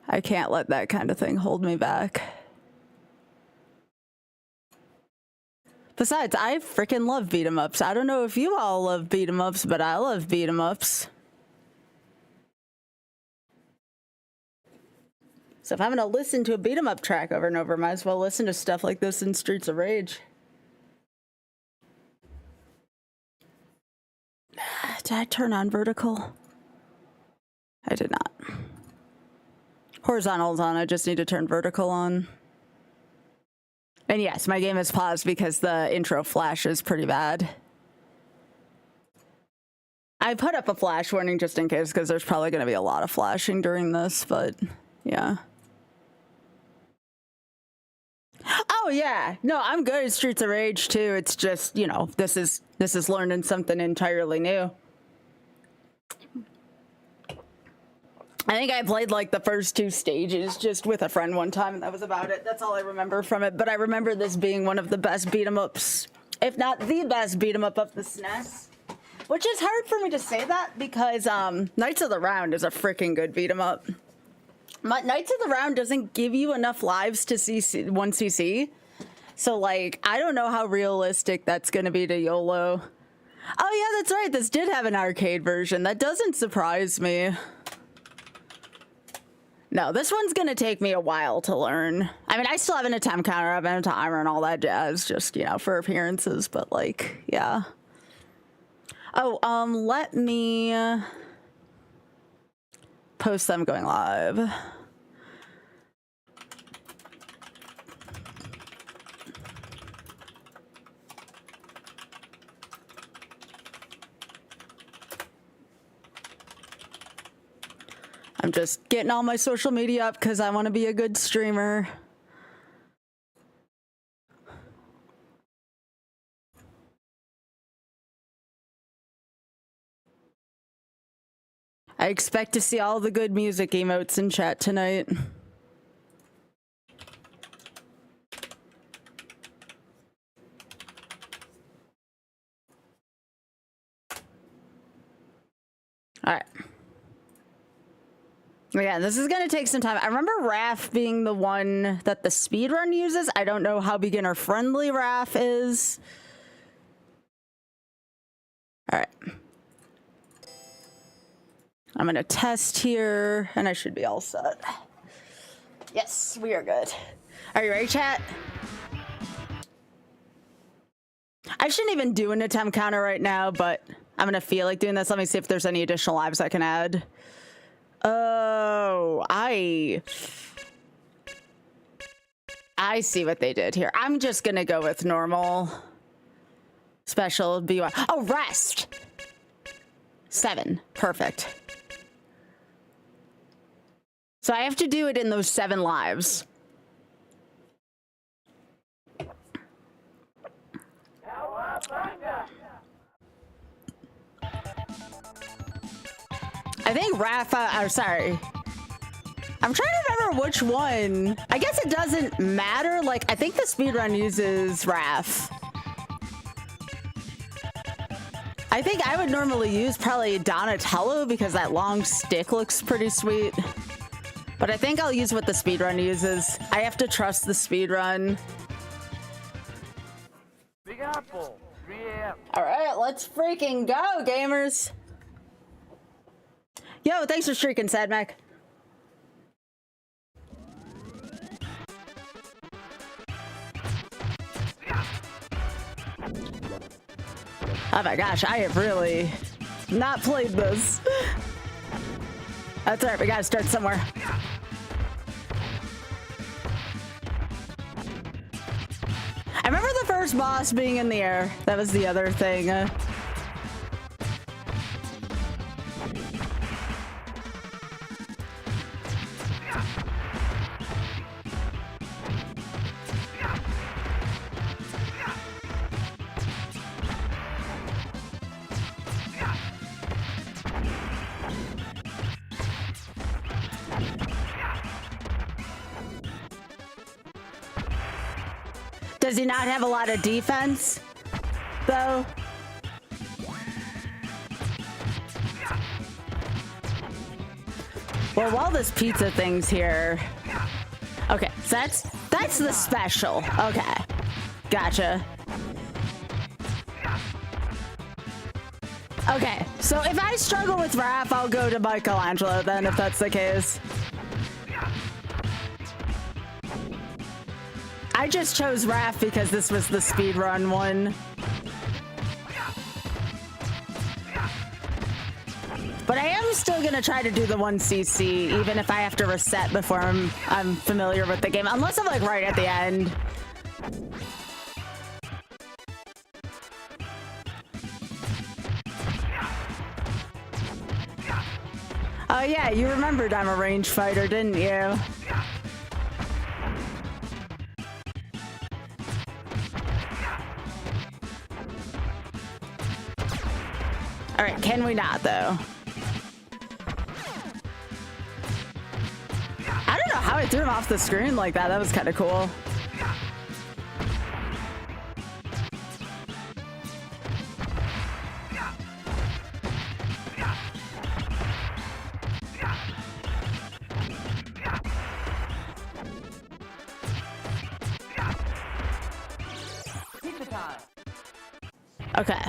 I can't let that kind of thing hold me back. Besides, I freaking love beat 'em ups. I don't know if you all love beat 'em ups, but I love beat 'em ups. So if I'm gonna listen to a beat 'em up track over and over, might as well listen to stuff like this in Streets of Rage. Did I turn on vertical? I did not. Horizontal's on, I just need to turn vertical on. And yes, my game is paused because the intro flash is pretty bad. I put up a flash warning just in case, because there's probably going to be a lot of flashing during this, but yeah. Oh yeah, no, I'm good at Streets of Rage too. It's just, you know, this is learning something entirely new. I think I played like the first 2 stages just with a friend one time, and that was about it. That's all I remember from it. But I remember this being one of the best beat 'em ups, if not the best beat 'em up of the SNES. Which is hard for me to say that because Knights of the Round is a freaking good beat 'em up. But Knights of the Round doesn't give you enough lives to see 1cc. So like, I don't know how realistic that's going to be to YOLO. Oh yeah, that's right. This did have an arcade version. That doesn't surprise me. No, this one's going to take me a while to learn. I mean, I still have an attempt counter, I have an timer and all that jazz, just, you know, for appearances, but like, yeah. Oh, let me post them going live. I'm just getting all my social media up because I want to be a good streamer. I expect to see all the good music emotes in chat tonight. All right. Yeah, this is going to take some time. I remember RAF being the one that the speedrun uses. I don't know how beginner friendly RAF is. All right. I'm going to test here, and I should be all set. Yes, we are good. Are you ready, chat? I shouldn't even do an attempt counter right now, but I'm going to feel like doing this. Let me see if there's any additional lives I can add. Oh, I see what they did here. I'm just going to go with normal. Special B1. Oh, rest. 7. Perfect. So I have to do it in those 7 lives. I think Rafa, sorry. I'm trying to remember which one. I guess it doesn't matter. Like, I think the speedrun uses Raf. I think I would normally use probably Donatello because that long stick looks pretty sweet. But I think I'll use what the speedrun uses. I have to trust the speedrun. Big Apple, 3 a.m. All right, let's freaking go, gamers. Yo, thanks for streaking, Sad Mac. Oh my gosh, I have really not played this. That's all right, we gotta start somewhere. I remember the first boss being in the air. That was the other thing. Does he not have a lot of defense, though? Well, while this pizza thing's here... Okay, so that's the special. Okay. Gotcha. Okay, so if I struggle with Raph, I'll go to Michelangelo then, if that's the case. I just chose Raph because this was the speedrun one. But I am still gonna try to do the 1cc, even if I have to reset before I'm familiar with the game. Unless I'm like right at the end. Oh yeah, you remembered I'm a range fighter, didn't you? Alright, can we not though? I don't know how I threw him off the screen like that. That was kind of cool. Okay.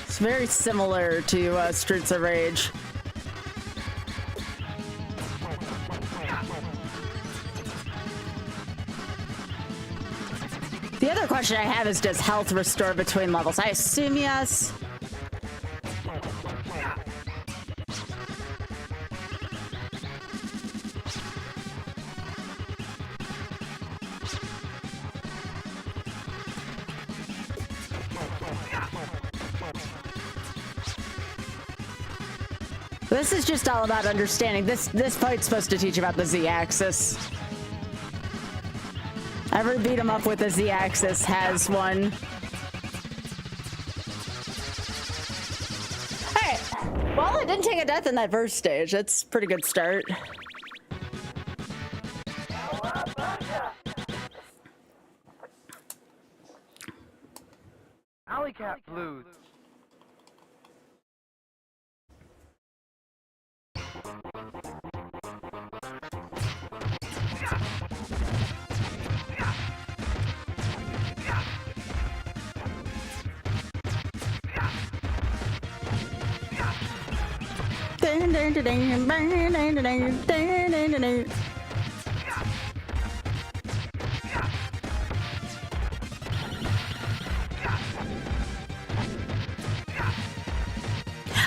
It's very similar to Streets of Rage. The other question I have is, does health restore between levels? I assume yes. This is just all about understanding. This fight's supposed to teach about the Z-axis. Every beat 'em up with the Z-axis has one. Alright. Well, I didn't take a death in that first stage. That's a pretty good start. Alley Cat Blues.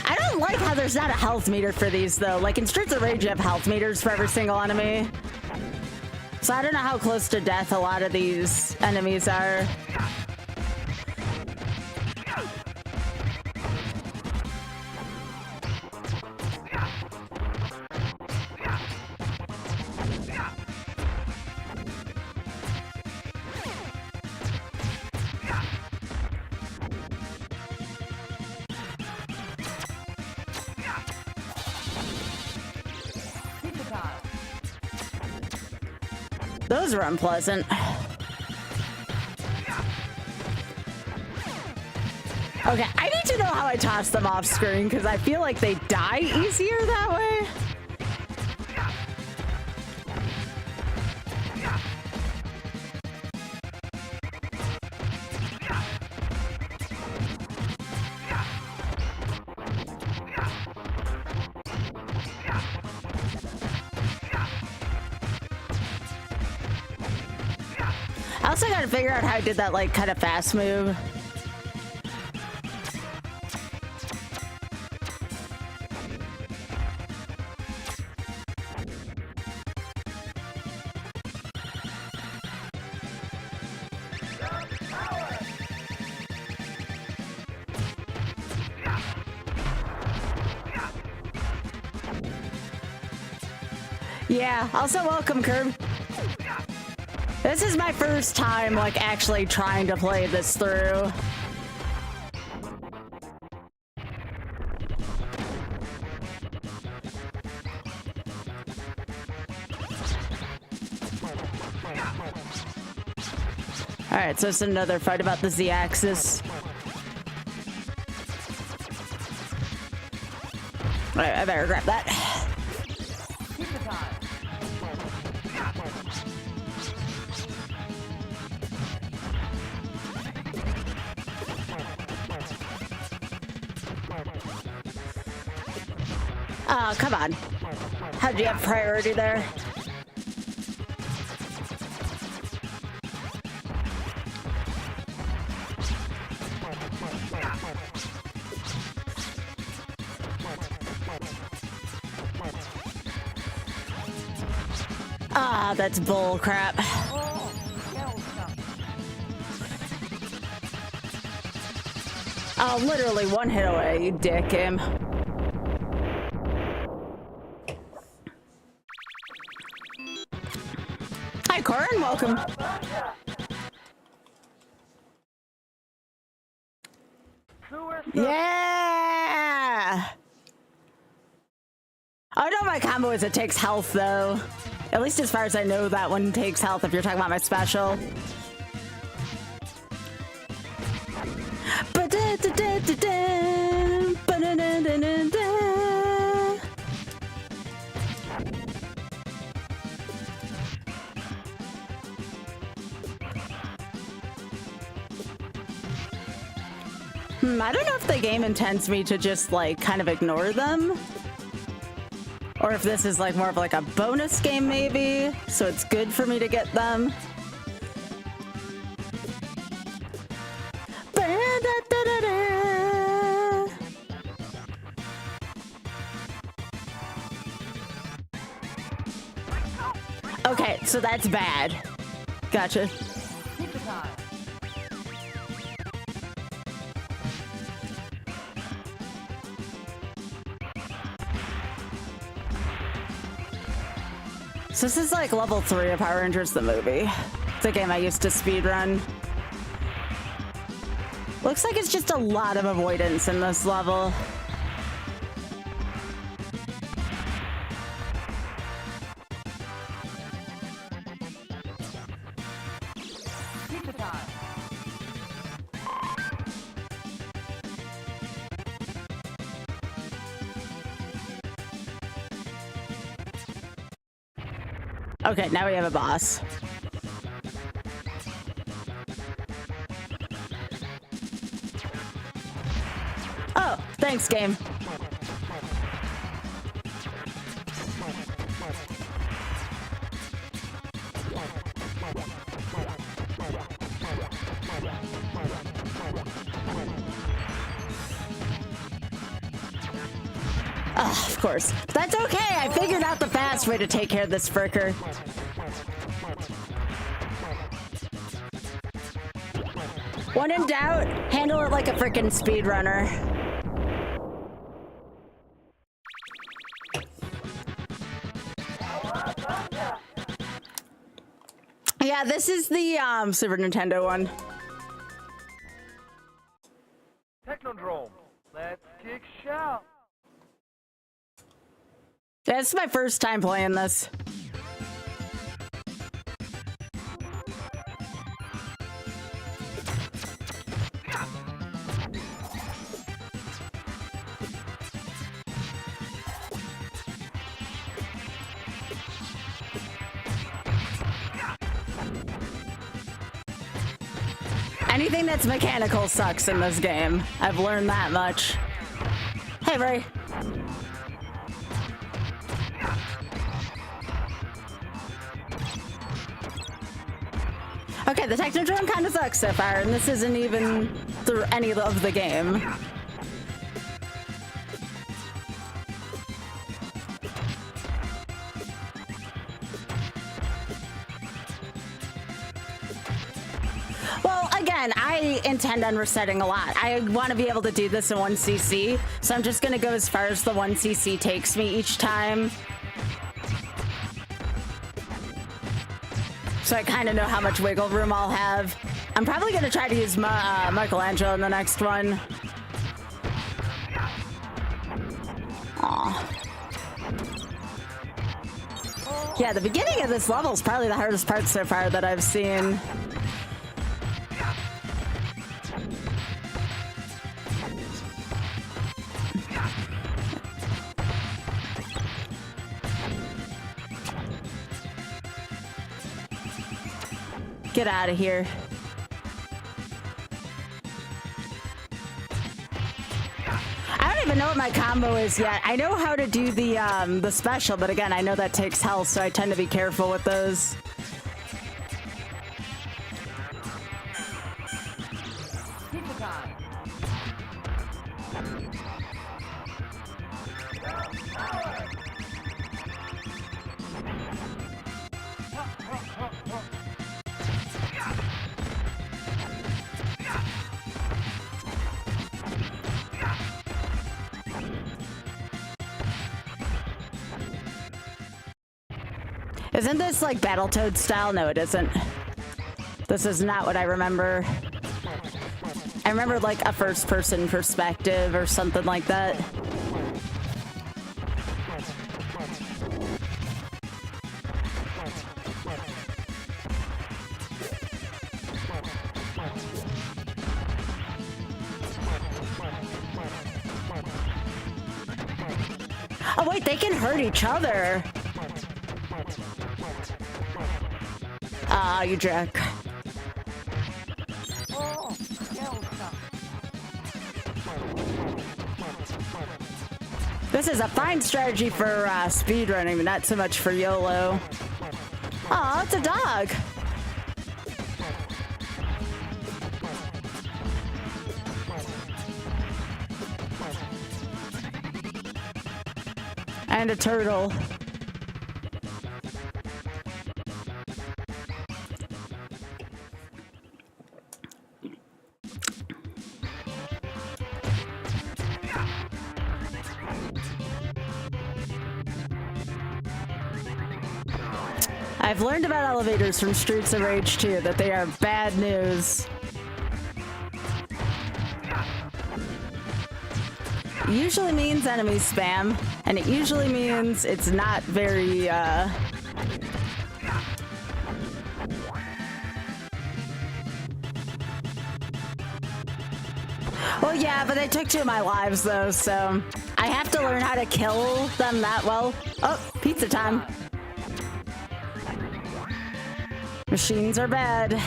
I don't like how there's not a health meter for these though. Like in Streets of Rage, you have health meters for every single enemy. So I don't know how close to death a lot of these enemies are. Those were unpleasant. Okay, I need to know how I toss them off screen because I feel like they die easier that way. I also gotta figure out how I did that like kind of fast move. Yeah, also welcome, Curb. This is my first time, like, actually trying to play this through. Alright, so it's another fight about the Z-axis. Alright, I better grab that. Oh, come on. How'd you have priority there? Ah, that's bull crap. Oh, literally one hit away, you dick him. Hi, Corin, welcome. Yeah! Oh no, my combo is it takes health though. At least as far as I know, that one takes health if you're talking about my special. I don't know if the game intends me to just like kind of ignore them. Or if this is like more of like a bonus game maybe, so it's good for me to get them. Okay, so that's bad. Gotcha. So this is like level 3 of Power Rangers the movie. It's a game I used to speedrun. Looks like it's just a lot of avoidance in this level. Okay, now we have a boss. Oh, thanks, game. Oh, of course. That's okay. I figured out the fast way to take care of this fricker. When in doubt, handle it like a frickin' speedrunner. Yeah, this is the Super Nintendo one. Technodrome. Let's kick shout. Yeah, this is my first time playing this. Anything that's mechanical sucks in this game. I've learned that much. Hey, Ray. Okay, the Technodrome kind of sucks so far, and this isn't even through any of the game. Well, again, I intend on resetting a lot. I want to be able to do this in 1cc, so I'm just going to go as far as the 1cc takes me each time. So I kind of know how much wiggle room I'll have. I'm probably going to try to use Michelangelo in the next one. Aw. Yeah, the beginning of this level is probably the hardest part so far that I've seen. Get out of here. I don't even know what my combo is yet. I know how to do the special, but again, I know that takes health, so I tend to be careful with those. Isn't this like Battletoad style? No, it isn't. This is not what I remember. I remember like a first-person perspective or something like that. Oh wait, they can hurt each other. Ah, you jerk. This is a fine strategy for speedrunning, but not so much for YOLO. Aw, it's a dog. And a turtle. I've learned about elevators from Streets of Rage 2, that they are bad news. It usually means enemy spam, and it usually means it's not very, Well, yeah, but they took 2 of my lives, though, so I have to learn how to kill them that well. Oh, pizza time. Machines are bad.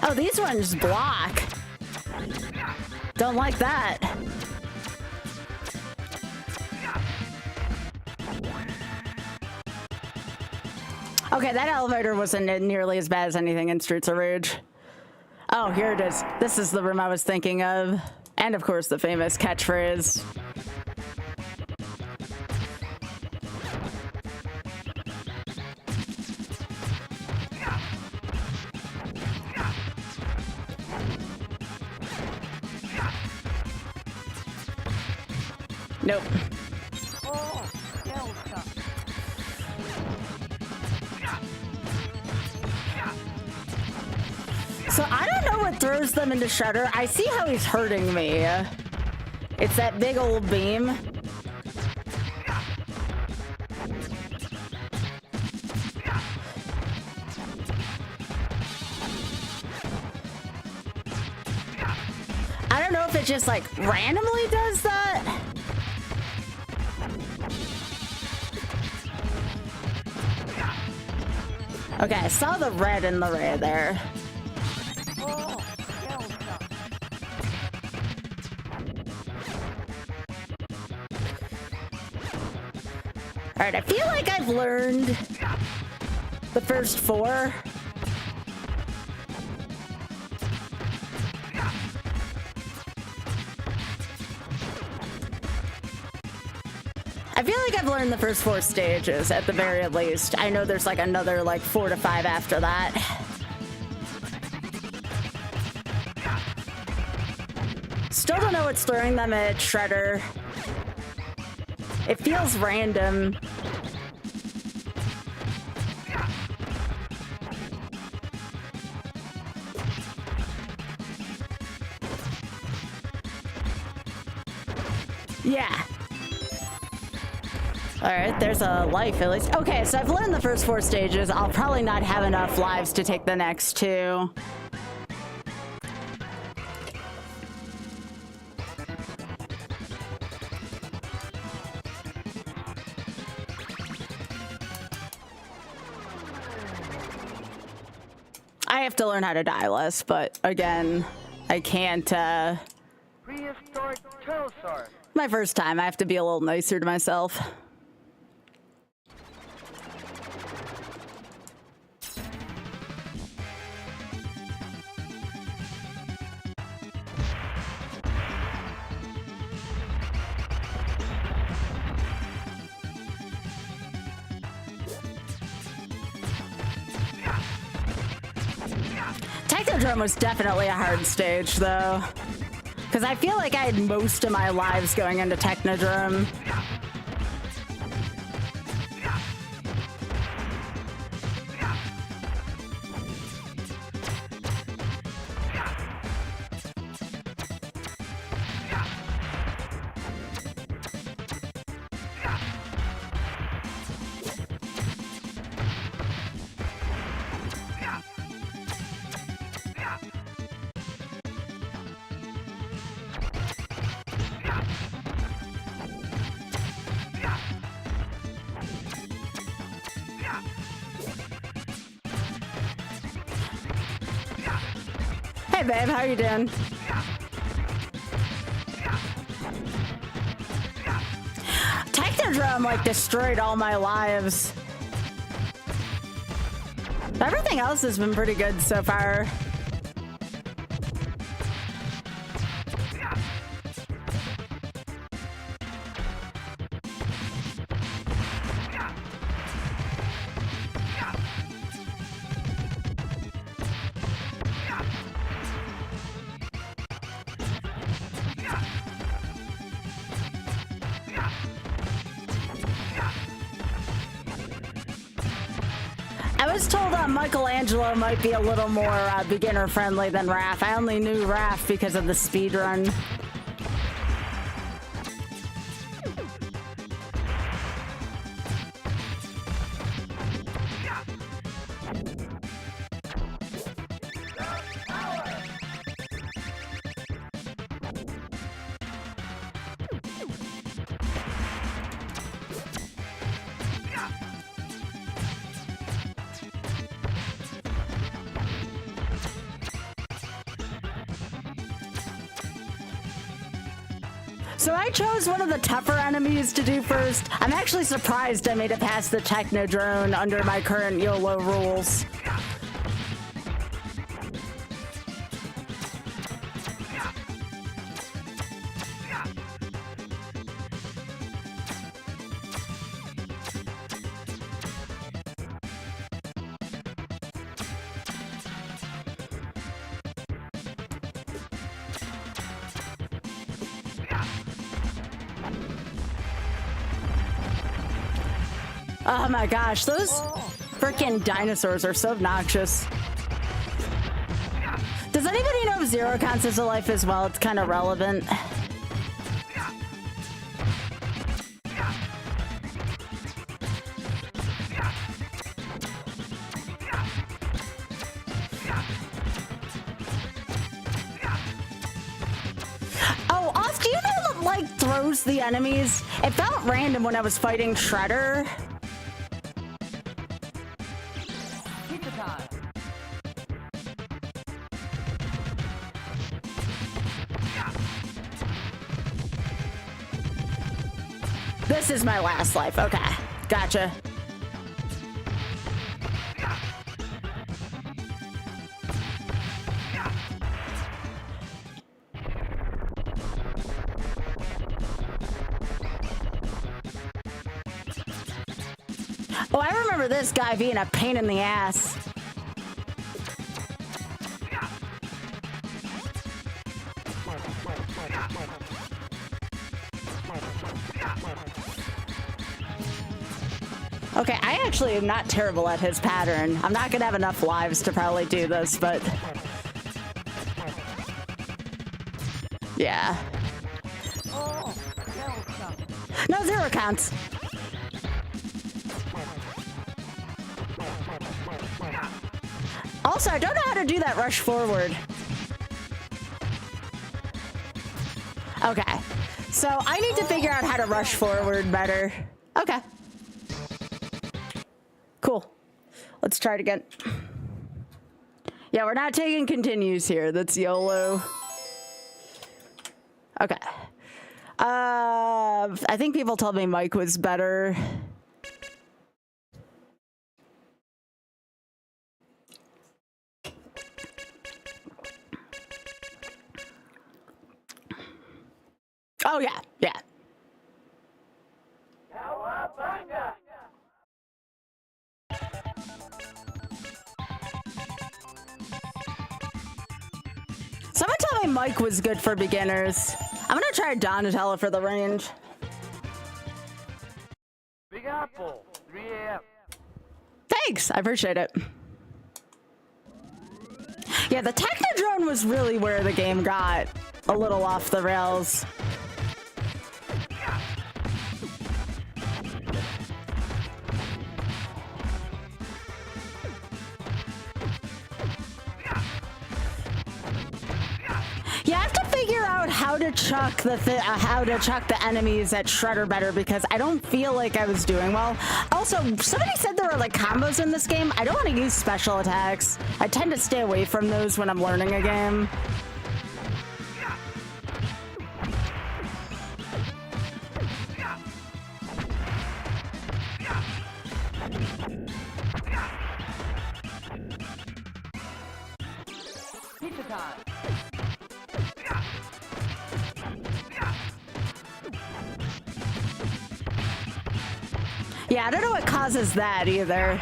Oh, these ones block. Don't like that. Okay, that elevator wasn't nearly as bad as anything in Streets of Rage. Oh, here it is. This is the room I was thinking of. And of course, the famous catchphrase. Nope. So I don't know what throws them into Shredder. I see how he's hurting me. It's that big old beam. I don't know if it just like randomly does that. Okay, I saw the red in the ray there. Alright, I feel like I've learned the first 4. I feel like I've learned the first 4 stages at the very least. I know there's like another like 4 to 5 after that. Still don't don't know what's throwing them at Shredder. It feels random. Yeah. Alright, there's a life at least. Okay, so I've learned the first 4 stages. I'll probably not have enough lives to take the next 2. I have to learn how to die less, but again, I can't, Prehistoric pterosaur. my first time, I have to be a little nicer to myself. Technodrome was definitely a hard stage, though. Because I feel like I had most of my lives going into Technodrome. Hey babe, how you doing? Technodrome like destroyed all my lives. Everything else has been pretty good so far. I was told Michelangelo might be a little more beginner friendly than Raph. I only knew Raph because of the speed run. So I chose one of the tougher enemies to do first. I'm actually surprised I made it past the Technodrome under my current YOLO rules. Oh my gosh, those freaking dinosaurs are so obnoxious. Does anybody know Zero counts as a life as well? It's kind of relevant. Oh, Off, do you know that, like, throws the enemies? It felt random when I was fighting Shredder. This is my last life. Okay, gotcha. Oh, I remember this guy being a pain in the ass. Okay, I actually am not terrible at his pattern. I'm not gonna have enough lives to probably do this, but... yeah. No, 0 counts. Also, I don't know how to do that rush forward. Okay. So I need to figure out how to rush forward better. Okay. Cool. Let's try it again. Yeah, we're not taking continues here. That's YOLO. Okay. I think people told me Mike was better. Oh, yeah, yeah. Someone told me Mike was good for beginners. I'm gonna try Donatello for the range. Big Apple, 3 a.m. Thanks, I appreciate it. Yeah, the Technodrone was really where the game got a little off the rails. You have to figure out how to chuck the enemies at Shredder better, because I don't feel like I was doing well. Also, somebody said there were like combos in this game. I don't want to use special attacks. I tend to stay away from those when I'm learning a game. Pizza time. Yeah, I don't know what causes that either.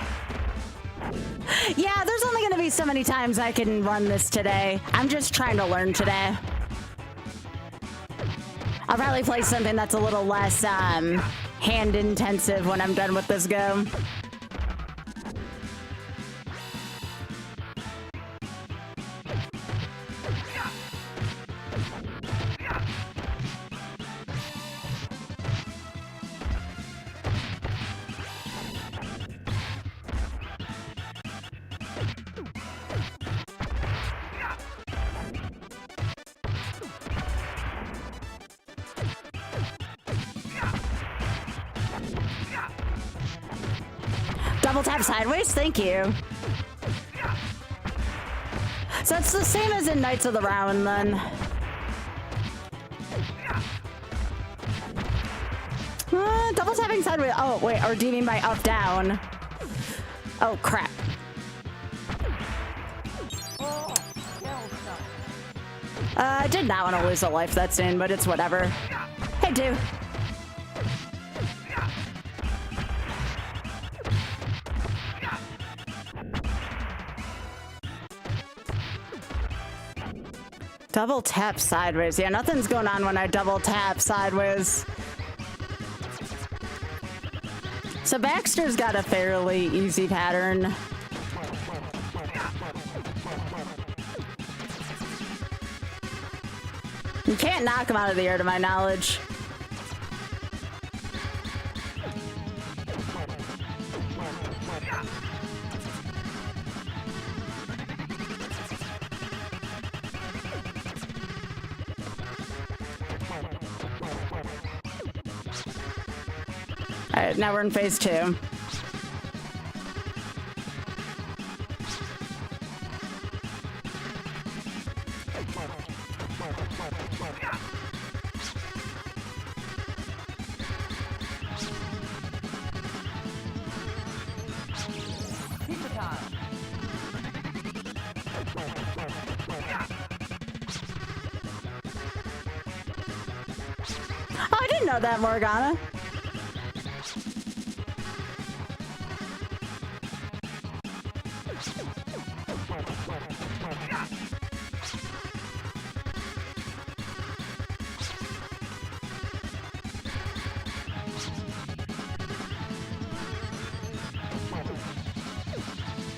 Yeah, there's only going to be so many times I can run this today. I'm just trying to learn today. I'll probably play something that's a little less hand intensive when I'm done with this go. Double tap sideways, thank you. So it's the same as in Knights of the Round then. Double tapping sideways. Oh wait, or do you mean by up down? Oh crap. I did not want to lose a life that soon, but it's whatever. Hey, dude. Double tap sideways. Yeah, nothing's going on when I double tap sideways. So Baxter's got a fairly easy pattern. You can't knock him out of the air to my knowledge. All right, now we're in phase 2. Oh, I didn't know that, Morgana.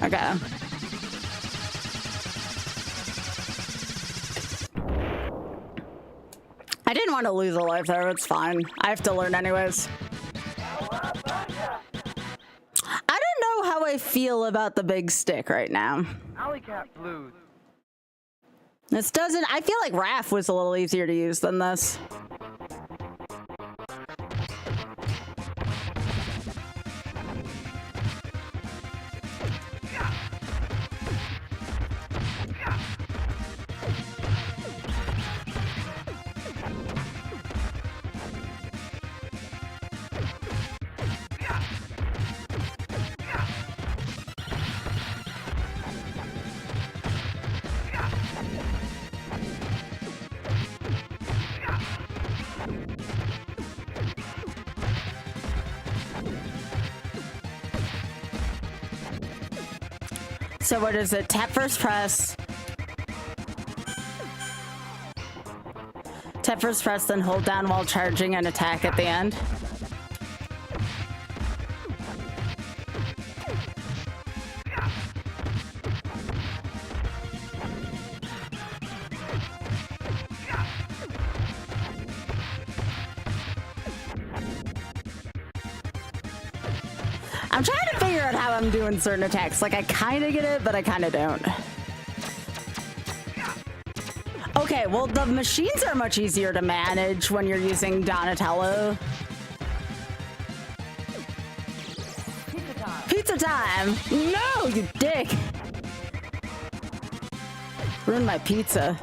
Okay. I didn't want to lose a life there. It's fine. I have to learn anyways. I don't know how I feel about the big stick right now. Alley cat blues. This doesn't... I feel like Raph was a little easier to use than this. So what is it? Tap first press. Tap first press, then hold down while charging and attack at the end. I'm trying to figure out how I'm doing certain attacks. Like, I kind of get it, but I kind of don't. Okay, well, the machines are much easier to manage when you're using Donatello. Pizza time. Pizza time! No, you dick! Ruined my pizza.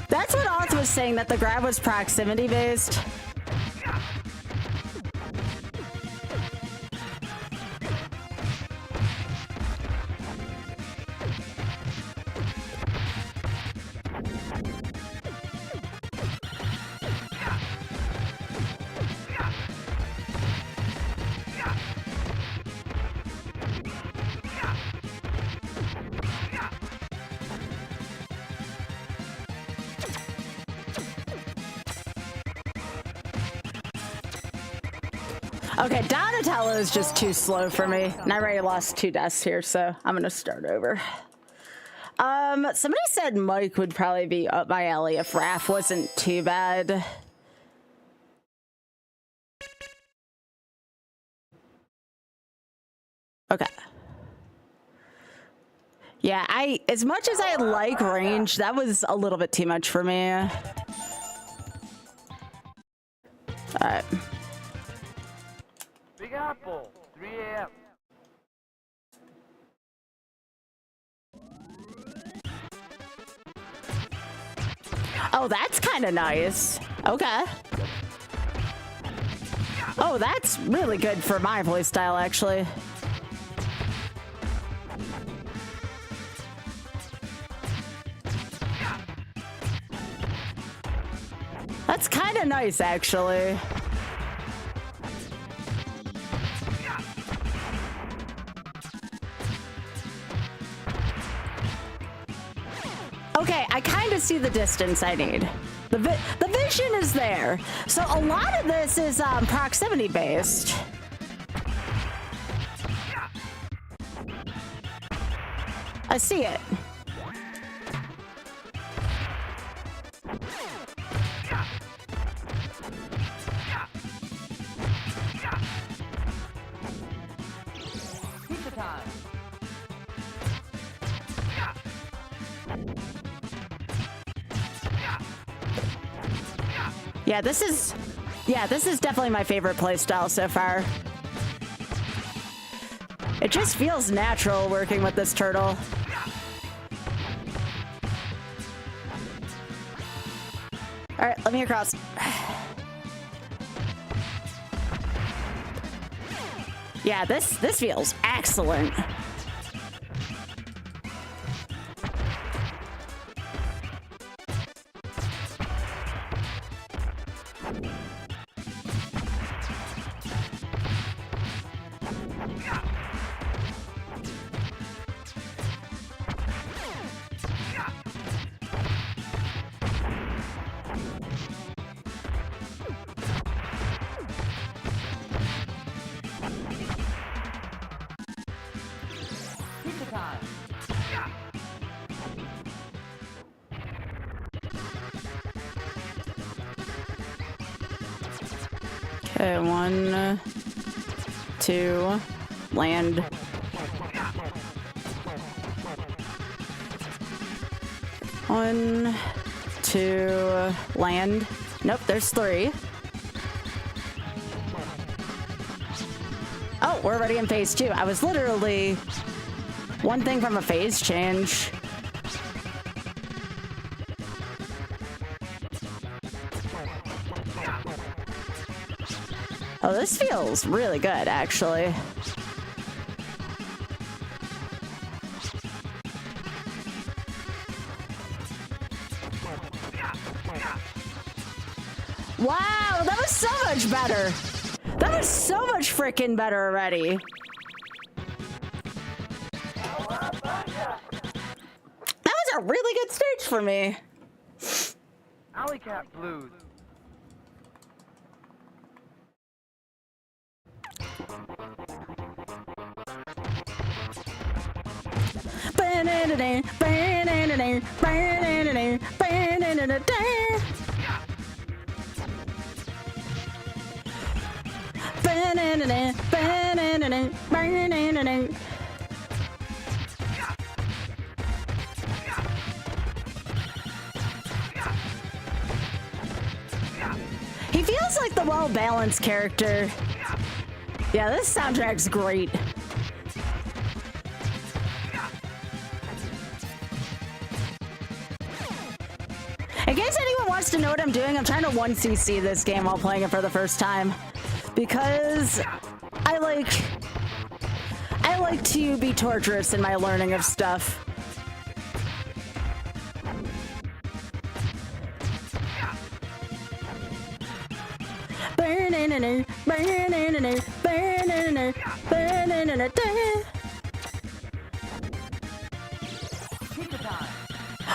That's what Oz was saying, that the grab was proximity based. Okay, Donatello is just too slow for me. And I already lost 2 deaths here, so I'm gonna start over. Somebody said Mike would probably be up my alley if Raph wasn't too bad. Okay. Yeah, as much as I like range, that was a little bit too much for me. Alright. Big Apple, 3 a.m. Oh, that's kind of nice. Okay. Oh, that's really good for my voice style, actually. That's kind of nice, actually. Okay, I kind of see the distance I need. The vision is there. So a lot of this is proximity based. I see it. Pizza time. Yeah, this is definitely my favorite playstyle so far. It just feels natural working with this turtle. All right, let me across. Yeah, this feels excellent. Okay, 1, 2, land. One, two, land. Nope, there's 3. Oh, we're already in phase 2. I was literally one thing from a phase change. Oh, this feels really good, actually. Wow, that was so much better. That was so much freaking better already. That was a really good stage for me. Alley Cat Blues. He feels like the well-balanced character. Yeah, this soundtrack's great. In case anyone wants to know what I'm doing, I'm trying to 1cc this game while playing it for the first time. Because I like to be torturous in my learning of stuff.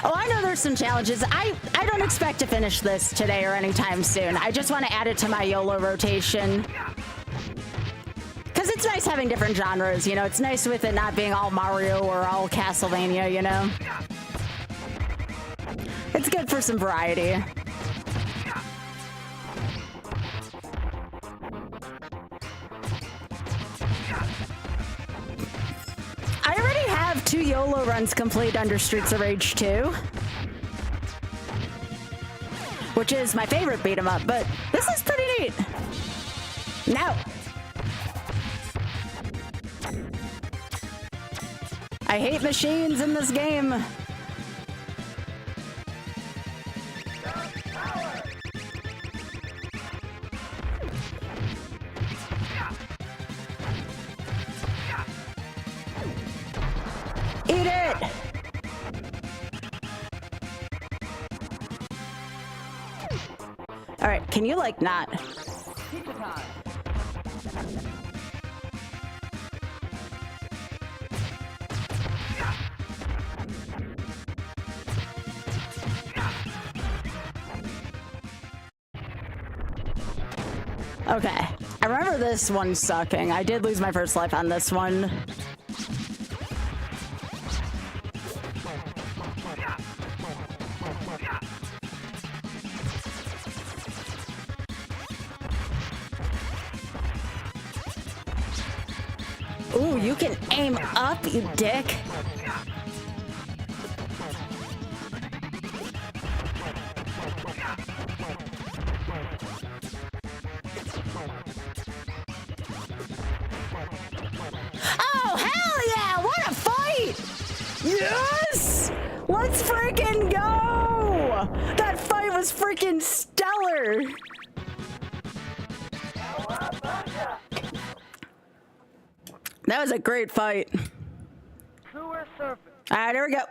Oh, I know there's some challenges. I don't expect to finish this today or anytime soon. I just want to add it to my YOLO rotation. Because it's nice having different genres, you know? It's nice with it not being all Mario or all Castlevania, you know? It's good for some variety. I already have 2 YOLO runs complete under Streets of Rage 2. Which is my favorite beat 'em up, but this is pretty neat. No. I hate machines in this game. Eat it! Alright, can you like not? Pizza time. Okay, I remember this one sucking. I did lose my first life on this one. Ooh, you can aim up, you dick. Oh, hell yeah! What a fight! Yes! Let's freaking go! That fight was freaking stellar! That was a great fight. Truer surface. All right, here we go.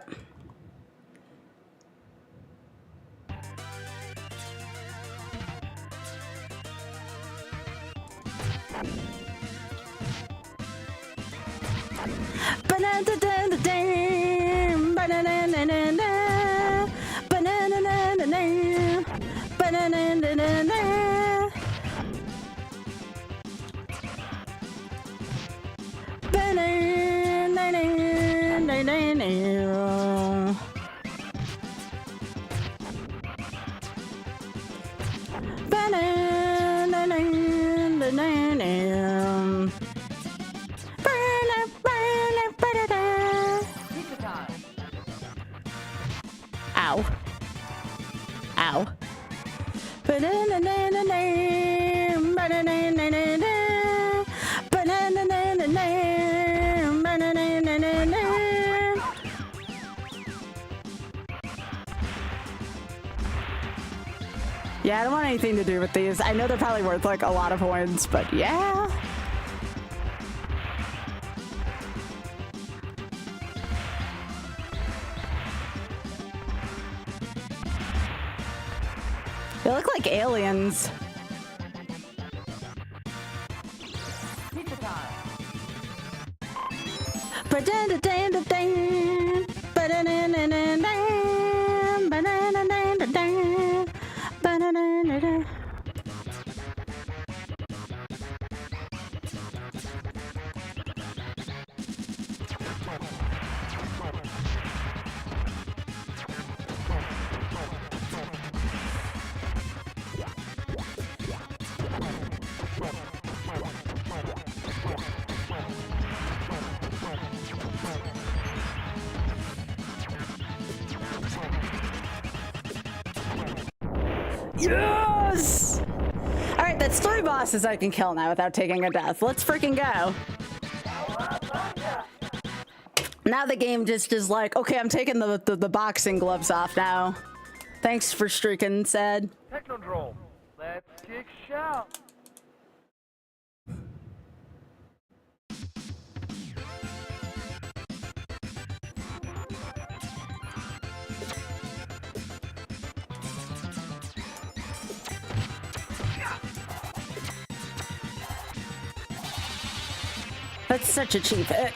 Pizza time. Ow. Ow. Yeah, I don't want anything to do with these. I know they're probably worth like a lot of points, but yeah. They look like aliens. Pizza time. Yes! All right, that's 3 bosses I can kill now without taking a death. Let's freaking go. Now the game just is like, okay, I'm taking the boxing gloves off now. Thanks for streaking, said. Technodrome. Let's kick shout. That's such a cheap hit.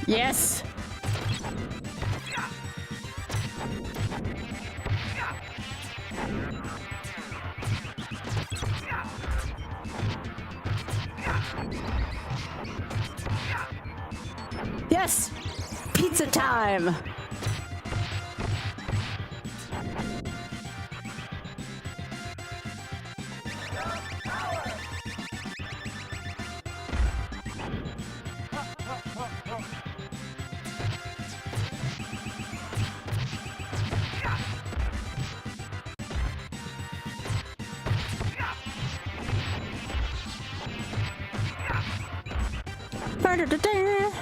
Yes. Yes. Pizza time. Ba-da-da-da.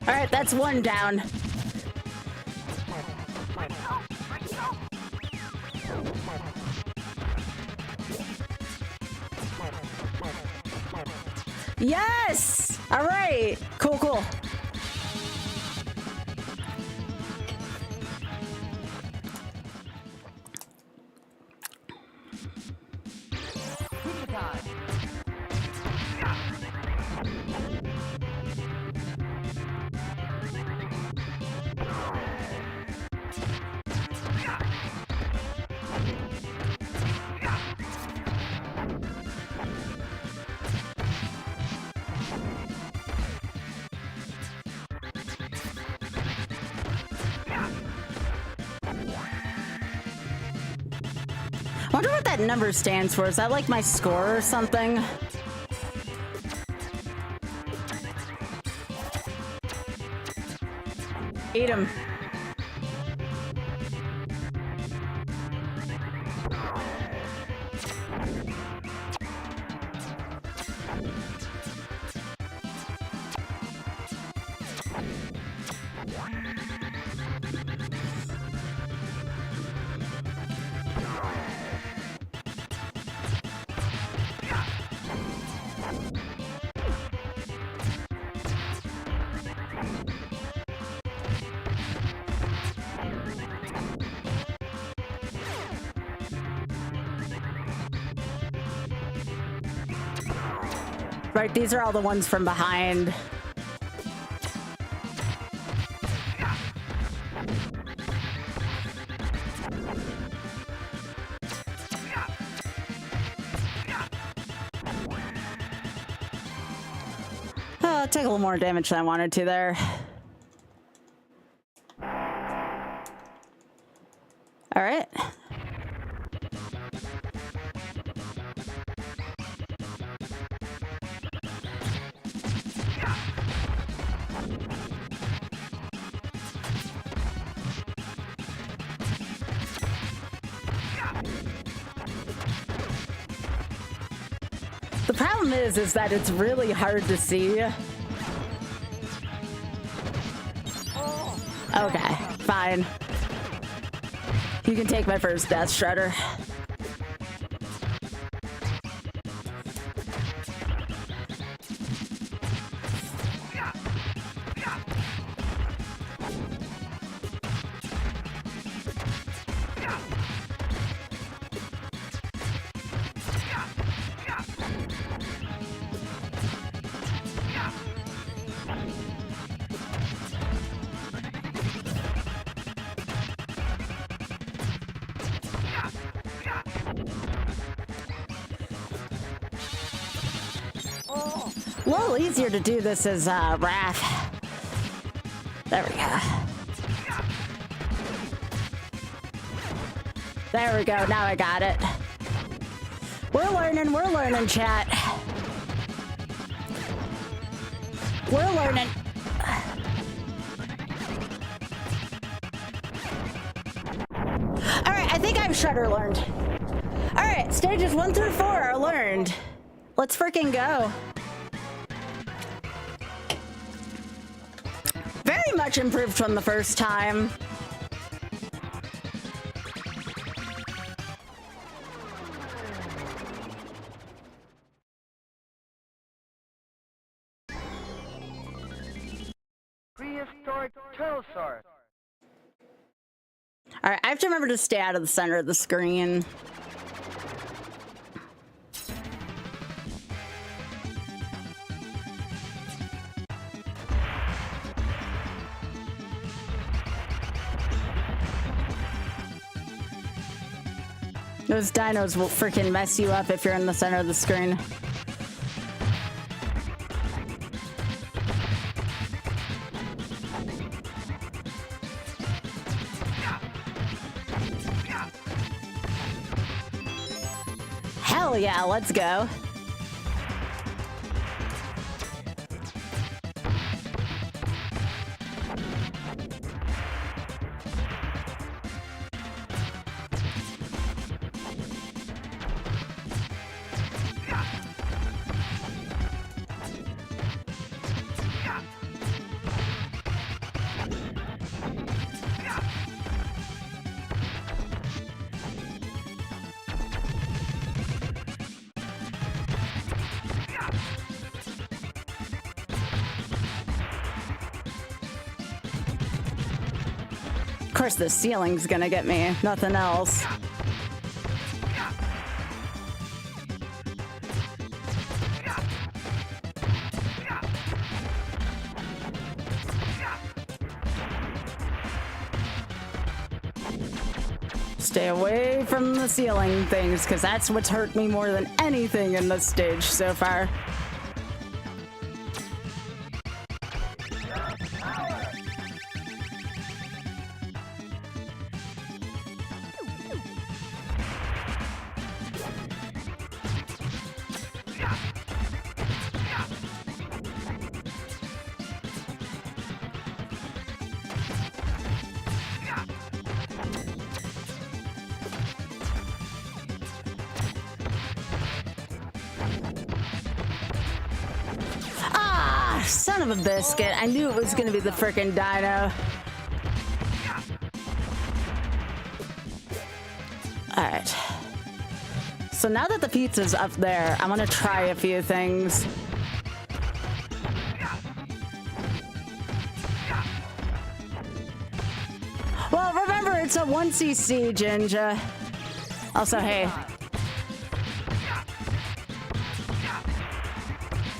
All right, that's 1 down. Yes! All right. Cool, cool. Pizza time. Wonder what that number stands for. Is that like my score or something? Eat him. Right, these are all the ones from behind. Oh, it took a little more damage than I wanted to there. All right. The problem is that it's really hard to see. Okay, fine. You can take my first death, Shredder. A little easier to do this as Wrath. There we go. There we go, now I got it. We're learning, chat. We're learning. Alright, I think I'm Shredder learned. Alright, stages 1 through 4 are learned. Let's freaking go. Very much improved from the first time. Prehistoric pterosaur. Alright, I have to remember to stay out of the center of the screen. Those dinos will freaking mess you up if you're in the center of the screen. Hell yeah, let's go. Of course, the ceiling's gonna get me, nothing else. Stay away from the ceiling things, because that's what's hurt me more than anything in this stage so far. Son of a biscuit. I knew it was gonna be the frickin' dino. Alright. So now that the pizza's up there, I'm gonna try a few things. Well, remember, it's a 1cc, Ginger. Also, hey.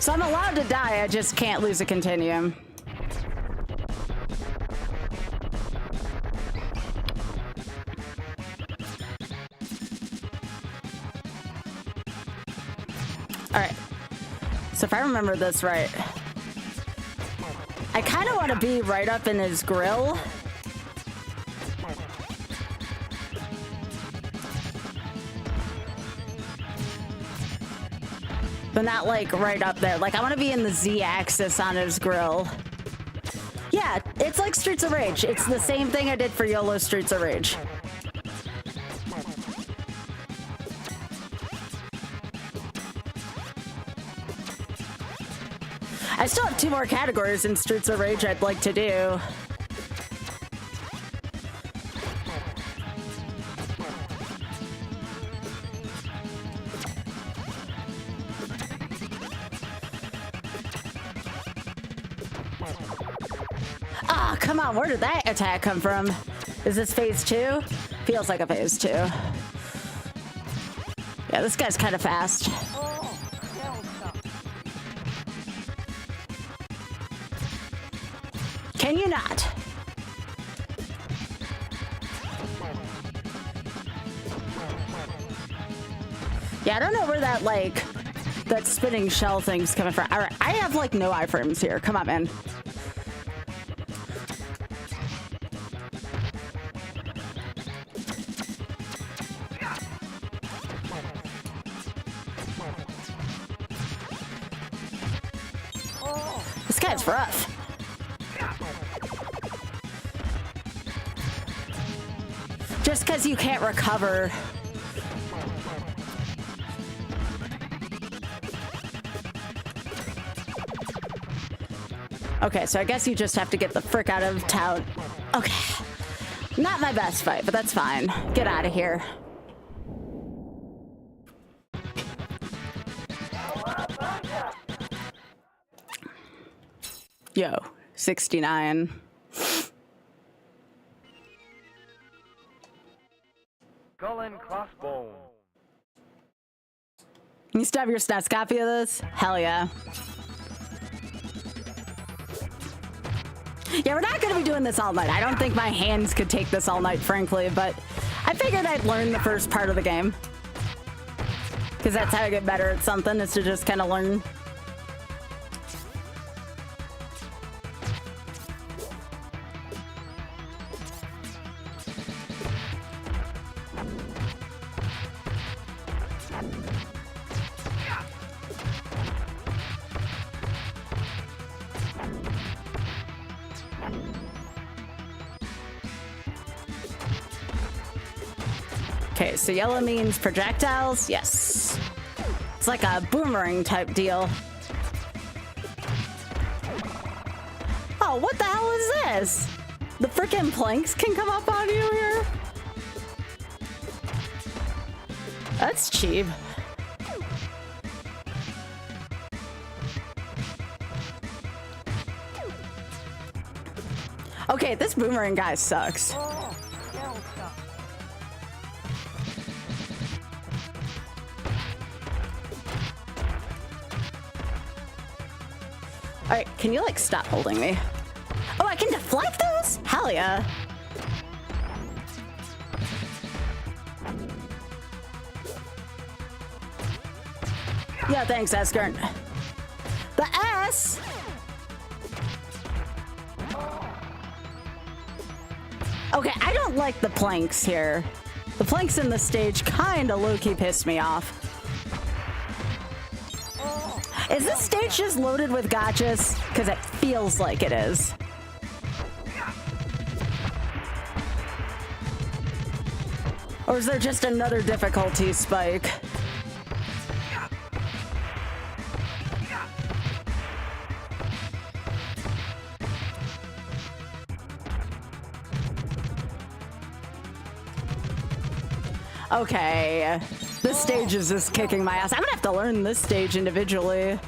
So I'm allowed to die, I just can't lose a continuum. Alright. So if I remember this right, I kind of want to be right up in his grill. But not like right up there. Like I want to be in the Z-axis on his grill. Yeah, it's like Streets of Rage. It's the same thing I did for YOLO Streets of Rage. I still have 2 more categories in Streets of Rage I'd like to do. Ah, come on, where did that attack come from? Is this phase 2? Feels like a phase 2. Yeah, this guy's kind of fast. Can you not? Yeah, I don't know where that, like, that spinning shell thing's coming from. All right, I have, like, no iframes here. Come on, man. This guy's rough. Just because you can't recover. Okay, so I guess you just have to get the frick out of town. Okay. Not my best fight, but that's fine. Get out of here. Yo, 69. Skull and crossbone. You still have your stats copy of this? Hell yeah. Yeah, we're not going to be doing this all night. I don't think my hands could take this all night, frankly, but I figured I'd learn the first part of the game. Because that's how I get better at something, is to just kind of learn. Okay, so yellow means projectiles. Yes. It's like a boomerang type deal. Oh, what the hell is this? The frickin' planks can come up on you here? That's cheap. Okay, this boomerang guy sucks. All right, can you like stop holding me? Oh, I can deflect those? Hell yeah. Yeah, thanks, Eskern. The S. Okay, I don't like the planks here. The planks in the stage kind of low-key piss me off. Is this stage just loaded with gotchas? Because it feels like it is. Or is there just another difficulty spike? Okay. This stage is just kicking my ass. I'm gonna have to learn this stage individually.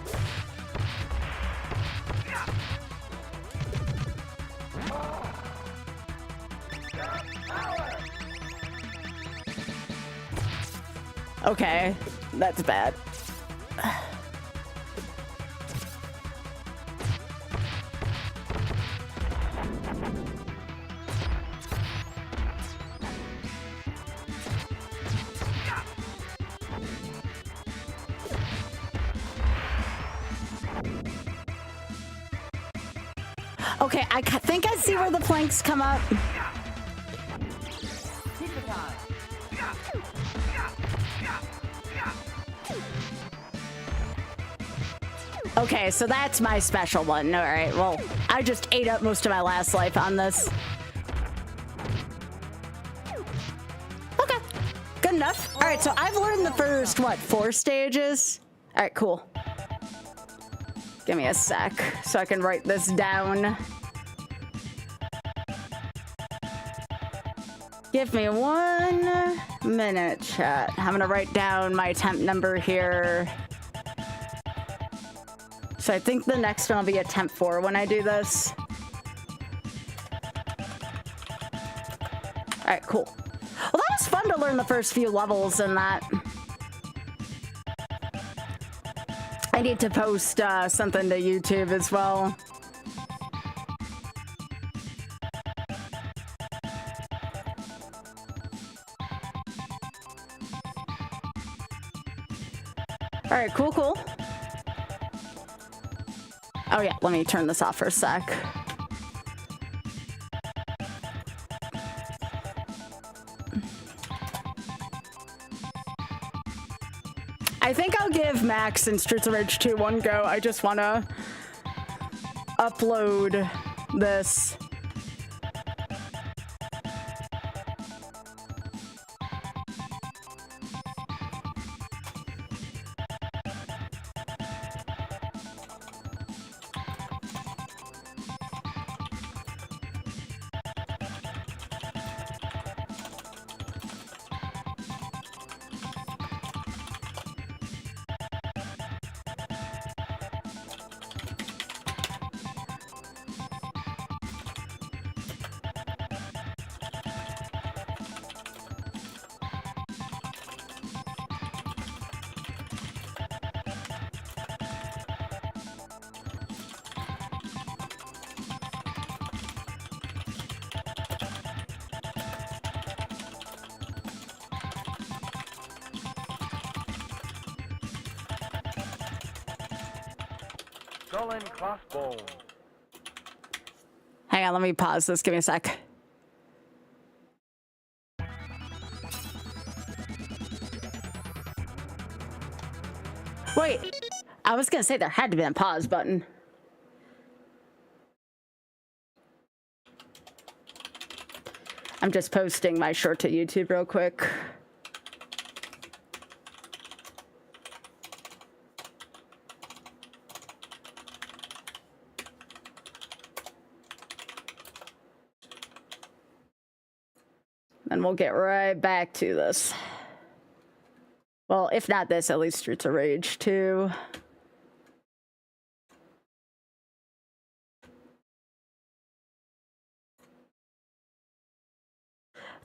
Okay, that's bad. Okay, I think I see where the planks come up. Okay, so that's my special one. All right, well, I just ate up most of my last life on this. Okay, good enough. All right, so I've learned the first, what, 4 stages? All right, cool. Give me a sec so I can write this down. Give me 1 minute, chat. I'm gonna write down my attempt number here. So I think the next one will be attempt 4 when I do this. All right, cool. Well, that was fun to learn the first few levels and that. I need to post something to YouTube as well. All right, cool, cool. Oh yeah, let me turn this off for a sec. I think I'll give Max and Streets of Rage 2 one go. I just want to upload this. Skull and crossbones. Hang on, let me pause this. Give me a sec. Wait, I was gonna say there had to be a pause button. I'm just posting my short to YouTube real quick. And we'll get right back to this. Well, if not this, at least Streets of Rage 2.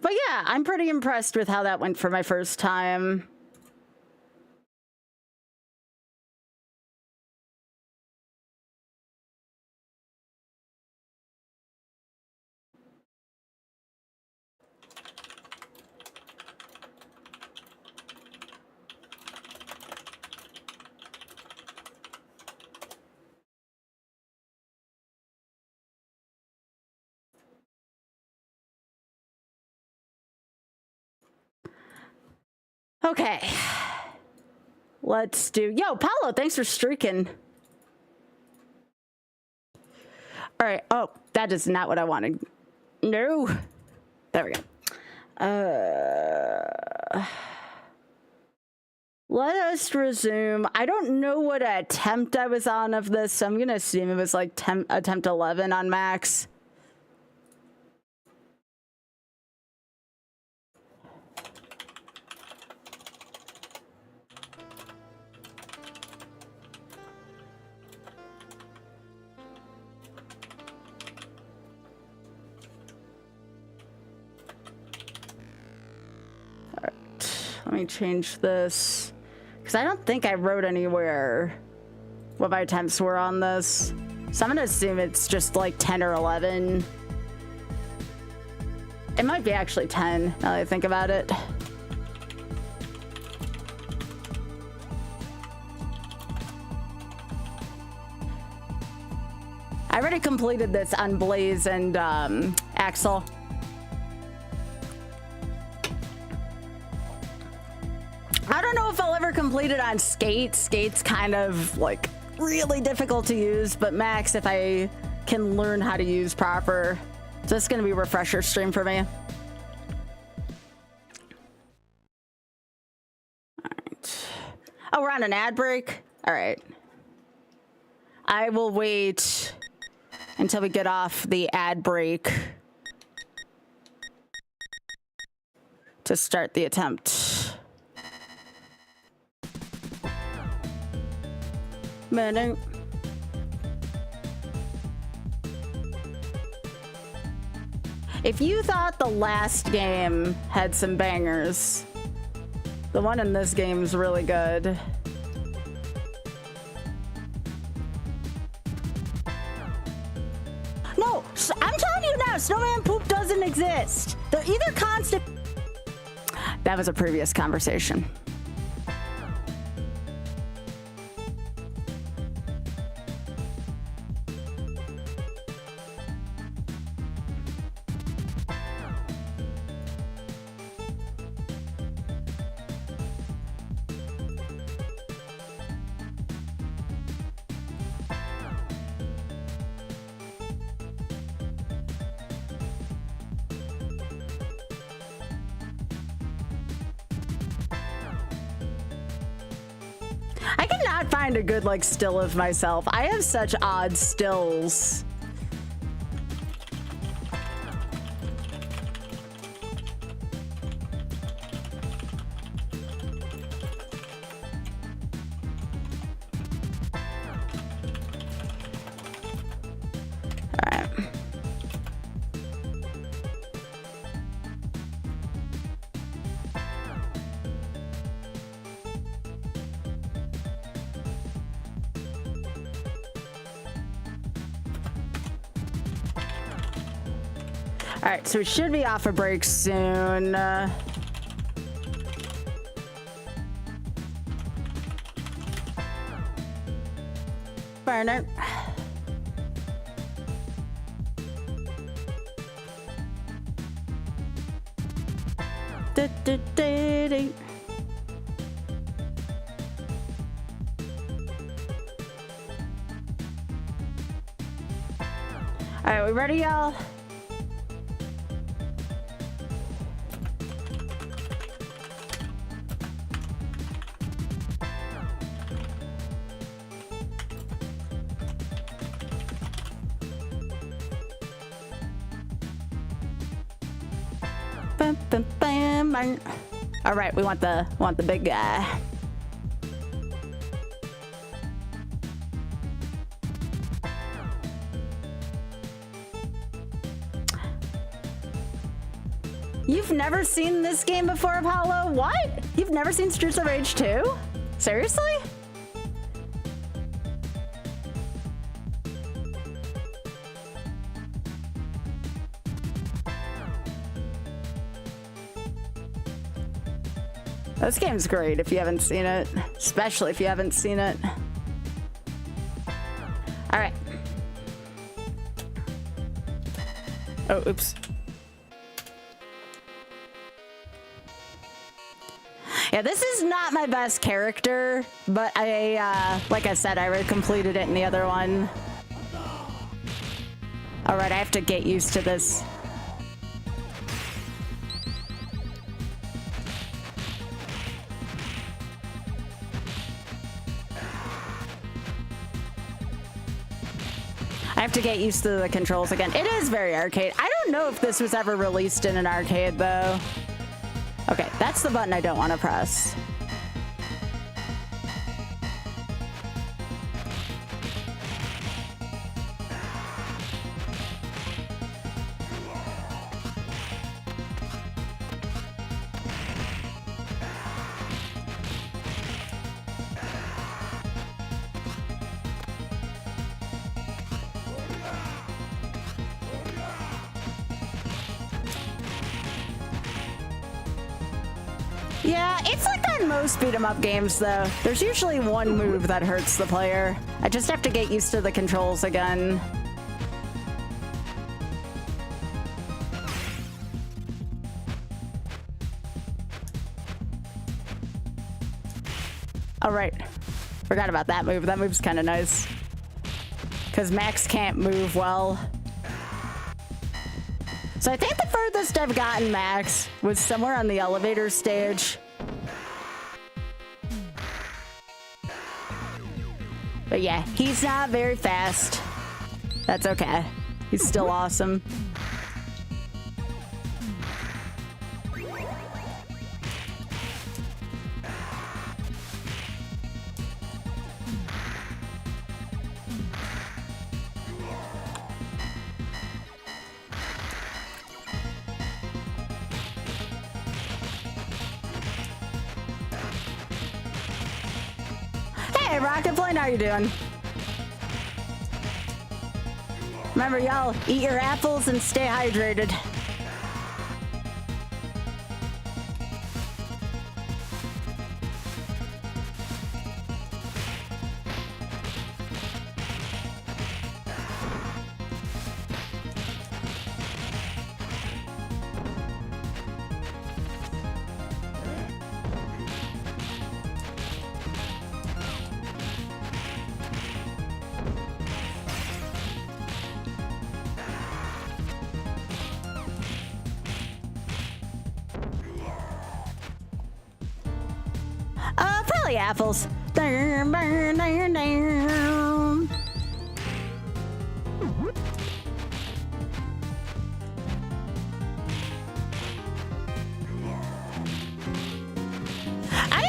But yeah, I'm pretty impressed with how that went for my first time. Okay. Let's do... Yo, Paolo, thanks for streaking. All right. Oh, that is not what I wanted. No. There we go. Let us resume. I don't know what attempt I was on of this, so I'm going to assume it was like attempt 11 on Max. Let me change this. Because I don't think I wrote anywhere what my attempts were on this. So I'm going to assume it's just like 10 or 11. It might be actually 10, now that I think about it. I already completed this on Blaze and Axel. I don't know if I'll ever complete it on Skate. Skate's kind of like really difficult to use, but Max, if I can learn how to use proper. So this is gonna be a refresher stream for me. All right. Oh, we're on an ad break? All right. I will wait until we get off the ad break to start the attempt. Minute. If you thought the last game had some bangers, the one in this game is really good. No, I'm telling you now, snowman poop doesn't exist. They're either constant. That was a previous conversation. I cannot find a good like still of myself. I have such odd stills. All right, so we should be off a break soon. Burn it. All right, we ready, y'all? Bam, bam, bam, bam. All right, we want the big guy. You've never seen this game before, Apollo? What? You've never seen Streets of Rage 2? Seriously? This game's great if you haven't seen it, especially if you haven't seen it. All right. Oh, oops. Yeah, this is not my best character, but like I said, I already completed it in the other one. All right, I have to get used to this. I have to get used to the controls again. It is very arcade. I don't know if this was ever released in an arcade, though. Okay, that's the button I don't want to press. Yeah, it's like on most beat 'em up games though. There's usually one move that hurts the player. I just have to get used to the controls again. Oh, right. Forgot about that move. That move's kind of nice. Because Max can't move well. So I think the furthest I've gotten Max was somewhere on the elevator stage. But yeah, he's not very fast. That's okay. He's still awesome. Hey, Rocket Plane, how you doing? Remember, y'all, eat your apples and stay hydrated. Probably apples. I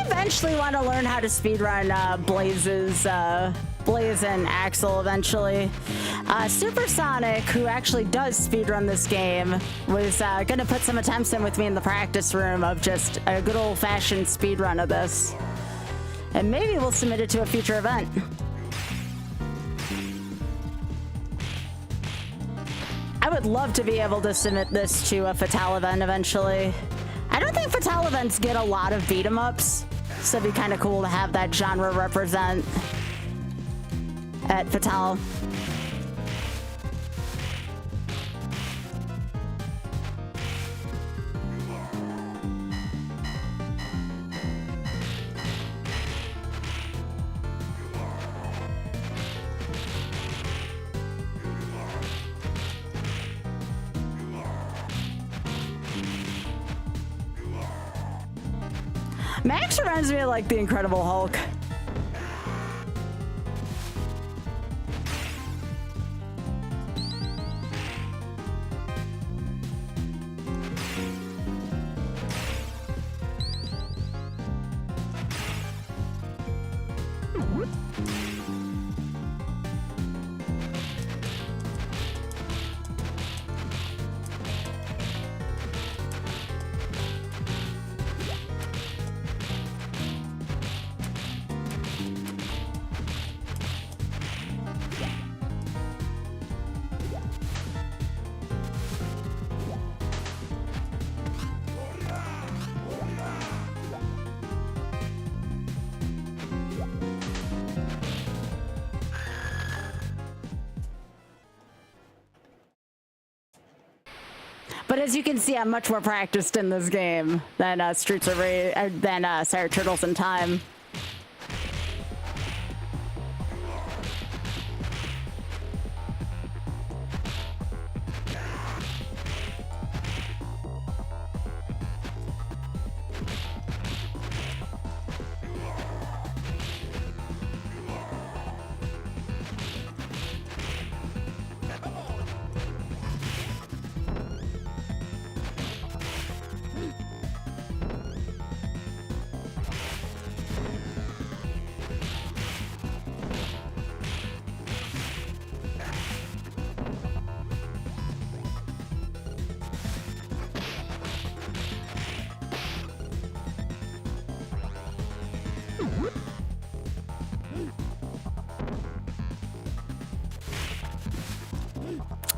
eventually want to learn how to speedrun Blaze and Axel eventually. Supersonic, who actually does speedrun this game, was gonna put some attempts in with me in the practice room of just a good old-fashioned speedrun of this. And maybe we'll submit it to a future event. I would love to be able to submit this to a Fatale event eventually. I don't think Fatale events get a lot of beat 'em ups, so it'd be kind of cool to have that genre represent at Fatale. Max reminds me of like the Incredible Hulk. But as you can see, I'm much more practiced in this game than Streets of Rage, than Sarah Turtles in Time.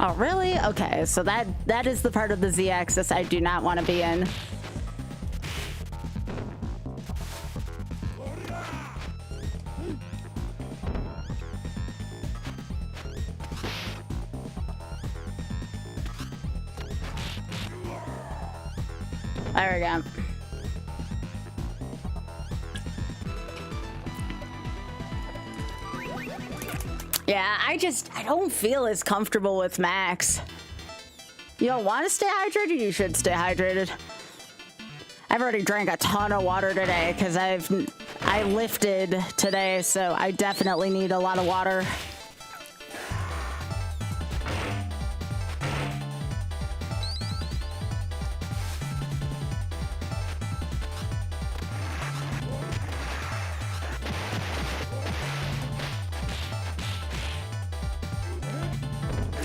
Oh, really? Okay, so that is the part of the Z-axis I do not want to be in. There we go. Yeah, I don't feel as comfortable with Max. You don't want to stay hydrated? You should stay hydrated. I've already drank a ton of water today because I lifted today, so I definitely need a lot of water.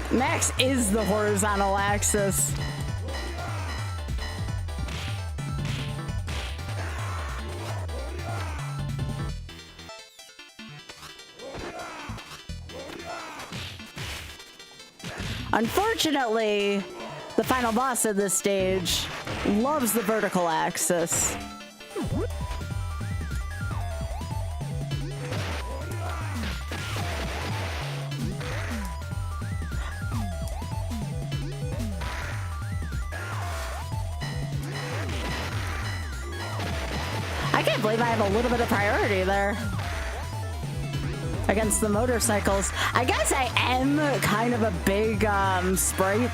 Max is the horizontal axis. Unfortunately, the final boss of this stage loves the vertical axis. I can't believe I have a little bit of priority there against the motorcycles. I guess I am kind of a big sprite,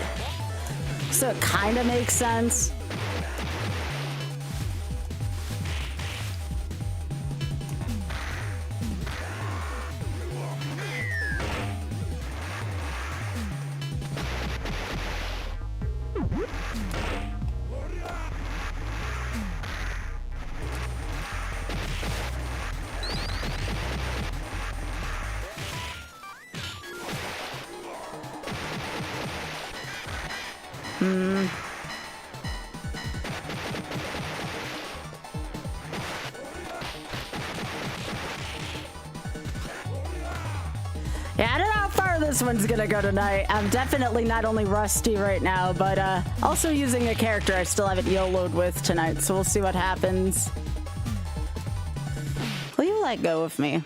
so it kind of makes sense. Yeah, I don't know how far this one's gonna go tonight. I'm definitely not only rusty right now, but also using a character I still haven't YOLO'd with tonight, so we'll see what happens. Will you let go of me?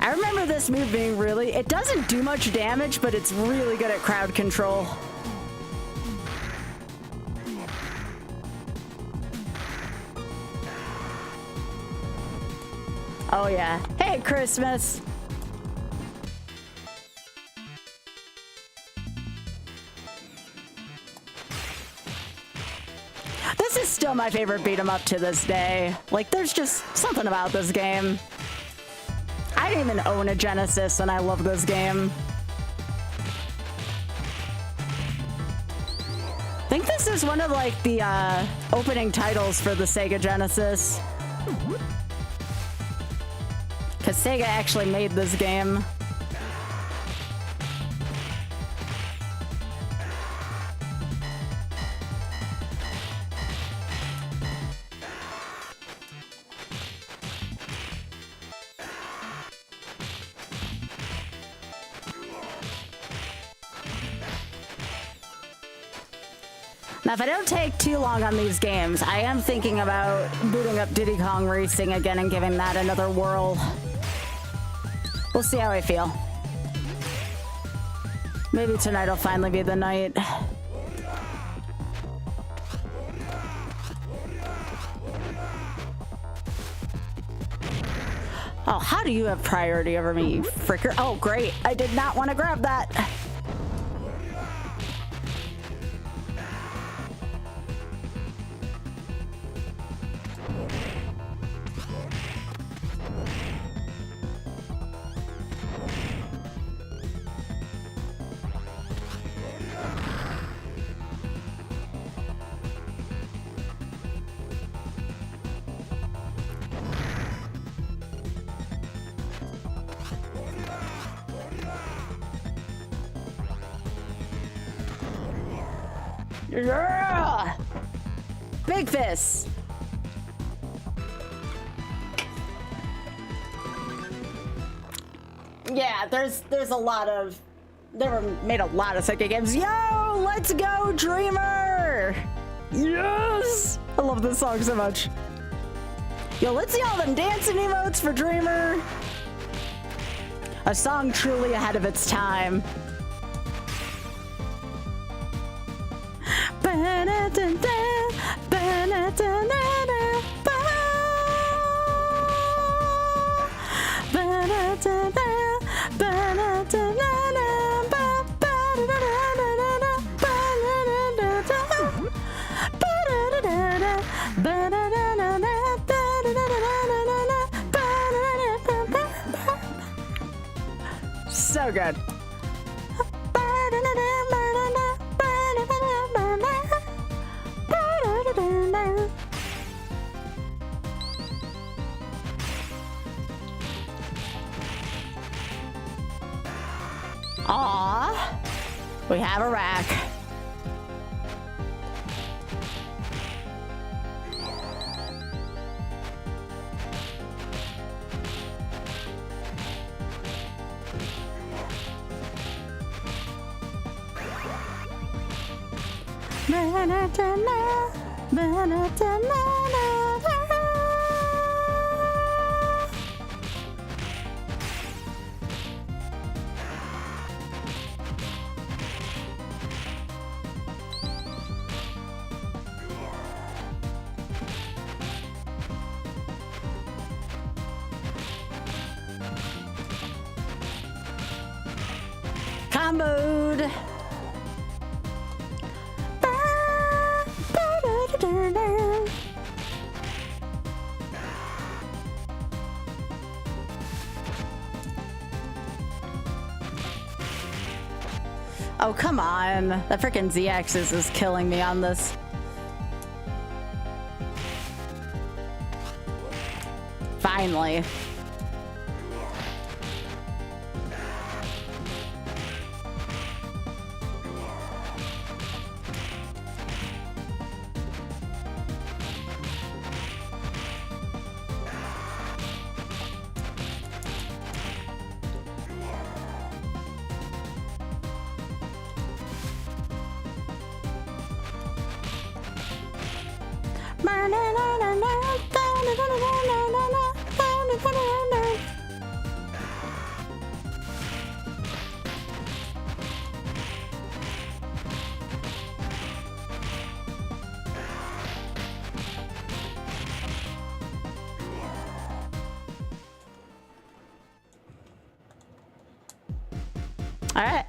I remember this move being it doesn't do much damage, but it's really good at crowd control. Oh yeah. Hey, Christmas. This is still my favorite beat 'em up to this day. Like, there's just something about this game. I didn't even own a Genesis, and I love this game. I think this is one of, like, the opening titles for the Sega Genesis. Because Sega actually made this game. Now, if I don't take too long on these games, I am thinking about booting up Diddy Kong Racing again and giving that another whirl. We'll see how I feel. Maybe tonight will finally be the night. Oh, how do you have priority over me, you fricker? Oh, great. I did not want to grab that. Yeah! Big fists. Yeah, there's a lot of, they were made a lot of second games. Yo, let's go, Dreamer! Yes! I love this song so much. Yo, let's see all them dancing emotes for Dreamer. A song truly ahead of its time. So good. Aw, we have a rack. Comboed. Oh, come on. That freaking Z-axis is killing me on this. Finally. All right.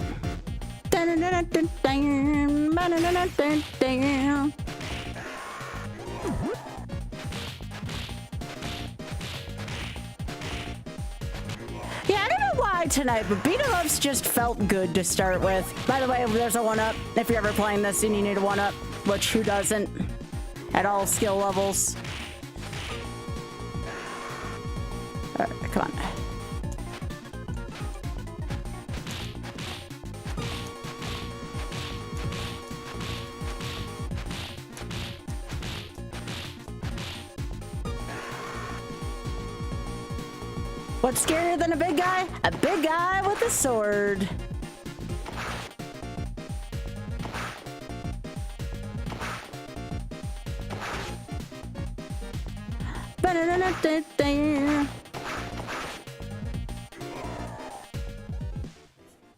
Yeah, I don't know why tonight, but beat 'em ups just felt good to start with. By the way, there's a 1-up. If you're ever playing this and you need a 1-up, which who doesn't at all skill levels. All right, come on. What's scarier than a big guy? A big guy with a sword.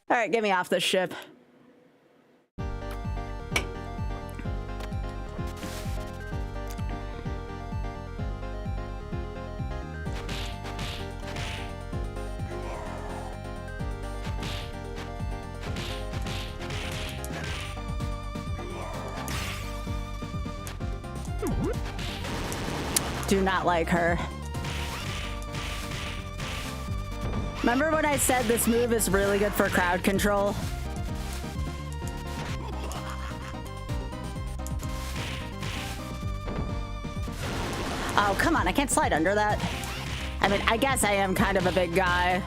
All right, get me off this ship. Do not like her. Remember when I said this move is really good for crowd control? Oh, come on, I can't slide under that. I mean, I guess I am kind of a big guy.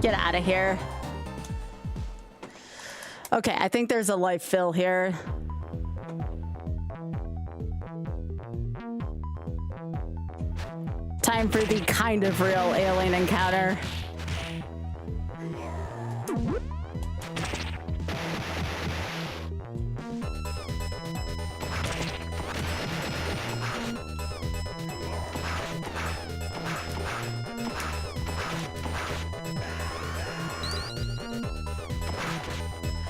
Get out of here. Okay, I think there's a life fill here. Time for the kind of real alien encounter.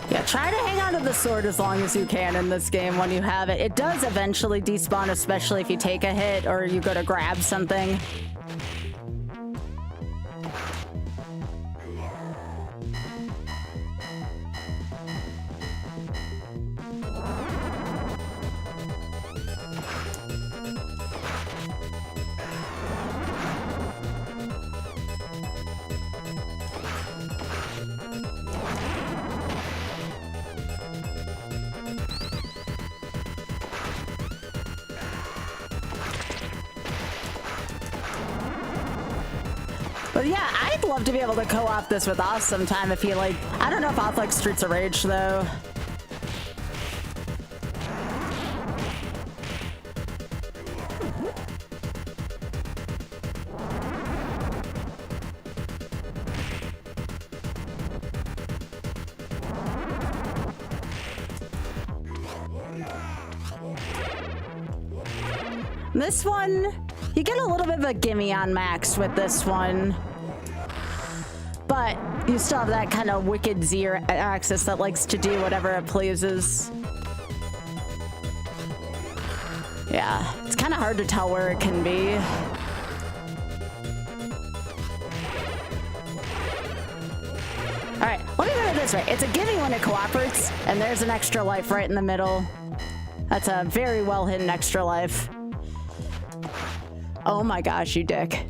Yeah, try to hang on to the sword as long as you can in this game when you have it. It does eventually despawn, especially if you take a hit or you go to grab something. But yeah, I'd love to be able to co-op this with Oz sometime if he like... I don't know if Oz likes Streets of Rage though. This one, you get a little bit of a gimme on max with this one. But you still have that kind of wicked Z axis that likes to do whatever it pleases. Yeah, it's kind of hard to tell where it can be. All right, let me put it this way. It's a gimme when it cooperates, and there's an extra life right in the middle. That's a very well hidden extra life. Oh my gosh, you dick.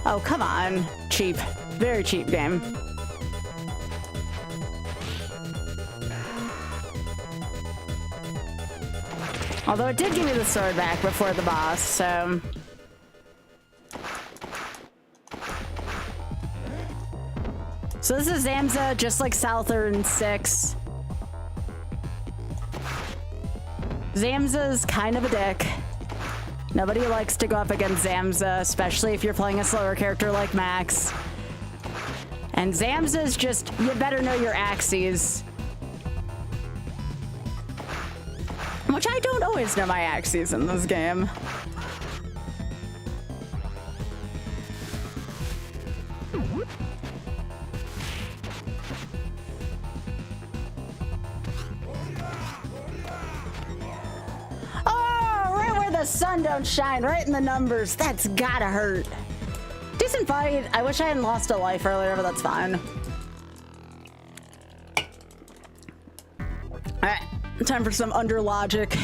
Oh, come on. Cheap. Very cheap game. Although it did give me the sword back before the boss, so... So this is Zamza, just like Southern 6. Zamza's kind of a dick. Nobody likes to go up against Zamza, especially if you're playing a slower character like Max. And Zamza's just, you better know your axes. Which I don't always know my axes in this game. The sun don't shine right in the numbers. That's gotta hurt. Decent fight. I wish I hadn't lost a life earlier, but that's fine. Alright, time for some under logic.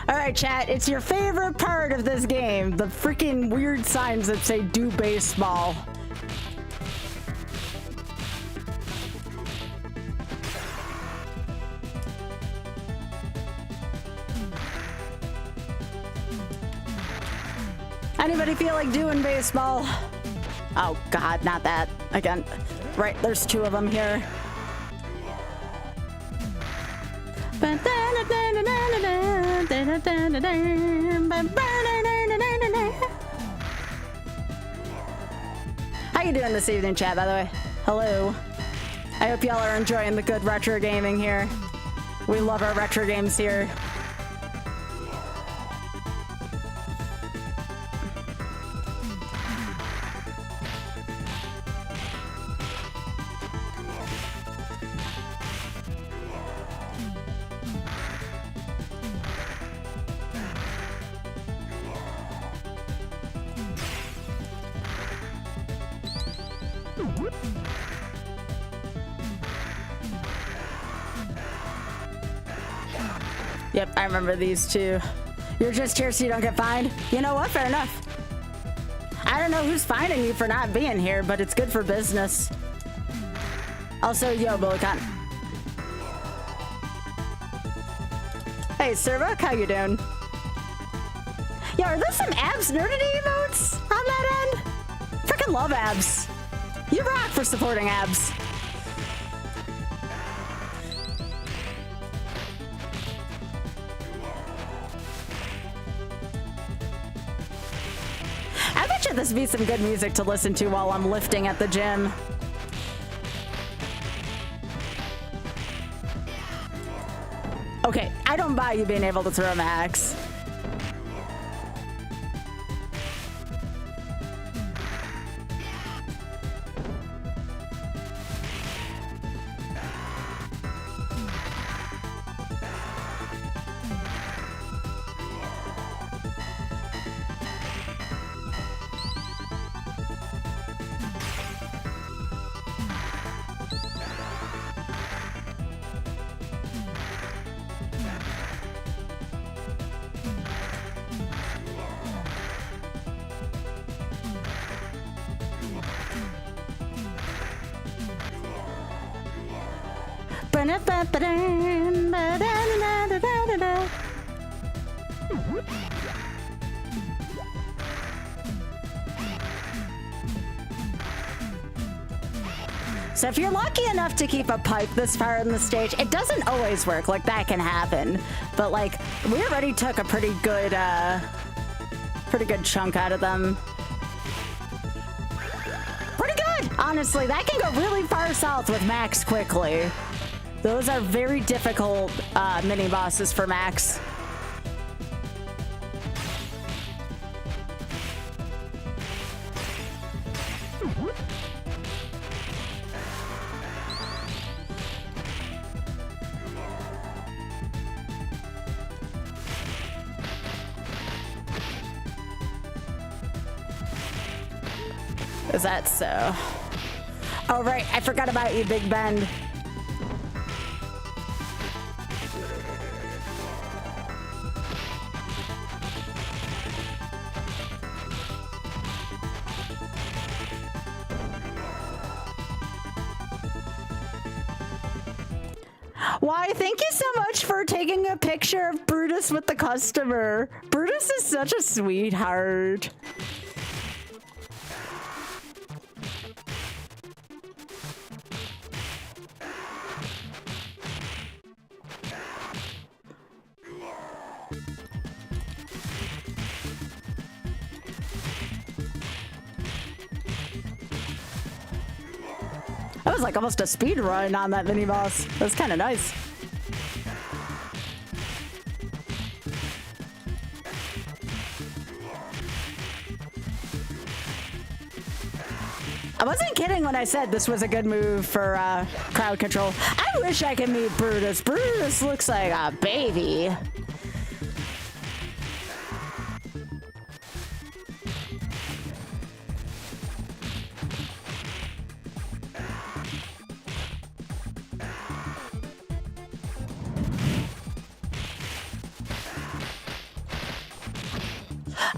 Alright, chat, it's your favorite part of this game. The freaking weird signs that say do baseball. Anybody feel like doing baseball? Oh God, not that. Again, right, there's two of them here. How you doing this evening, chat, by the way? Hello. I hope y'all are enjoying the good retro gaming here. We love our retro games here. Yep, I remember these two. You're just here so you don't get fined? You know what? Fair enough. I don't know who's fining you for not being here, but it's good for business. Also, yo, Bullicon. Hey, Servok, how you doing? Yo, are there some abs nerdity emotes on that end? Freaking love abs. You rock for supporting abs. I bet you this would be some good music to listen to while I'm lifting at the gym. Okay, I don't buy you being able to throw max. So if you're lucky enough to keep a pipe this far in the stage, it doesn't always work. Like, that can happen. But, like, we already took a pretty good chunk out of them. Pretty good! Honestly, that can go really far south with Max quickly. Those are very difficult mini-bosses for Max. Is that so? Oh, right. I forgot about you, Big Ben. Why, thank you so much for taking a picture of Brutus with the customer. Brutus is such a sweetheart. That was like almost a speed run on that mini boss. That was kind of nice. I wasn't kidding when I said this was a good move for crowd control. I wish I could meet Brutus. Brutus looks like a baby.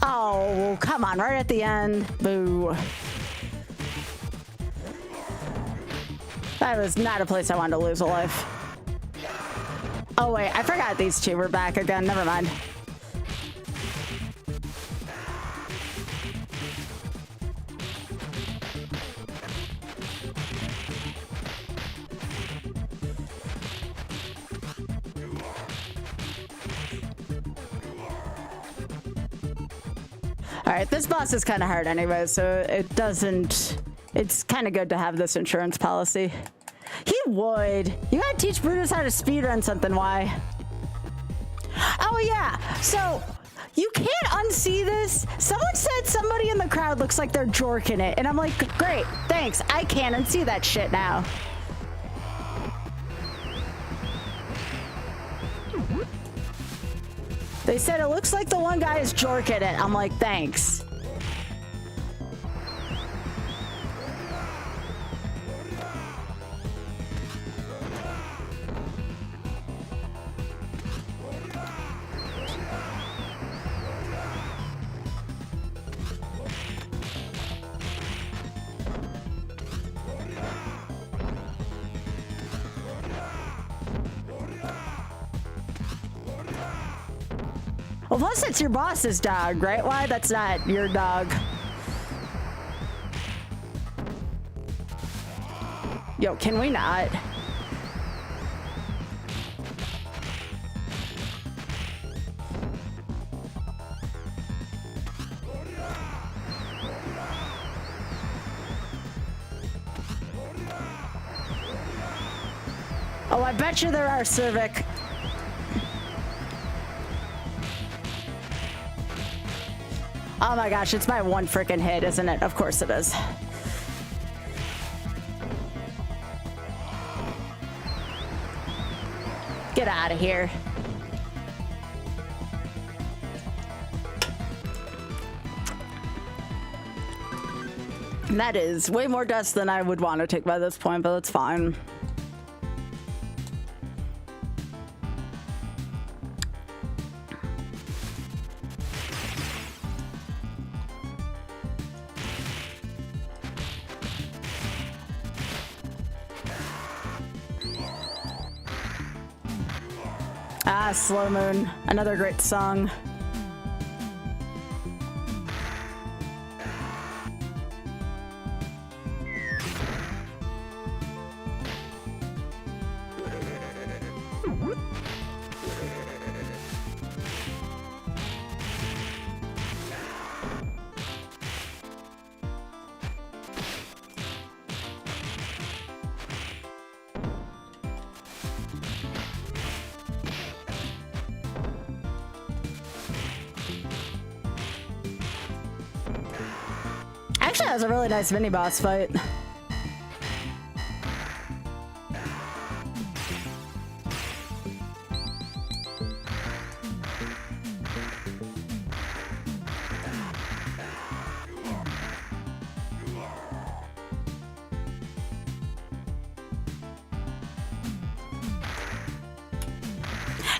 Oh, come on, right at the end. Boo. That was not a place I wanted to lose a life. Oh, wait, I forgot these two were back again. Never mind. Alright, this boss is kind of hard anyway, so it doesn't... It's kind of good to have this insurance policy. He would. You gotta teach Brutus how to speedrun something, why? Oh yeah, so you can't unsee this. Someone said somebody in the crowd looks like they're jorking it, and I'm like, great, thanks. I can't unsee that shit now. They said it looks like the one guy is jorking it. I'm like, thanks. Well, plus it's your boss's dog, right? Why? That's not your dog. Yo, can we not? Oh, I bet you there are, Cervic. Oh my gosh, it's my one freaking hit, isn't it? Of course it is. Get out of here. And that is way more dust than I would want to take by this point, but that's fine. Ah, Slow Moon, another great song. Actually, that was a really nice mini boss fight.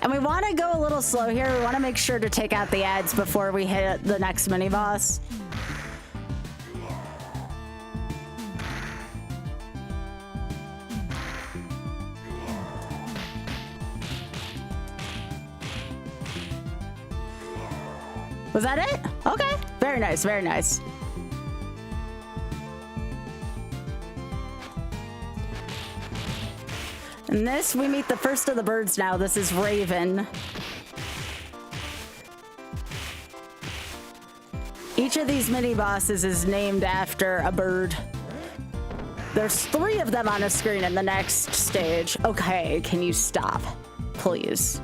And we want to go a little slow here. We want to make sure to take out the ads before we hit the next mini boss. Was that it? Okay. Very nice, very nice. In this, we meet the first of the birds now. This is Raven. Each of these mini bosses is named after a bird. There's 3 of them on a screen in the next stage. Okay, can you stop, please?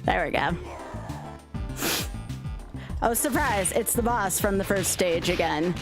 There we go. Oh, surprise, it's the boss from the first stage again.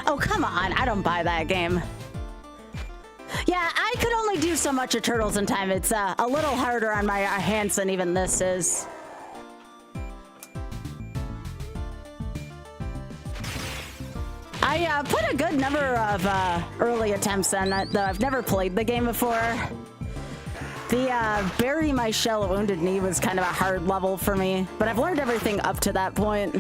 Oh, come on. I don't buy that game. Yeah, I could only do so much of Turtles in Time. It's a little harder on my hands than even this is. I put a good number of early attempts in it, though I've never played the game before. The Bury My Shell Wounded Knee was kind of a hard level for me, but I've learned everything up to that point.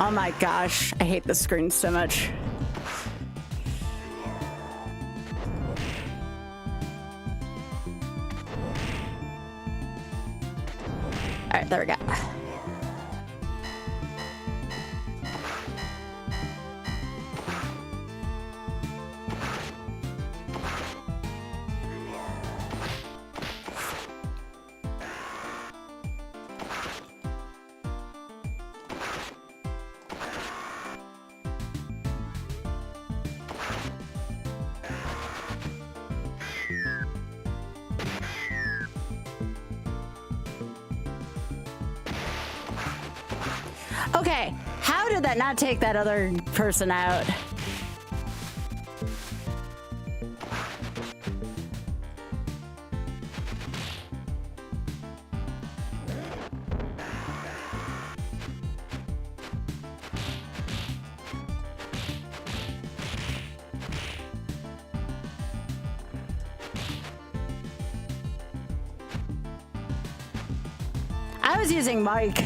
Oh my gosh, I hate this screen so much. All right, there we go. Okay, how did that not take that other person out? I was using Mike.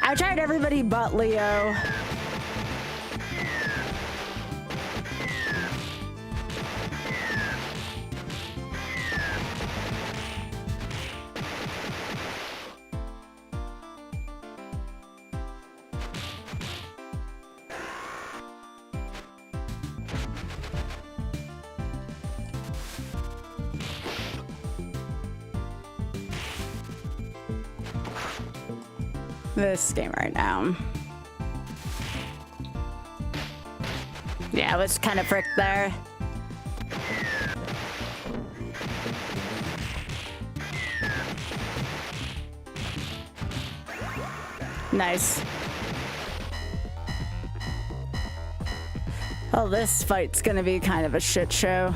I tried everybody but Leo. This game right now. Yeah, I was kind of fricked there. Nice. Oh, this fight's gonna be kind of a shit show.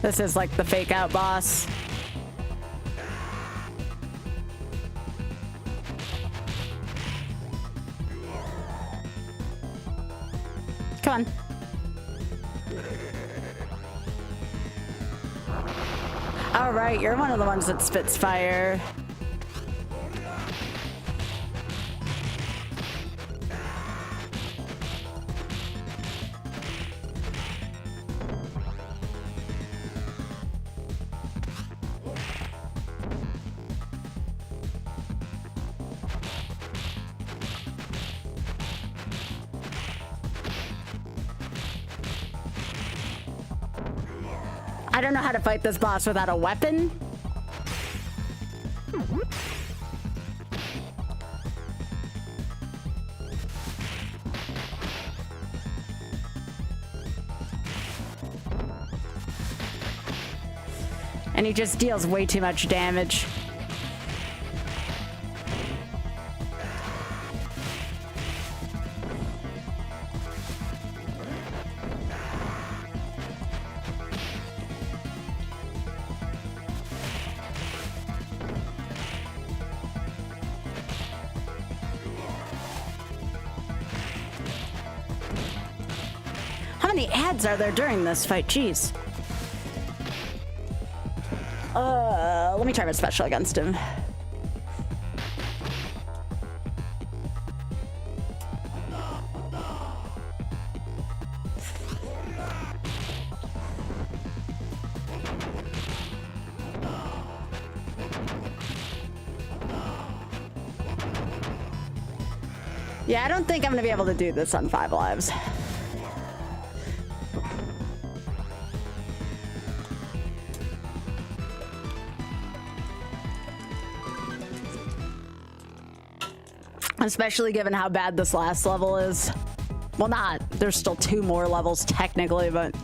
This is like the fake out boss. Come on. All right, you're one of the ones that spits fire. I don't know how to fight this boss without a weapon. And he just deals way too much damage. How many ads are there during this fight? Jeez. Let me try my special against him. Yeah, I don't think I'm gonna be able to do this on 5 lives. Especially given how bad this last level is. Well, not. There's still 2 more levels technically, but...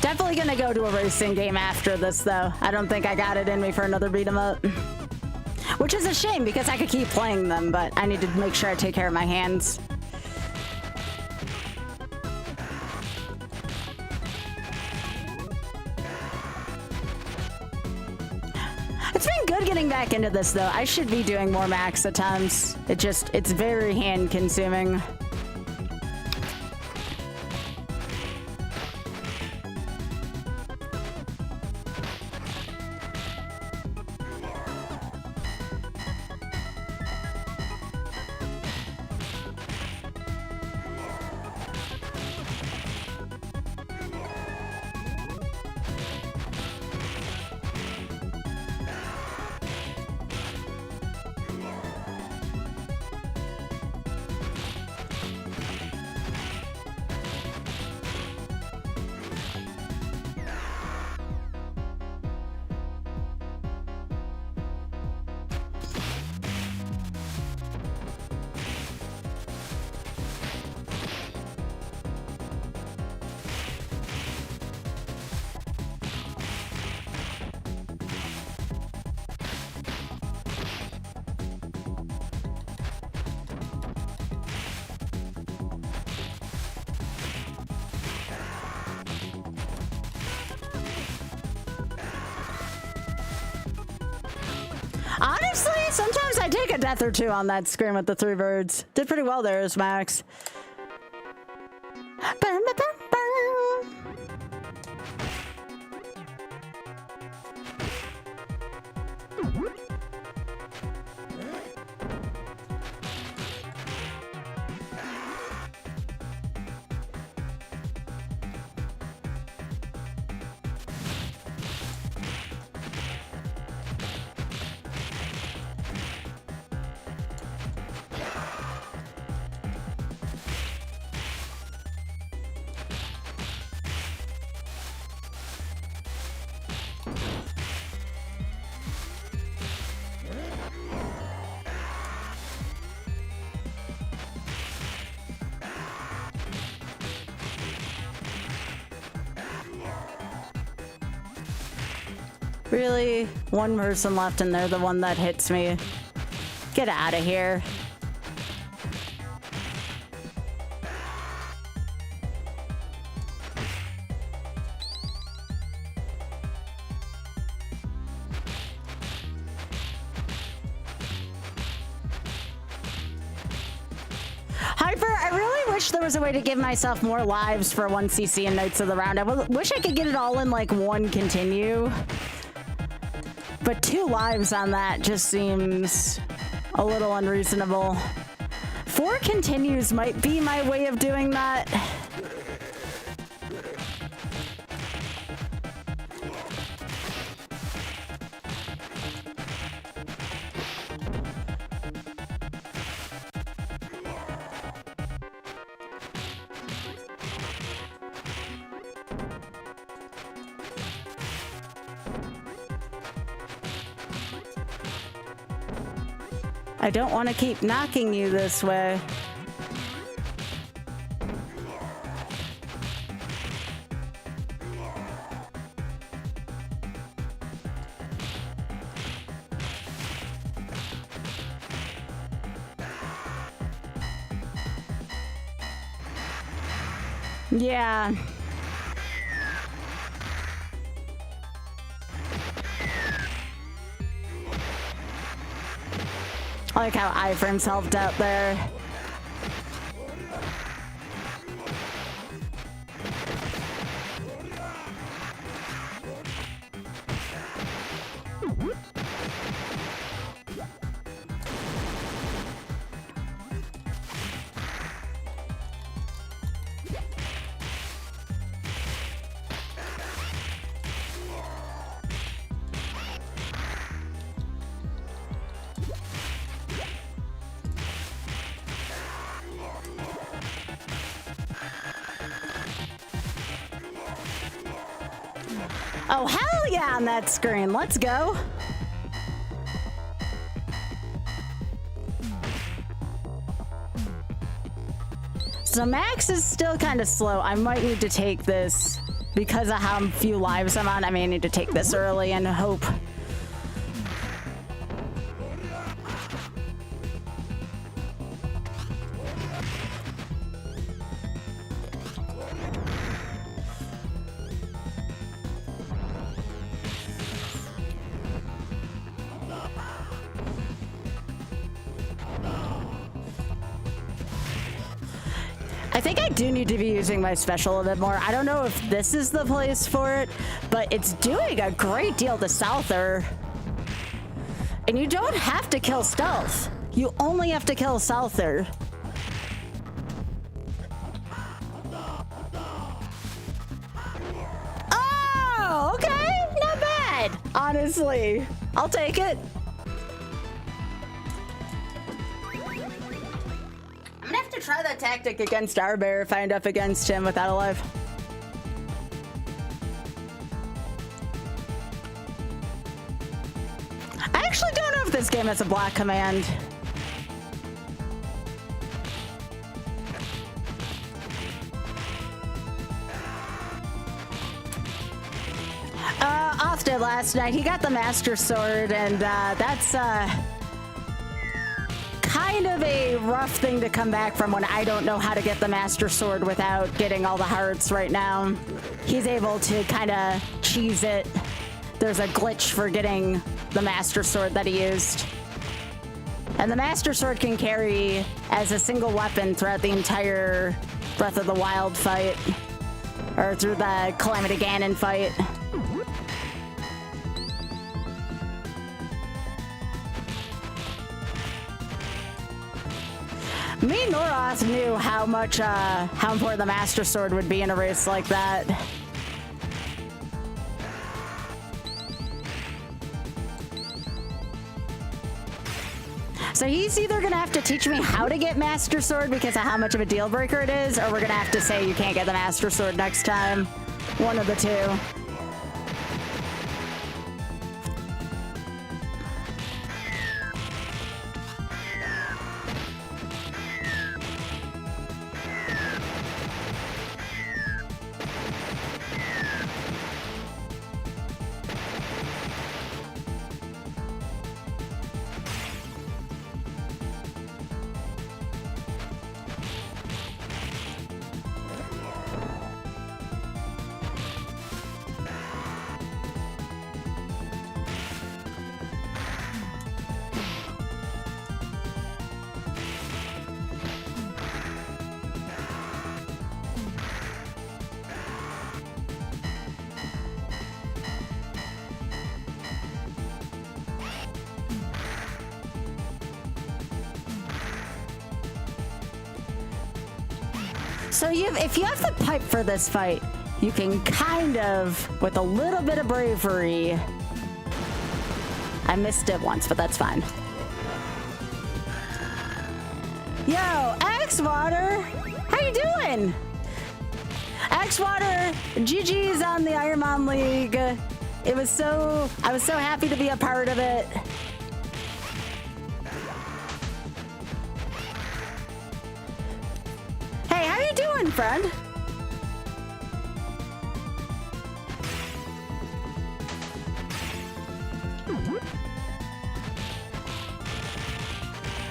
Definitely gonna go to a racing game after this, though. I don't think I got it in me for another beat 'em up. Which is a shame, because I could keep playing them, but I need to make sure I take care of my hands. It's been good getting back into this, though. I should be doing more max attempts. It's very hand consuming. I take a death or two on that screen with the 3 birds. Did pretty well there, as Max. Really? One person left and they're the one that hits me. Get out of here. Hyper, I really wish there was a way to give myself more lives for 1cc and Knights of the Round. I wish I could get it all in like 1 continue. But 2 lives on that just seems a little unreasonable. 4 continues might be my way of doing that. I don't want to keep knocking you this way. Yeah. I like how iframes helped out there. Oh, hell yeah on that screen. Let's go. So Max is still kind of slow. I might need to take this because of how few lives I'm on. I may need to take this early and hope. I think I do need to be using my special a bit more. I don't know if this is the place for it, but it's doing a great deal to Souther. And you don't have to kill stealth. You only have to kill Souther. Oh, okay. Not bad. Honestly, I'll take it. I'm gonna have to try that tactic against Arbear if I end up against him without a life. I actually don't know if this game has a block command. Off did last night. He got the Master Sword, and that's kind of a rough thing to come back from when I don't know how to get the Master Sword without getting all the hearts right now. He's able to kind of cheese it. There's a glitch for getting the Master Sword that he used. And the Master Sword can carry as a single weapon throughout the entire Breath of the Wild fight. Or through the Calamity Ganon fight. Me and Noroth knew how important the Master Sword would be in a race like that. So he's either gonna have to teach me how to get Master Sword because of how much of a deal breaker it is, or we're gonna have to say you can't get the Master Sword next time. One of the two. So if you have the pipe for this fight, you can kind of, with a little bit of bravery... I missed it once, but that's fine. Yo, X-Water! How you doing? X-Water, GG's on the Ironman League. I was so happy to be a part of it. Hey, how you doing, friend?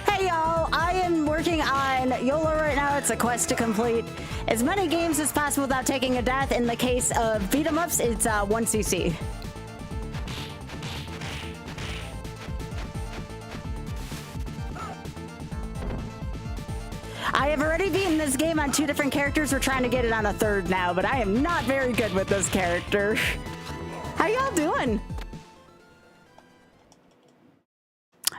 Hey, y'all. I am working on YOLO right now. It's a quest to complete as many games as possible without taking a death. In the case of beat-em-ups, it's 1cc. I have already beaten this game on 2 different characters. We're trying to get it on a 3rd now, but I am not very good with this character. How y'all doing?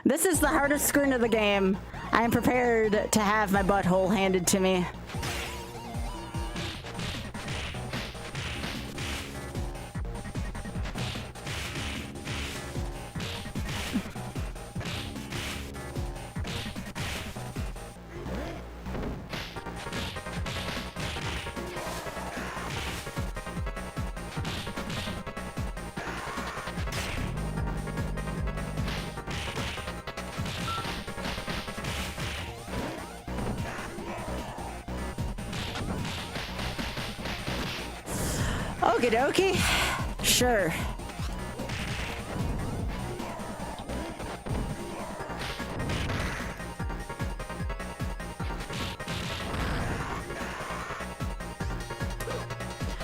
This is the hardest screen of the game. I am prepared to have my butthole handed to me. Okie dokie. Sure.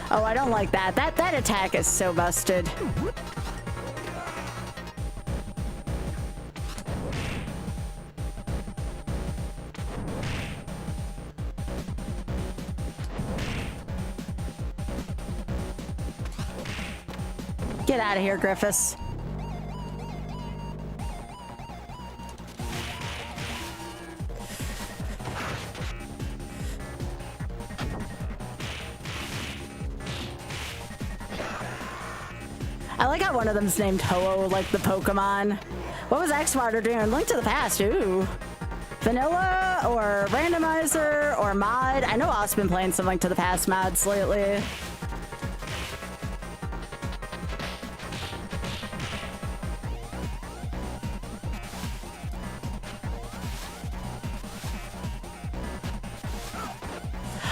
Oh, I don't like that. That attack is so busted. Get out of here, Griffiths. I like how one of them's named Ho-Oh, like the Pokemon. What was X-Water doing? Link to the Past, ooh. Vanilla, or Randomizer, or Mod. I know I've been playing some Link to the Past mods lately.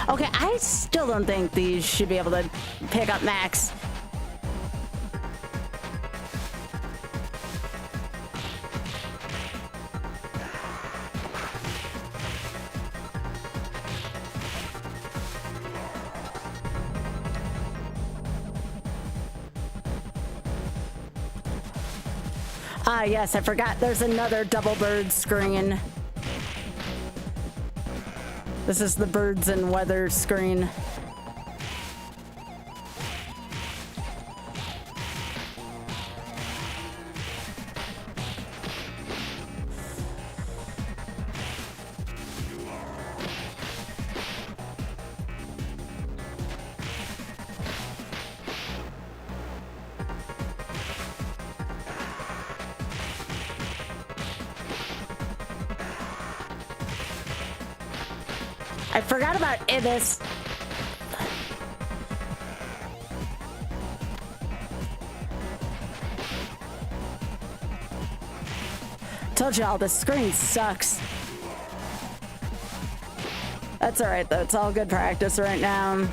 Okay, I still don't think these should be able to pick up Max. Ah, yes, I forgot there's another double bird screen. This is the birds and weather screen. I forgot about Ibis. Told y'all this screen sucks. That's all right though. It's all good practice right now.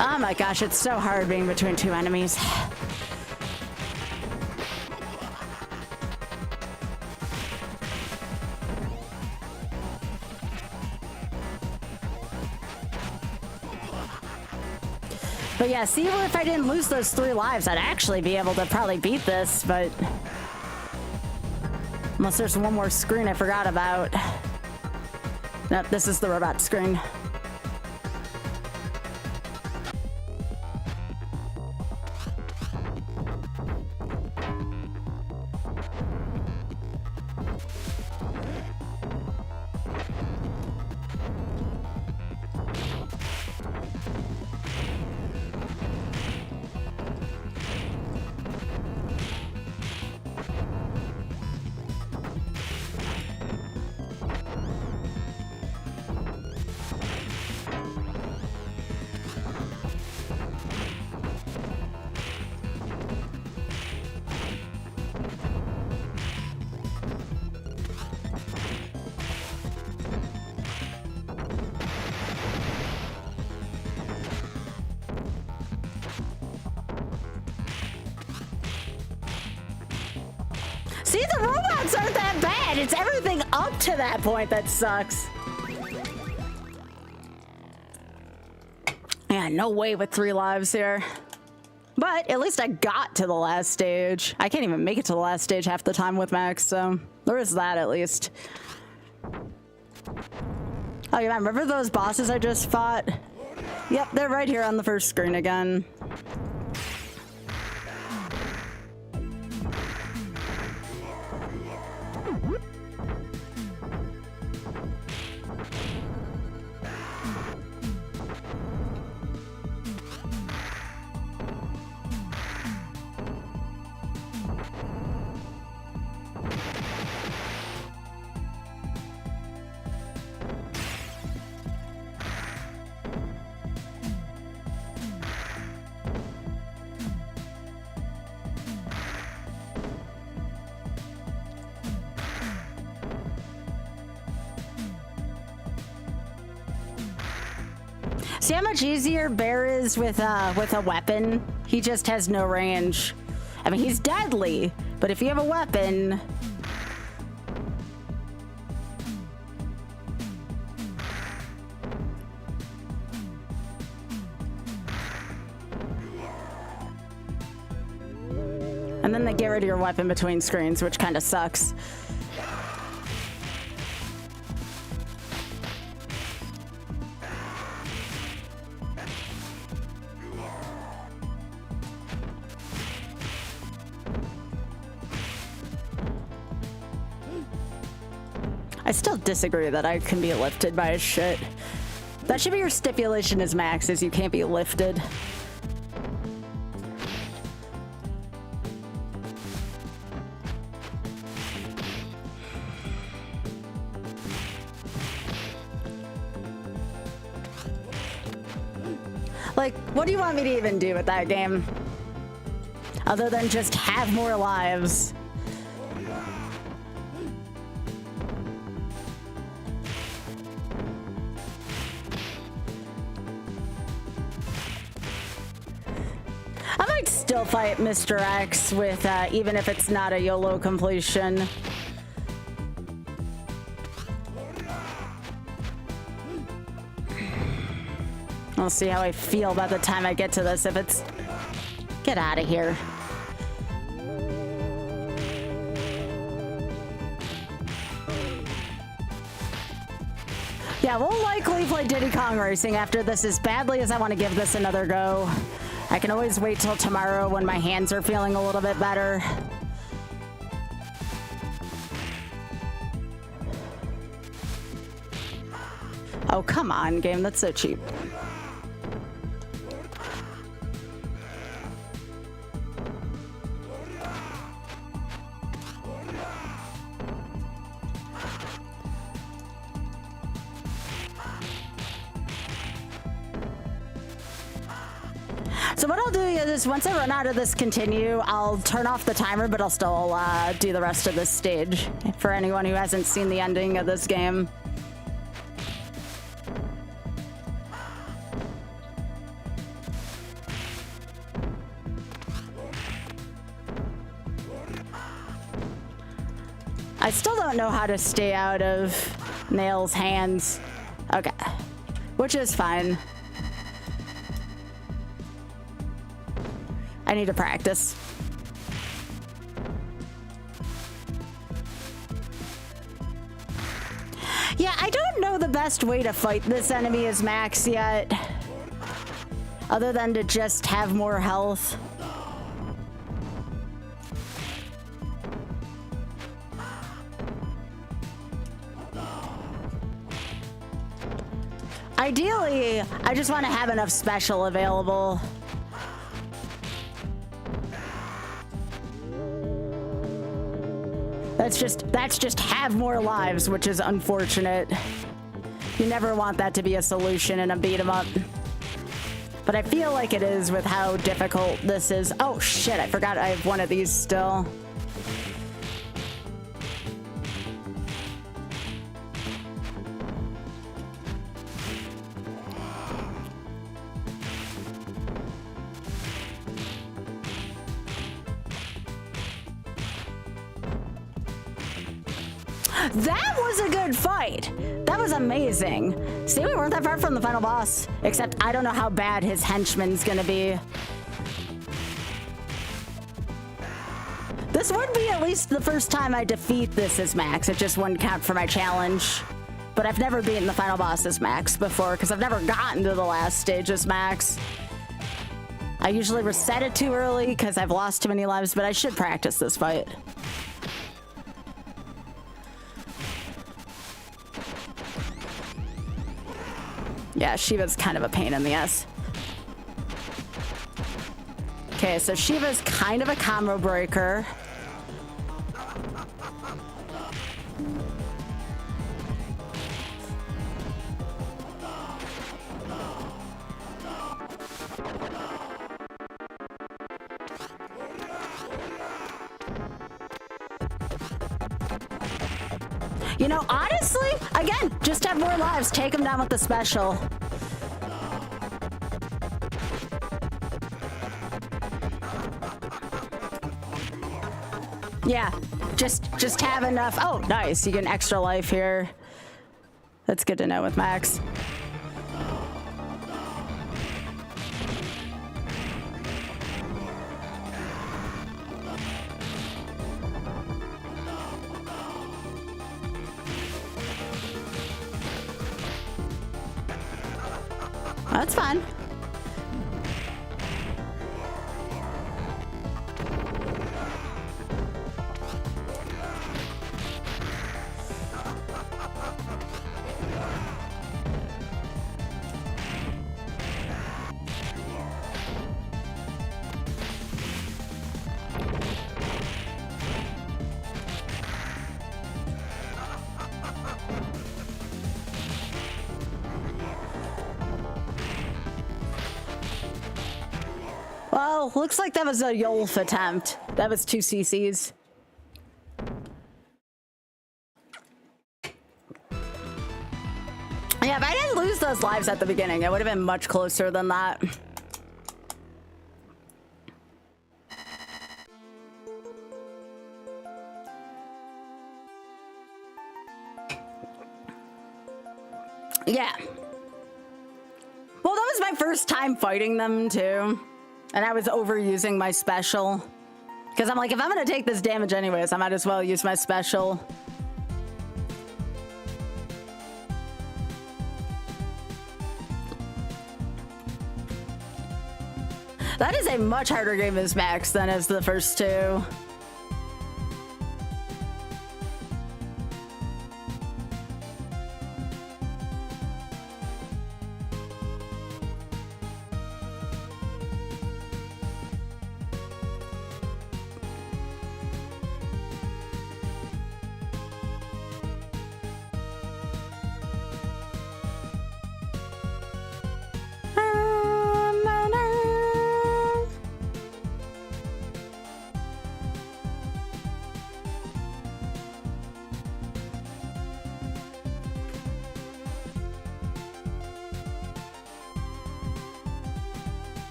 Oh my gosh, it's so hard being between two enemies. But yeah, see, if I didn't lose those 3 lives, I'd actually be able to probably beat this, but... Unless there's one more screen I forgot about. Nope, this is the robot screen. See, the robots aren't that bad. It's everything up to that point that sucks. Yeah, no way with 3 lives here. But at least I got to the last stage. I can't even make it to the last stage half the time with Max, so there is that at least. Oh yeah, remember those bosses I just fought? Yep, they're right here on the first screen again. See how much easier Bear is with a weapon? He just has no range. I mean, he's deadly, but if you have a weapon... And then they get rid of your weapon between screens, which kind of sucks. I still disagree that I can be lifted by his shit. That should be your stipulation as Max, is you can't be lifted. Like, what do you want me to even do with that game? Other than just have more lives. I might still fight Mr. X with, even if it's not a YOLO completion. I'll see how I feel by the time I get to this. If it's... Get out of here. Yeah, we'll likely play Diddy Kong Racing after this, as badly as I want to give this another go. I can always wait till tomorrow when my hands are feeling a little bit better. Oh, come on, game. That's so cheap. So what I'll do is, once I run out of this continue, I'll turn off the timer, but I'll still do the rest of this stage for anyone who hasn't seen the ending of this game. I still don't know how to stay out of Nail's hands. Okay. Which is fine. I need to practice. Yeah, I don't know the best way to fight this enemy as Max yet. Other than to just have more health. Ideally, I just want to have enough special available. That's just have more lives, which is unfortunate. You never want that to be a solution in a beat 'em up. But I feel like it is with how difficult this is. Oh shit, I forgot I have one of these still. That was a good fight. That was amazing. See, we weren't that far from the final boss. Except I don't know how bad his henchman's gonna be. This would be at least the first time I defeat this as Max. It just wouldn't count for my challenge. But I've never beaten the final boss as Max before, because I've never gotten to the last stage as Max. I usually reset it too early because I've lost too many lives, but I should practice this fight. Yeah, Shiva's kind of a pain in the ass. Okay, so Shiva's kind of a combo breaker. You know, honestly, again, just have more lives. Take them down with the special. Yeah, just have enough. Oh, nice. You get an extra life here. That's good to know with Max. That's fine. Well, looks like that was a YOLF attempt. That was 2 CCs. Yeah, if I didn't lose those lives at the beginning, it would have been much closer than that. Yeah. Well, that was my first time fighting them, too. And I was overusing my special. Because I'm like, if I'm going to take this damage anyways, I might as well use my special. That is a much harder game as Max than as the first two.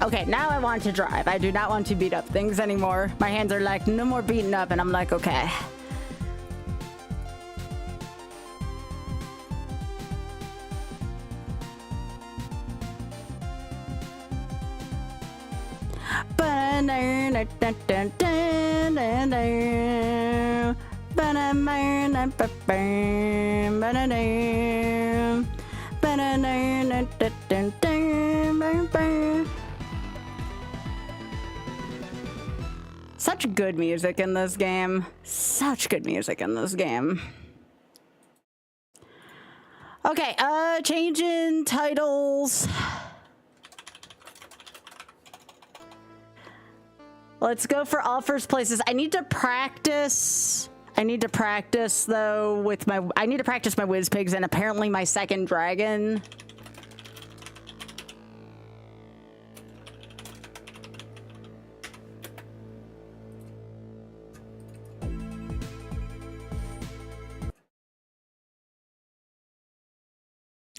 Okay, now I want to drive. I do not want to beat up things anymore. My hands are like, no more beating up, and I'm like, okay. Such good music in this game. Such good music in this game. Okay, change in titles. Let's go for all first places. I need to practice though with my, I need to practice my whiz pigs and apparently my second dragon.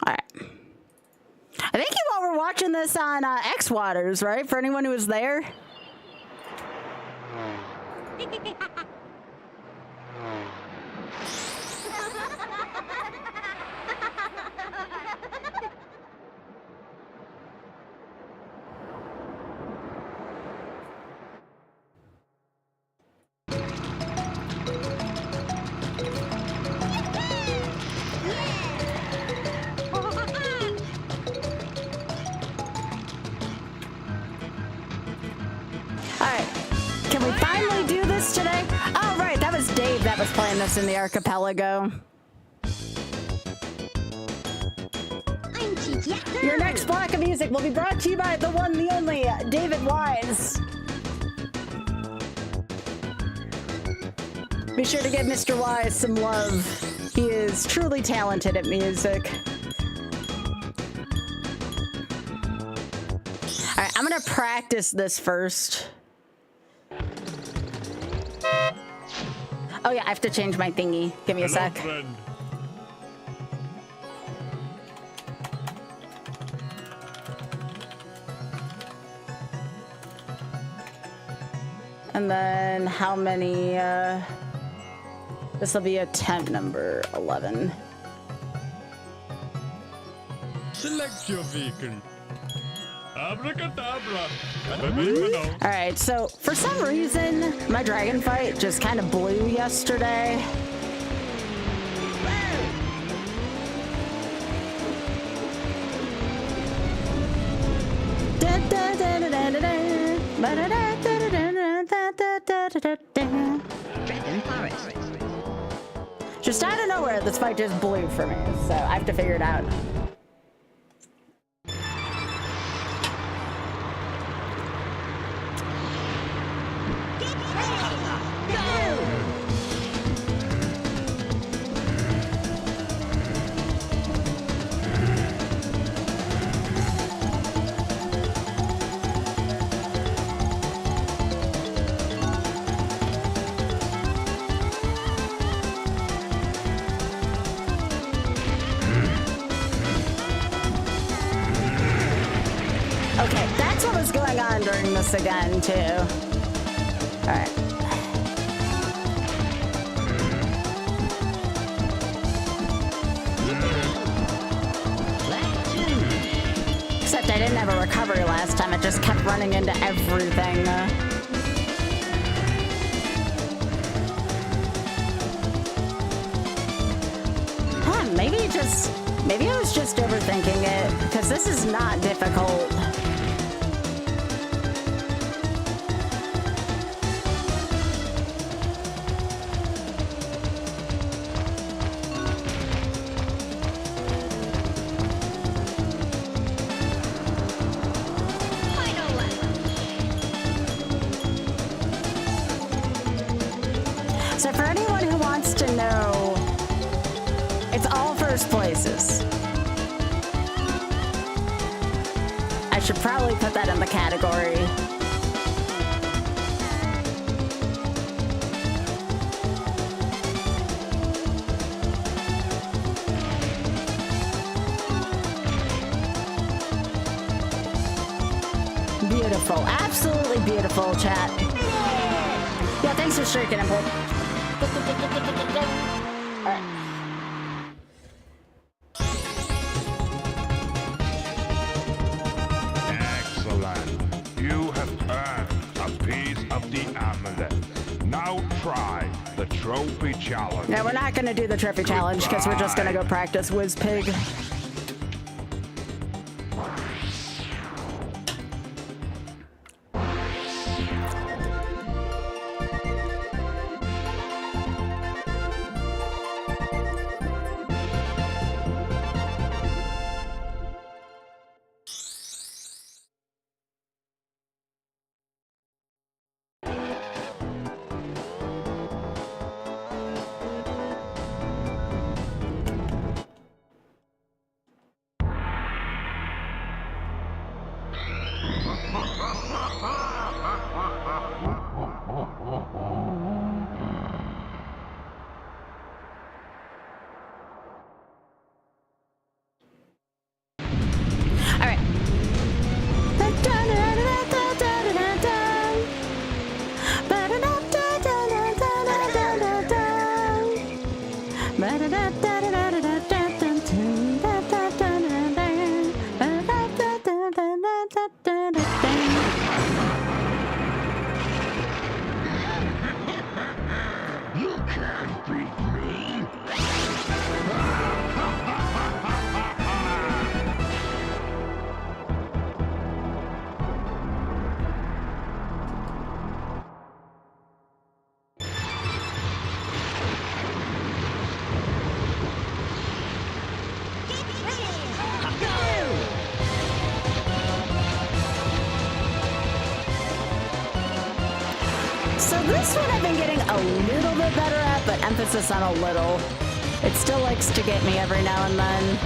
All right. I think you all were watching this on X Waters, right? For anyone who was there. Today? Oh, right, that was Dave that was playing this in the archipelago. Your next block of music will be brought to you by the one, the only, David Wise. Be sure to give Mr. Wise some love. He is truly talented at music. All right, I'm gonna practice this first. Oh yeah, I have to change my thingy. Give me a sec. Friend. And then how many, this will be attempt number 11. Select your vehicle. Abracadabra. All right, so for some reason, my dragon fight just kind of blew yesterday. Dragon Forest. Just out of nowhere, this fight just blew for me, so I have to figure it out. Okay, that's what was going on during this again, too. All right. Except I didn't have a recovery last time. It just kept running into everything. Huh, maybe I was just overthinking it, because this is not difficult. So for anyone who wants to know, it's all first places. I should probably put that in the category. Beautiful, absolutely beautiful, chat. Yeah, thanks for streaking him. Alright. Excellent. You have earned a piece of the amulet. Now try the trophy challenge. Yeah, we're not gonna do the trophy challenge because we're just gonna go practice Whiz Pig. So this one I've been getting a little bit better at, but emphasis on a little. It still likes to get me every now and then.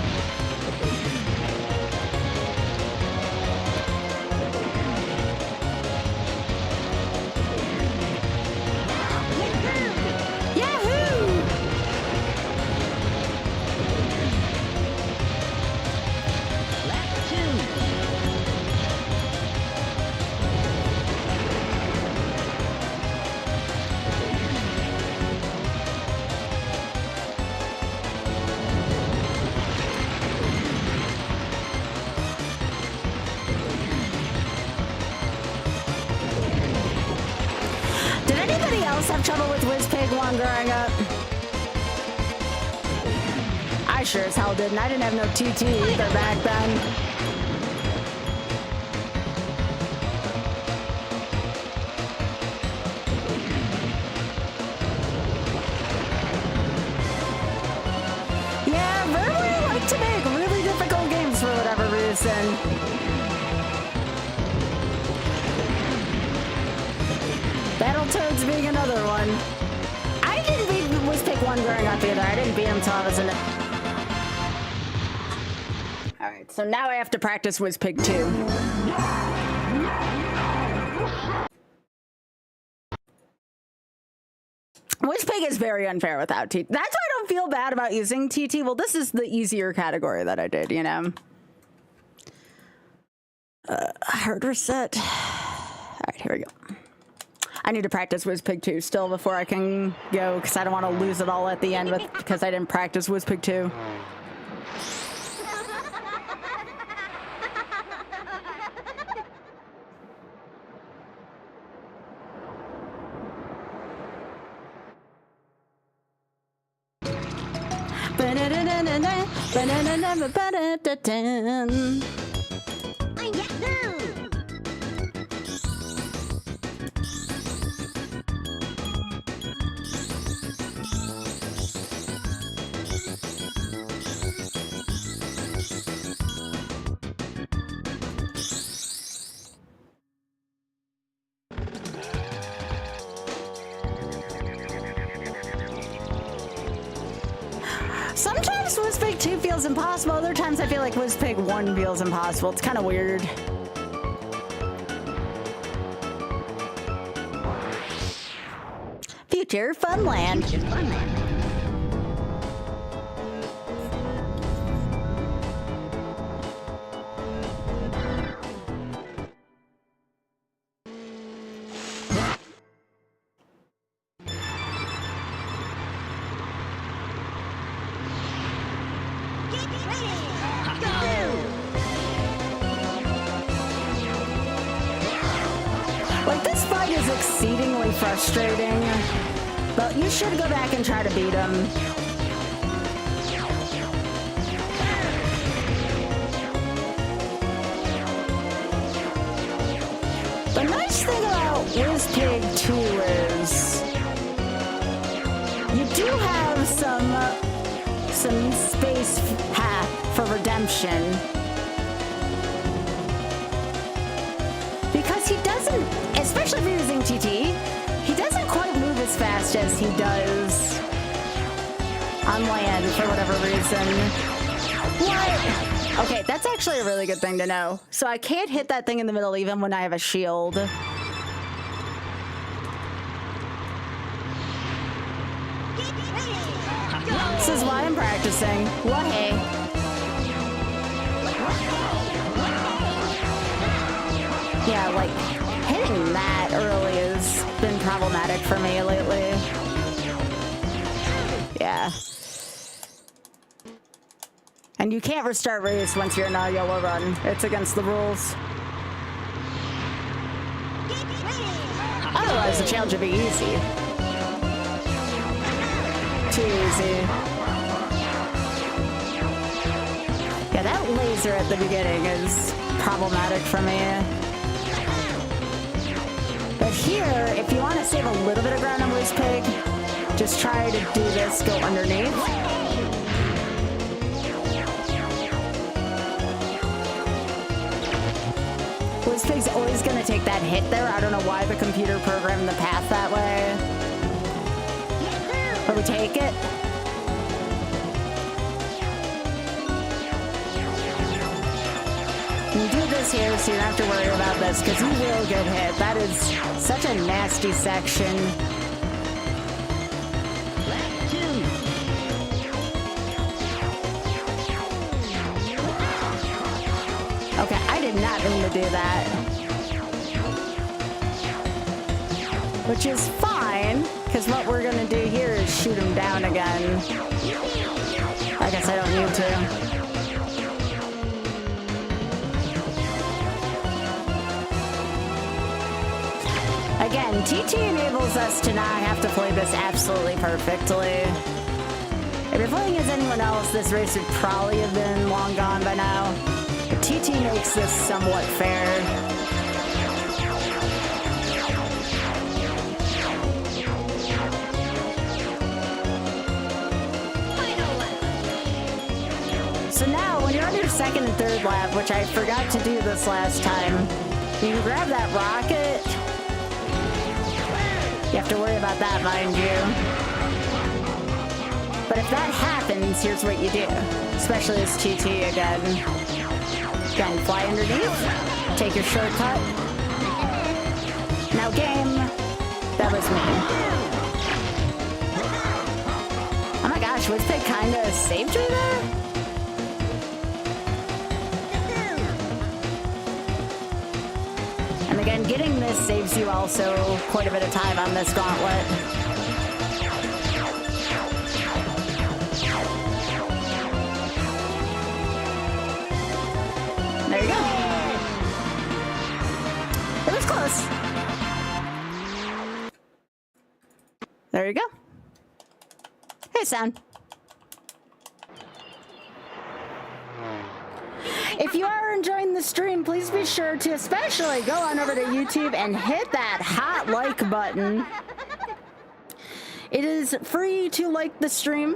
Have trouble with Whiz Pig while growing up? I sure as hell didn't. I didn't have no TT either back then. Battletoads being another one. I didn't beat Wizpig 1 growing up either. I didn't beat him till I was in it. Alright, so now I have to practice Wizpig 2. Wizpig is very unfair without TT. That's why I don't feel bad about using TT. Well, this is the easier category that I did, you know? Hard reset. Alright, here we go. I need to practice Wizpig 2 still before I can go, because I don't want to lose it all at the end because I didn't practice Wizpig 2. Sometimes Wizpig 2 feels impossible, other times I feel like Wizpig 1 feels impossible. It's kind of weird. Future Funland. Future Funland. Exceedingly frustrating, but you should go back and try to beat him. The nice thing about Wizpig 2 is you do have some space for redemption. Because he doesn't, especially if you're using TT, he doesn't quite move as fast as he does on land for whatever reason. What? Okay, that's actually a really good thing to know. So I can't hit that thing in the middle even when I have a shield. This is why I'm practicing. What hey? Yeah, like, hitting that early has been problematic for me lately. Yeah. And you can't restart race once you're in a YOLO run. It's against the rules. Otherwise, the challenge would be easy. Too easy. Yeah, that laser at the beginning is problematic for me. But here, if you want to save a little bit of ground on Wizpig, just try to do this, go underneath. Wizpig's always going to take that hit there. I don't know why the computer programmed the path that way. But we take it. You do this here so you don't have to worry about this, because you will get hit. That is such a nasty section. Okay, I did not mean to do that. Which is fine, because what we're going to do here is shoot him down again. I guess I don't need to. Again, TT enables us to not have to play this absolutely perfectly. If you're playing as anyone else, this race would probably have been long gone by now. But TT makes this somewhat fair. So now, when you're on your second and third lap, which I forgot to do this last time. You can grab that rocket. You have to worry about that, mind you. But if that happens, here's what you do. Especially as TT again. Go and fly underneath. Take your shortcut. Now game. That was me. Oh my gosh, Wizpig kinda saved her there? And again, getting this saves you also quite a bit of time on this gauntlet. There you go. It was close. There you go. Hey, Sound. If you are enjoying the stream, please be sure to especially go on over to YouTube and hit that hot like button. It is free to like the stream.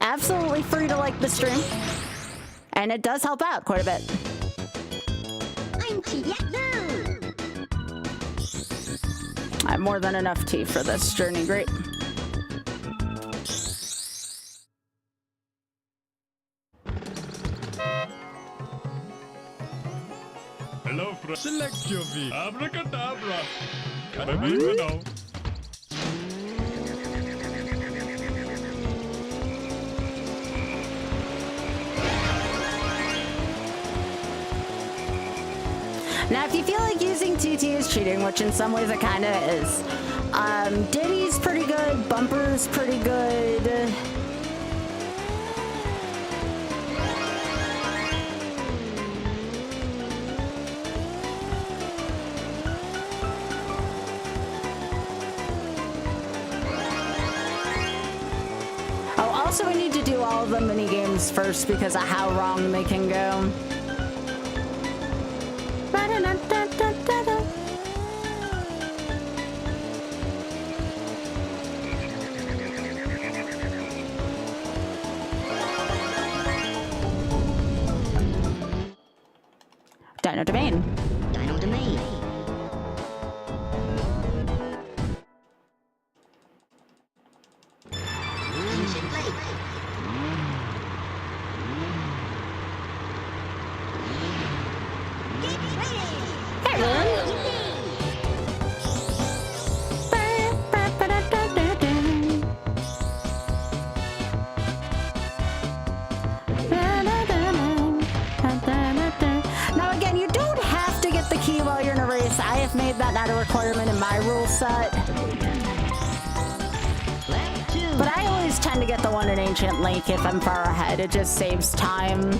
Absolutely free to like the stream. And it does help out quite a bit. I have more than enough tea for this journey. Great. Hello, friend. Select your vehicle. Abracadabra. Maybe you know. Now, if you feel like using TT is cheating, which in some ways it kind of is, Diddy's pretty good, Bumper's pretty good. Oh, also we need to do all of the mini games first because of how wrong they can go. Dino Domain. Dino Domain. Ancient Lake. Hey, everyone. Now again, you don't have to get the key while you're in a race. I have made that not a requirement in my rule set. But I always tend to get the one in Ancient Lake if I'm far ahead. It just saves time.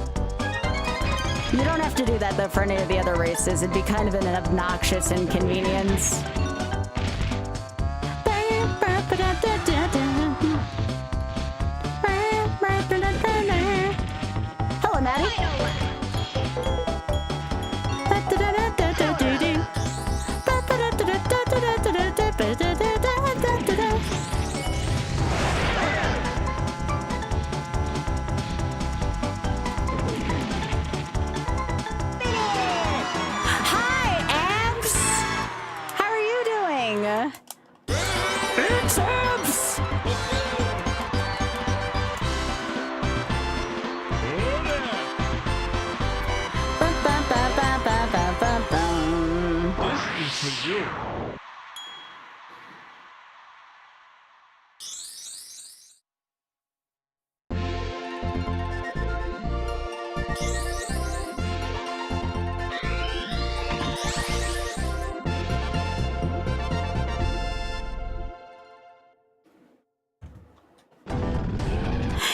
You don't have to do that though for any of the other races. It'd be kind of an obnoxious inconvenience. Hello, Maddie. Hi, Abs! How are you doing? It's Abs! This is for you.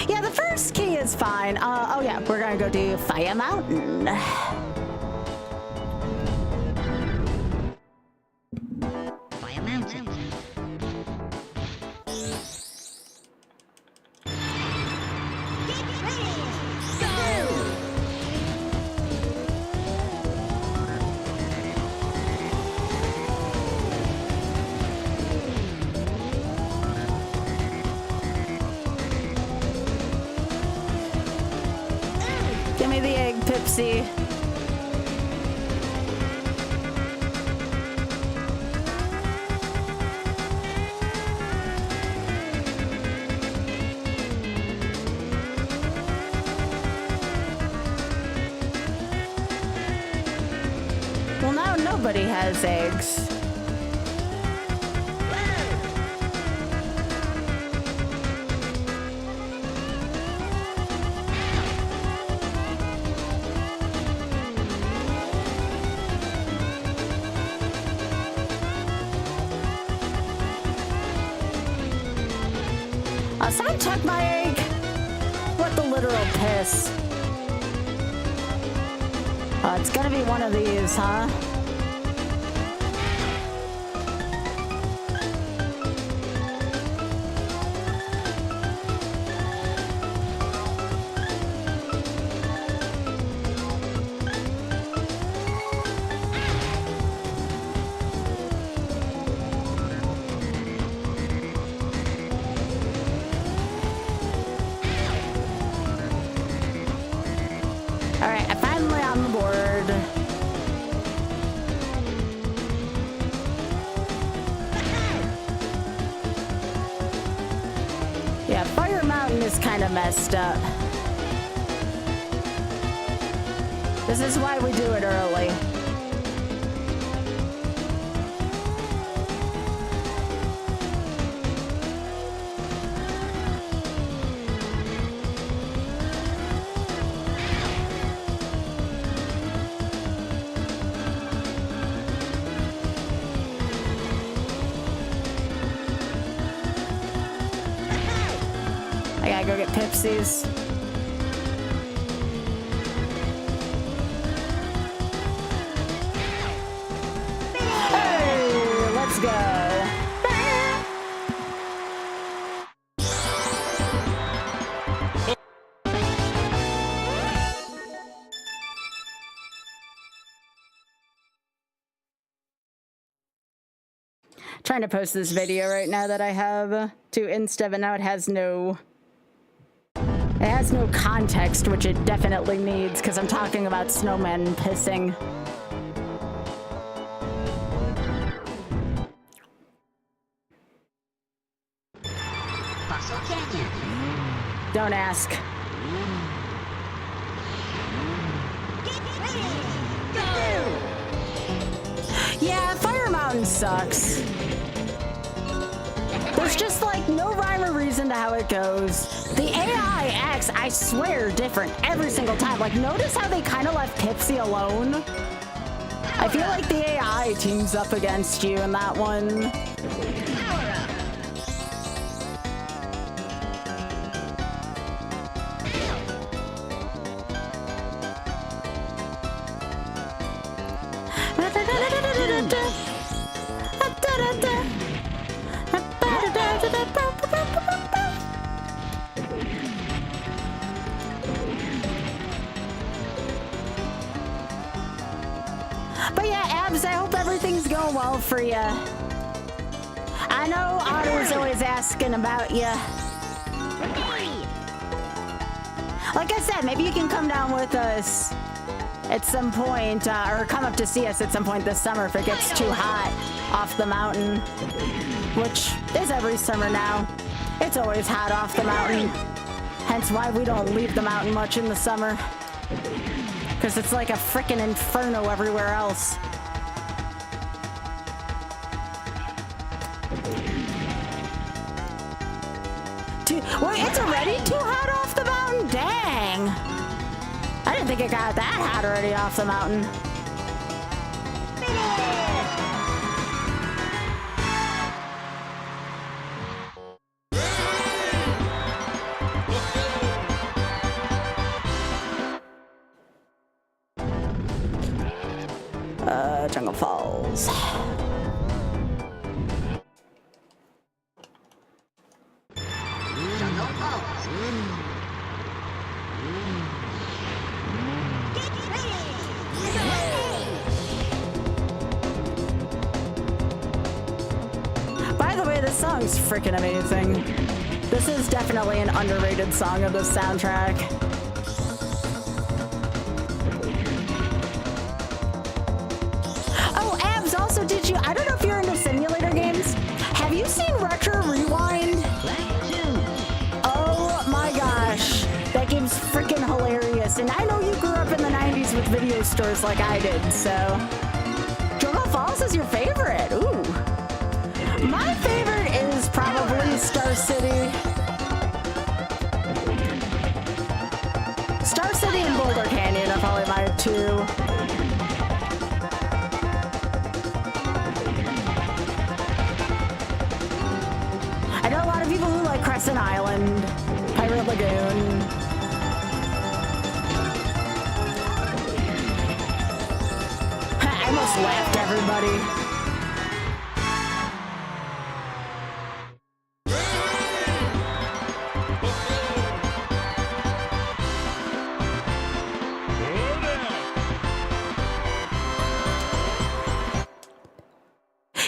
Yeah, the first key is fine. Oh yeah, we're gonna go do Fire Mountain. Fire Mountain. Get ready! Go! Pipsy. Well, now nobody has eggs. Someone took my egg. What the literal piss. It's gonna be one of these, huh? Alright, I'm finally on the board. Yeah, Fire Mountain is kind of messed up. This is why we do it early. I gotta go get Pipsies. Hey, let's go. Trying to post this video right now that I have to Insta, but now it has no context, which it definitely needs, because I'm talking about snowmen pissing. Don't ask. Yeah, Fire Mountain sucks. There's just like no rhyme or reason to how it goes. The AI acts, I swear, different every single time. Like, notice how they kind of left Pipsy alone? I feel like the AI teams up against you in that one. But yeah, Abs, I hope everything's going well for you. I know Otter's always asking about you. Like I said, maybe you can come down with us at some point, or come up to see us at some point this summer if it gets too hot off the mountain, which is every summer now. It's always hot off the mountain, hence why we don't leave the mountain much in the summer, because it's like a frickin' inferno everywhere else. Wait, it's already too hot off the mountain? Dang! I didn't think it got that hot already off the mountain. Jungle Falls. By the way, this song's freaking amazing. This is definitely an underrated song of the soundtrack. Preston, I know you grew up in the 90s with video stores like I did, so... Drogo Falls is your favorite? Ooh. My favorite is probably Star City. Star City and Boulder Canyon are probably my two. I know a lot of people who like Crescent Island, Pirate Lagoon. I almost laughed, everybody.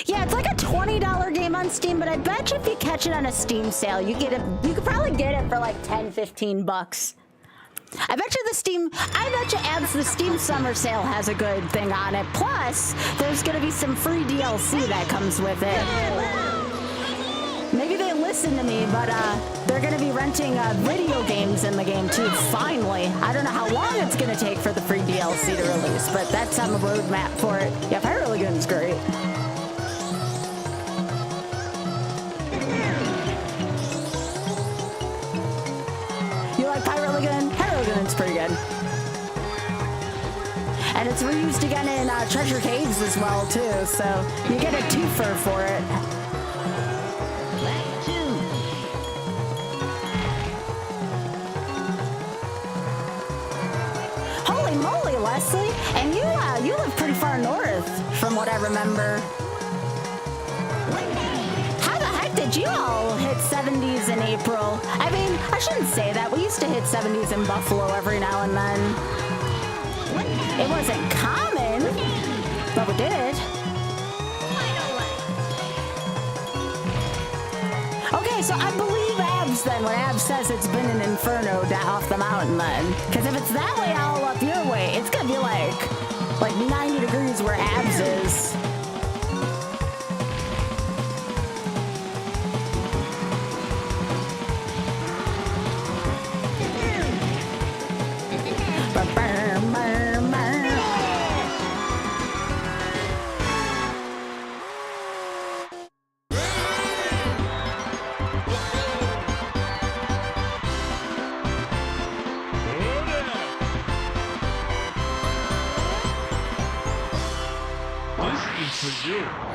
Yeah, it's like a $20 game on Steam, but I bet you if you catch it on a Steam sale, you could probably get it for like 10, 15 bucks. I bet you Abs, the Steam Summer Sale has a good thing on it. Plus, there's gonna be some free DLC that comes with it. Maybe they listen to me, but they're gonna be renting video games in the game too, finally. I don't know how long it's gonna take for the free DLC to release, but that's on the roadmap for it. Yeah, Pirate Lagoon's great. Pirate Lagoon? Pirate Lagoon's pretty good. And it's reused again in Treasure Caves as well, too, so you get a twofer for it. Holy moly, Leslie! And you live pretty far north, from what I remember. Did you all hit 70s in April? I mean, I shouldn't say that. We used to hit 70s in Buffalo every now and then. It wasn't common, but we did. Okay, so I believe Abs then when Abs says it's been an inferno off the mountain then. Because if it's that way all up your way, it's gonna be like 90 degrees where Abs is.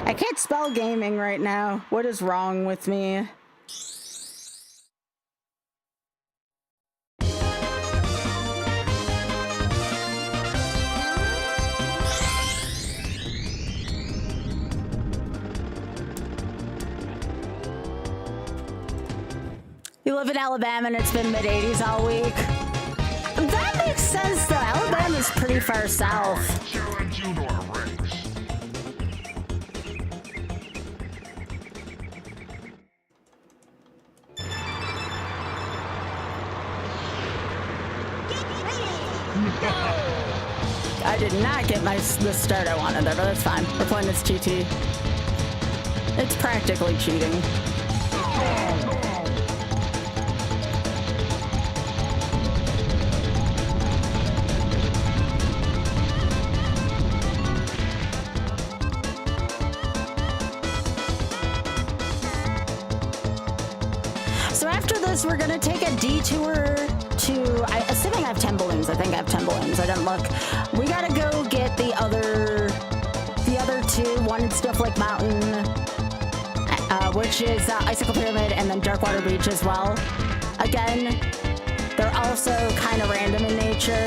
I can't spell gaming right now. What is wrong with me? You live in Alabama and it's been mid-80s all week. That makes sense though. Alabama's pretty far south. I did not get the start I wanted there, but that's fine. We're playing this TT. It's practically cheating. So after this, we're gonna take a detour to, assuming I have 10 balloons. I think I have 10 balloons. I didn't look. We gotta go get the other two. One in Snowflake Mountain, which is Icicle Pyramid, and then Darkwater Beach as well. Again, they're also kind of random in nature.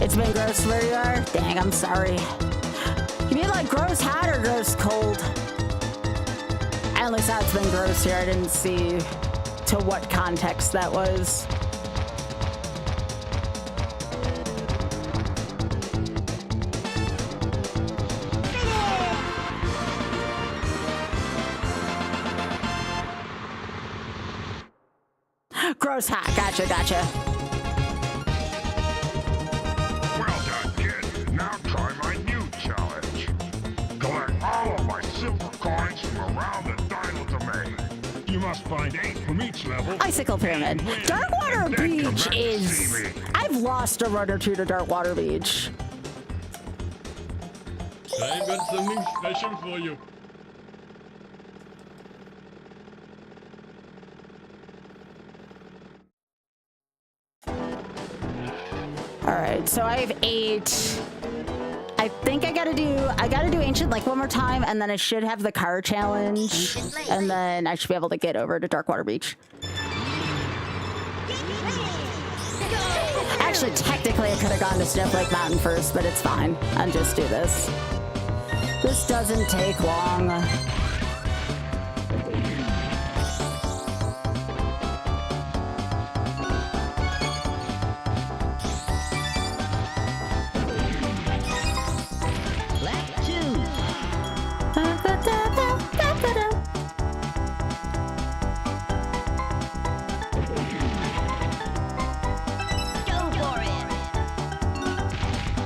It's been gross where you are? Dang, I'm sorry. You mean like gross hot or gross cold? I only saw it's been gross here. I didn't see to what context that was. Gross hot. Gotcha, gotcha. Well done, kid. Now try my new challenge. Collect all of my silver coins from around the Dino Domain. must find 8 from each level. Icicle Pyramid. Darkwater Then Beach commence is... sealing. I've lost a run or two to Darkwater Beach. I've got something special for you. Alright, so I have 8. I think I gotta do Ancient Lake one more time, and then I should have the car challenge, and then I should be able to get over to Darkwater Beach. Actually, technically, I could have gone to Snowflake Mountain first, but it's fine. I'll just do this. This doesn't take long.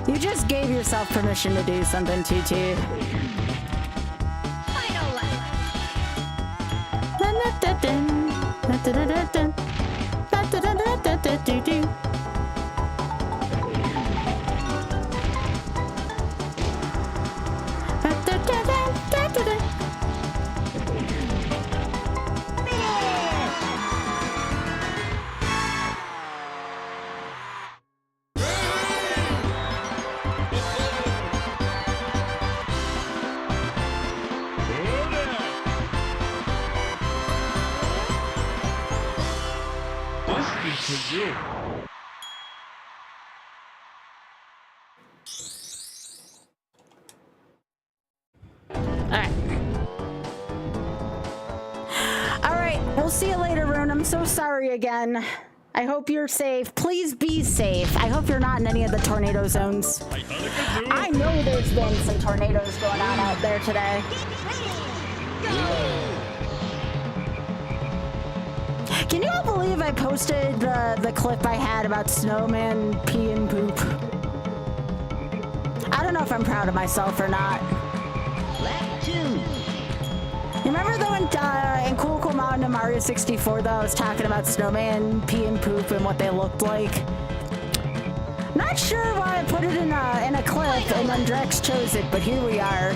You just gave yourself permission to do something, TT. This is for you. Alright, we'll see you later, Rune. I'm so sorry again. I hope you're safe. Please be safe. I hope you're not in any of the tornado zones. I know there's been some tornadoes going on out there today. Can you all believe I posted the clip I had about snowman pee and poop? I don't know if I'm proud of myself or not. You remember though in Cool Cool Mountain in Mario 64 though, I was talking about snowman pee and poop and what they looked like? Not sure why I put it in a clip and then Drex chose it, but here we are.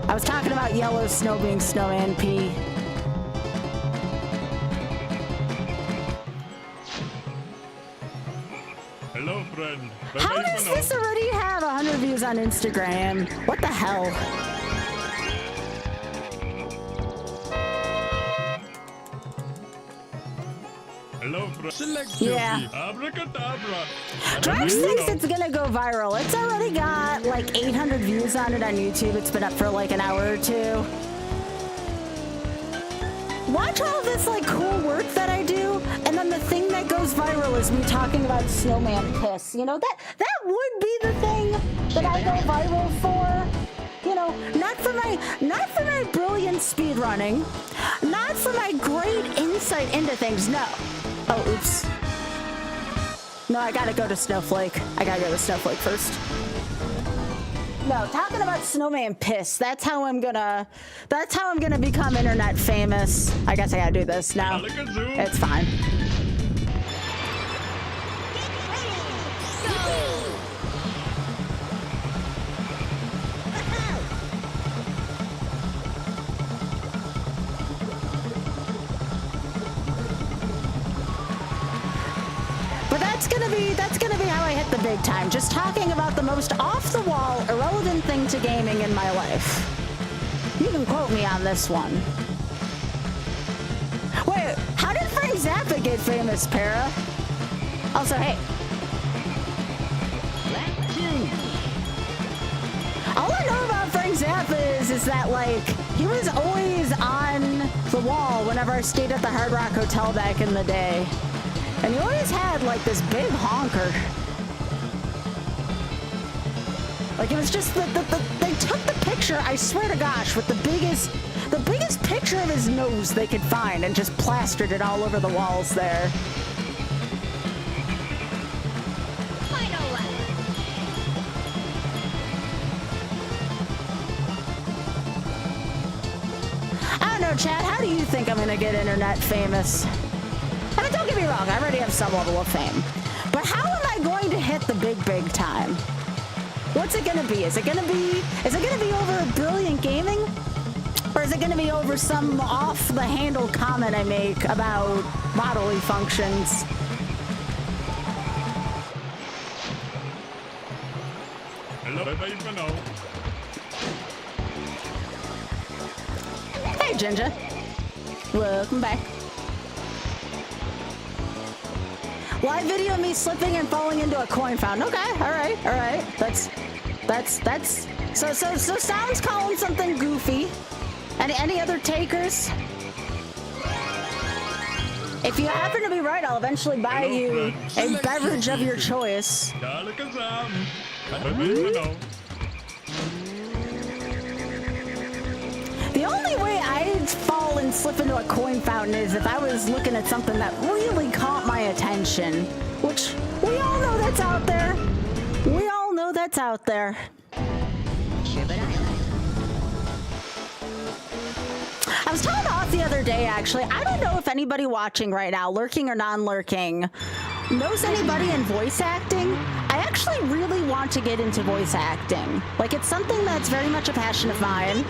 I was talking about yellow snow being snowman pee. Hello, friend. How does this already have 100 views on Instagram? What the hell? Hello, friend. Select Yeah. your abracadabra. Drex thinks it's gonna go viral. It's already got like 800 views on it on YouTube. It's been up for like an hour or two. Watch all this like cool work that I do, and then the thing that goes viral is me talking about snowman piss. You know, that would be the thing that I go viral for. You know, not for my brilliant speed running, not for my great insight into things. No. Oh, oops. No, I gotta go to Snowflake. I gotta go to Snowflake first. No, talking about snowman piss. That's how I'm gonna become internet famous. I guess I gotta do this now. It's fine. But that's gonna be how I hit the big time. Just talking about the most off-the-wall, irrelevant thing to gaming in my life. You can quote me on this one. Wait, how did Frank Zappa get famous, Para? Also, hey. All I know about Frank Zappa is that, like, he was always on the wall whenever I stayed at the Hard Rock Hotel back in the day. And he always had, like, this big honker. Like, it was just they took the picture, I swear to gosh, with the biggest picture of his nose they could find and just plastered it all over the walls there. know, Chad, how do you think I'm gonna get internet famous? I mean, don't get me wrong, I already have some level of fame. But how am I going to hit the big time? What's it gonna be? Is it gonna be over a brilliant gaming? Or is it gonna be over some off-the-handle comment I make about bodily functions? Hello, Hey, Ginger. Welcome back. Live video of me slipping and falling into a coin fountain. Okay, all right. That's so sounds calling something goofy. Any other takers? If you happen to be right, I'll eventually buy you a beverage of your choice. The only way I'd fall and slip into a coin fountain is if I was looking at something that really caught my attention, which we all know that's out there. We all know that's out there. I was telling Off the other day, actually, I don't know if anybody watching right now, lurking or non-lurking, knows anybody in voice acting. I actually really want to get into voice acting. Like, it's something that's very much a passion of mine.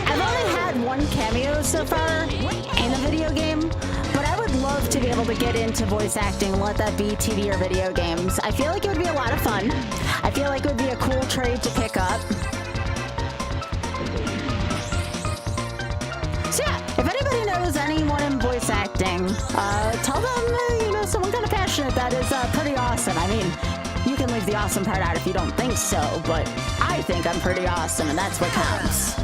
I've only had one cameo so far in a video game, but I would love to be able to get into voice acting and let that be TV or video games. I feel like it would be a lot of fun. I feel like it would be a cool trade to pick up. So yeah, if anybody knows anyone in voice acting, tell them, someone kind of passionate. That is pretty awesome. I mean, you can leave the awesome part out if you don't think so, but I think I'm pretty awesome, and that's what counts.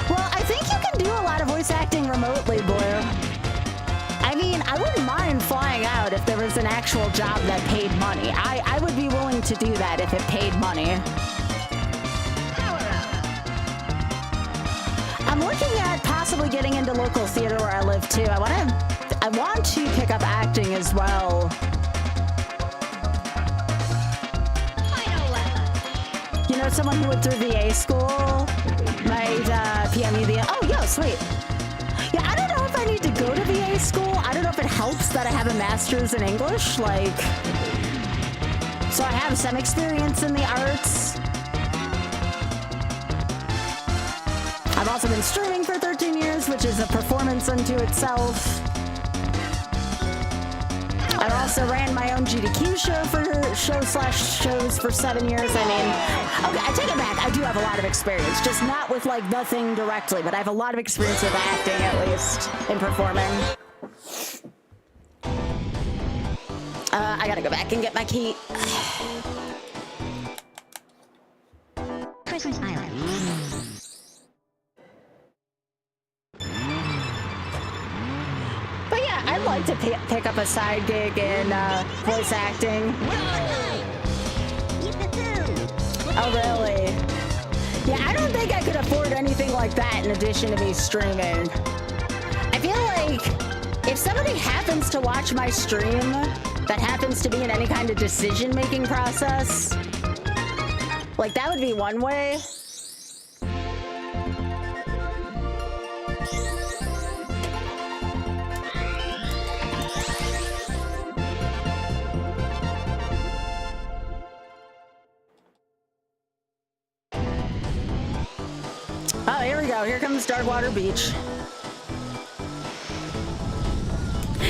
Well, I think you can do a lot of voice acting remotely, Blue. I mean, I wouldn't mind flying out if there was an actual job that paid money. I would be willing to do that if it paid money. I'm looking at possibly getting into local theater where I live too. I want to pick up acting as well. You know, someone who went through VA school might PM you the. Oh, yo, sweet. Yeah, I don't know if I need to go to VA school. I don't know if it helps that I have a master's in English, so I have some experience in the arts. I've also been streaming for 13 years, which is a performance unto itself. I also ran my own GDQ shows for 7 years. I mean, okay, I take it back. I do have a lot of experience, just not with the thing directly, but I have a lot of experience with acting, at least, in performing. I gotta go back and get my key. Christmas Island. But yeah, I'd like to pick up a side gig in voice acting. Oh, really? Yeah, I don't think I could afford anything like that in addition to me streaming. I feel like if somebody happens to watch my stream that happens to be in any kind of decision-making process, that would be one way. Oh, here we go. Here comes Darkwater Beach.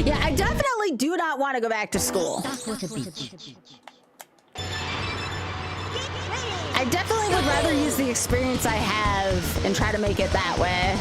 Yeah, I definitely do not want to go back to school. Darkwater Beach. I definitely would rather use the experience I have and try to make it that way.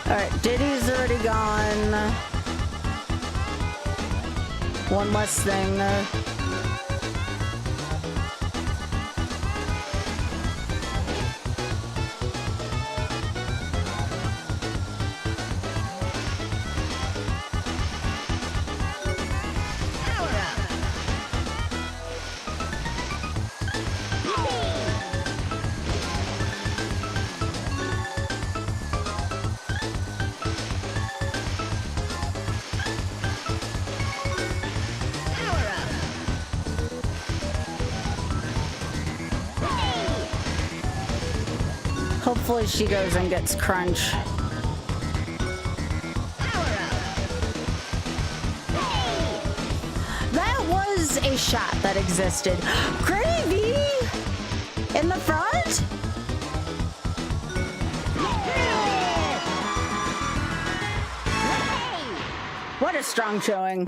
Alright, Diddy's already gone. One less thing. Hopefully she goes and gets Crunch. That was a shot that existed. Gravy! In the front? What a strong showing.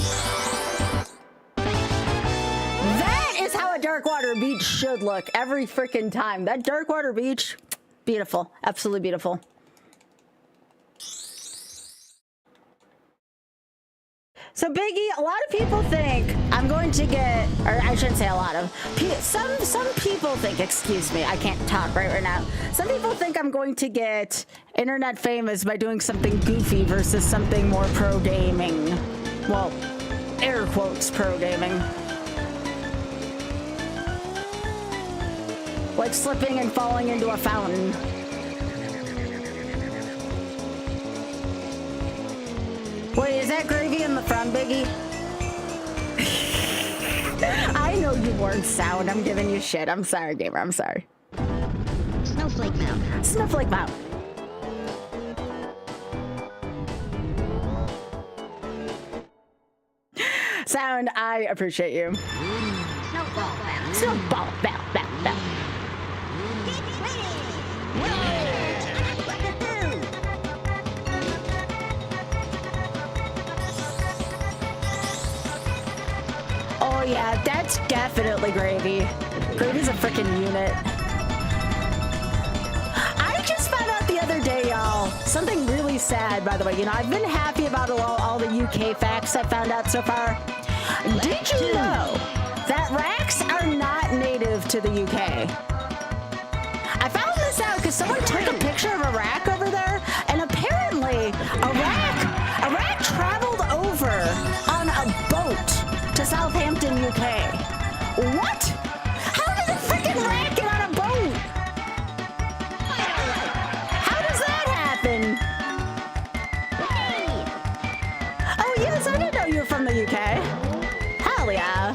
That is how a Darkwater Beach should look every freaking time. That Darkwater Beach... beautiful. Absolutely beautiful. So Biggie, a lot of people think I'm going to get, or I shouldn't say a lot of, some people think, excuse me, I can't talk right now. Some people think I'm going to get internet famous by doing something goofy versus something more pro gaming. Well, air quotes pro gaming. Like slipping and falling into a fountain. Wait, is that Gravy in the front, Biggie? I know you weren't sound. I'm giving you shit. I'm sorry, gamer. I'm sorry. Snowflake Mount. Snowflake Mount. Sound, I appreciate you. Snowball Mount. Snowball, bow, bow, bow. Oh yeah, that's definitely Gravy. Gravy's a freaking unit. I just found out the other day, y'all, something really sad, by the way. You know, I've been happy about all the UK facts I found out so far. Did you know that racks are not native to the UK? I found this out because someone took a picture of a rack over there, and apparently a rack traveled over on a boat to Southampton, UK. What? How did a freaking rack get on a boat? How does that happen? Oh yes, I didn't know you were from the UK. Hell yeah.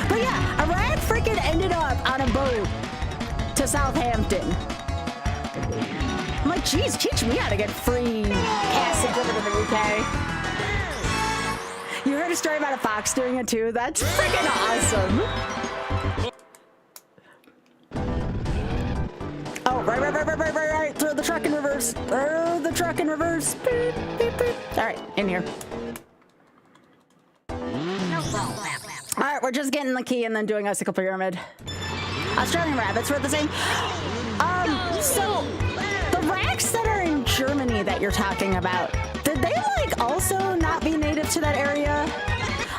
But yeah, a rack freaking ended up on a boat to Southampton. I'm like, geez, teach me how to get free passage over to the UK. You heard a story about a fox doing it too? That's freaking awesome. Oh, right. Throw the truck in reverse. Throw the truck in reverse. Beep, beep, beep. All right, in here. All right, we're just getting the key and then doing Icicle Pyramid. Australian rabbits were the same. So the racks that are in Germany that you're talking about, did they like also not be native to that area?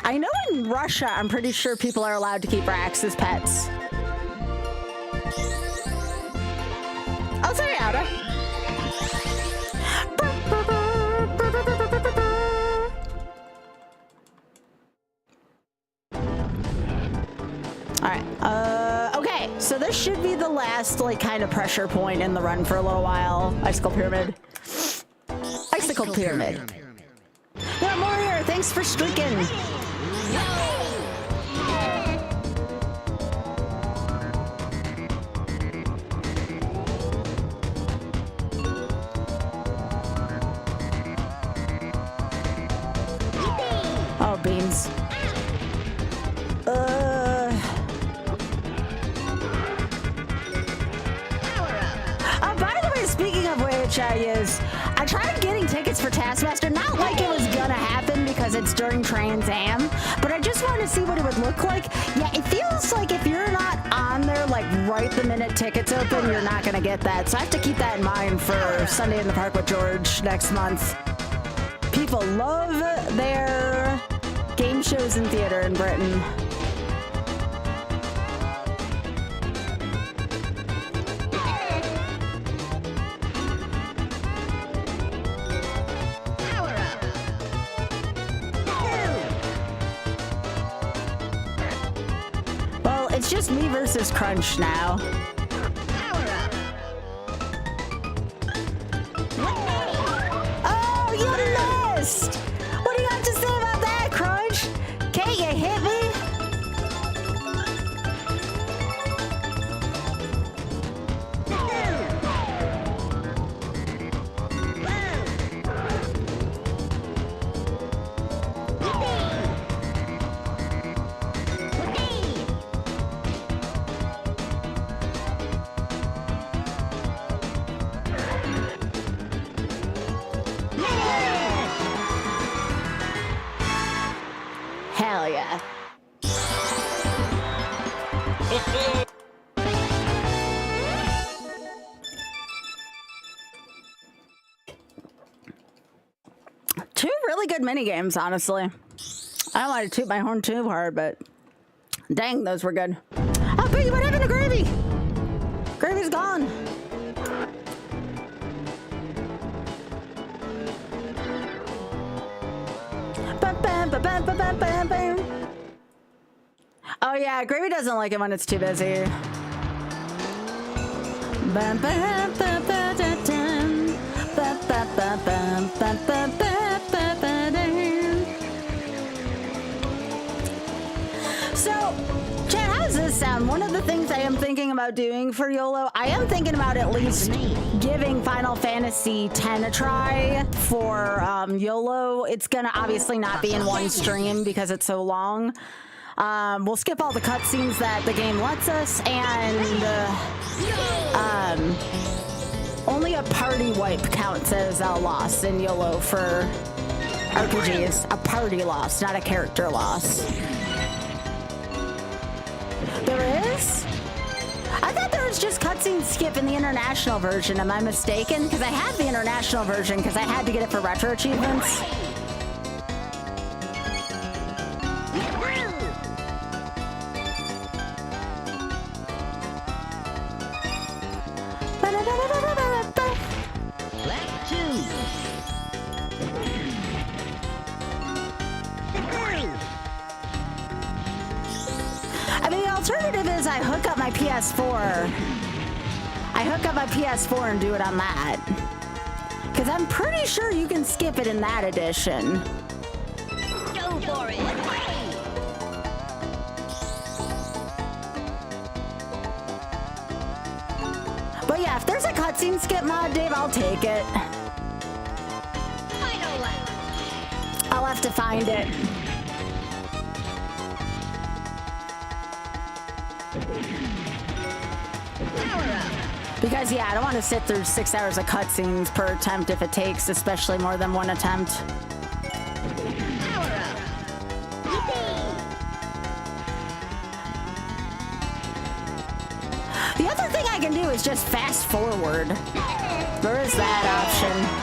I know in Russia, I'm pretty sure people are allowed to keep racks as pets. Oh, sorry, Ada. All right. Okay. So this should be the last, like, kind of pressure point in the run for a little while. Icicle Pyramid. Icicle Pyramid. Yeah, Warrior, thanks for streaking. Oh, beans. Oh, by the way, speaking of which, I tried getting tickets tickets for Taskmaster. Not like it was gonna happen because it's during Trans Am, but I just wanted to see what it would look like. Yeah, it feels like if you're not on there like right the minute tickets open, you're not gonna get that. So I have to keep that in mind for Sunday in the Park with George next month. People love their game shows in theater in Britain. Well, it's just me versus Crunch now. Oh, you missed! What do you have to say about that, Crunch? Can't you hit me? Hell yeah. Two really good mini games, honestly. I don't want to toot my horn too hard, but dang, those were good. Oh, Piggy, what happened to Gravy? Gravy's gone. Oh yeah, Gravy doesn't like it when it's too busy. So, Chad, how does this sound? One of the things I am thinking about doing for YOLO, I am thinking about at least giving Final Fantasy X a try for YOLO. It's gonna obviously not be in one stream because it's so long. We'll skip all the cutscenes that the game lets us, and only a party wipe counts as a loss in YOLO for RPGs. A party loss, not a character loss. There is? I thought there was just cutscene skip in the international version. Am I mistaken? Because I have the international version because I had to get it for retro achievements. I mean, the alternative is I hook up my PS4. I hook up my PS4 and do it on that. Because I'm pretty sure you can skip it in that edition. Go for it. But yeah, if there's a cutscene skip mod, Dave, I'll take it. I'll have to find it. Because yeah, I don't want to sit through 6 hours of cutscenes per attempt if it takes, especially more than one attempt. The other thing I can do is just fast forward. There is that option.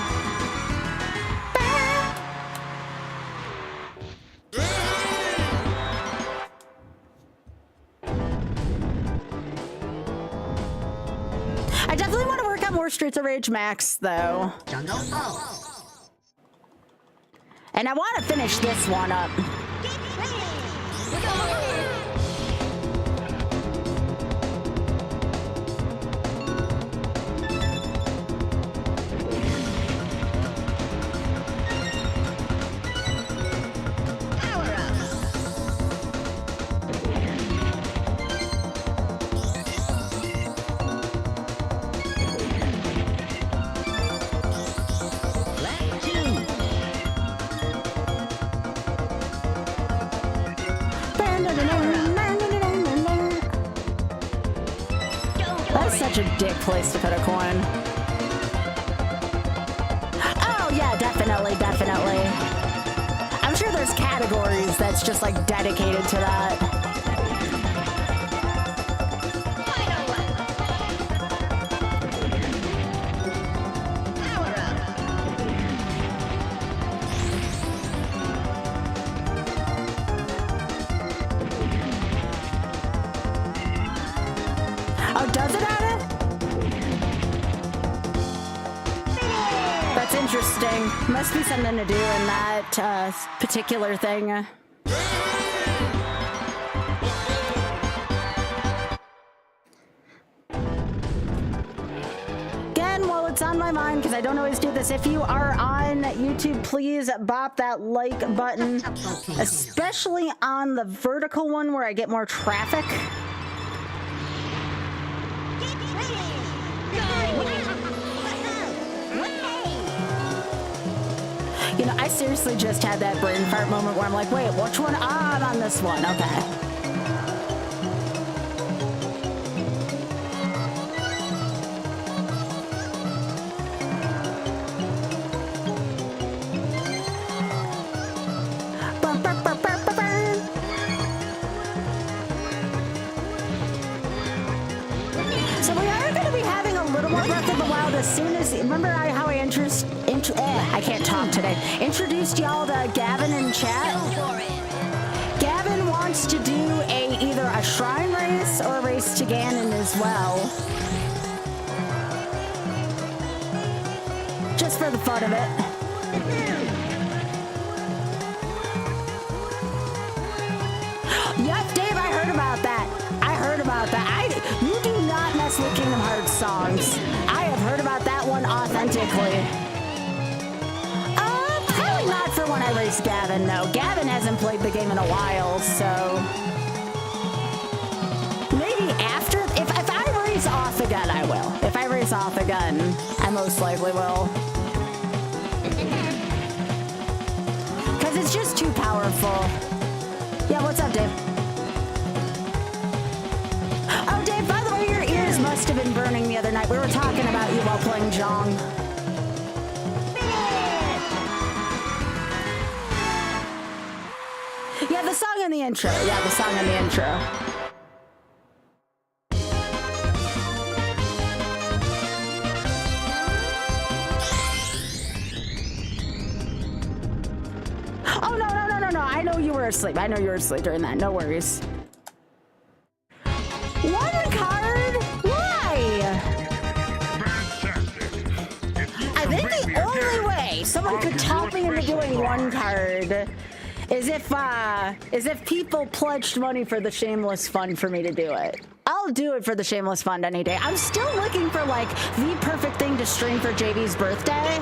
I definitely want to work on more Streets of Rage Max, though. And I want to finish this one up. That's such a dick place to put a coin. Oh, yeah, definitely. definitely, definitely. I'm sure there's categories that's just like dedicated to that. Final one. Power up. Oh, does it have it? That's interesting. Must be something to do in that particular thing. Again, while it's on my mind, because I don't always do this, if you are on YouTube, please bop that like button, especially on the vertical one where I get more traffic. You know, I seriously just had that brain fart moment where I'm like, wait, which one? Ah, I'm on this one. Okay. Bum, bum, bum, bum, bum, bum. So we are going to be having a little more Breath of the Wild as soon as, remember how I I can't talk today. Introduced y'all to Gavin in chat. Go for it. Gavin wants to do either a shrine race or a race to Ganon as well. Just for the fun of it. Yep, Dave, I heard about that. I heard about that. You do not mess with Kingdom Hearts songs. I have heard about that one authentically. Probably not for when I race Gavin, no. Gavin hasn't played the game in a while, so... Maybe after... If I race off the gun, I will. If I race off the gun, I most likely will. Because it's just too powerful. Yeah, what's up, Dave? Oh, Dave, by the way, your ears must have been burning the other night. We were talking about you while playing Jong. Yeah, the song in the intro. Yeah, the song in the intro. Oh, no. I know you were asleep. I know you were asleep during that. No worries. One card? Why? I think the only way someone could talk me into doing one card is if people pledged money for the Shameless Fund for me to do it. I'll do it for the Shameless Fund any day. I'm still looking for, like, the perfect thing to stream for JV's birthday.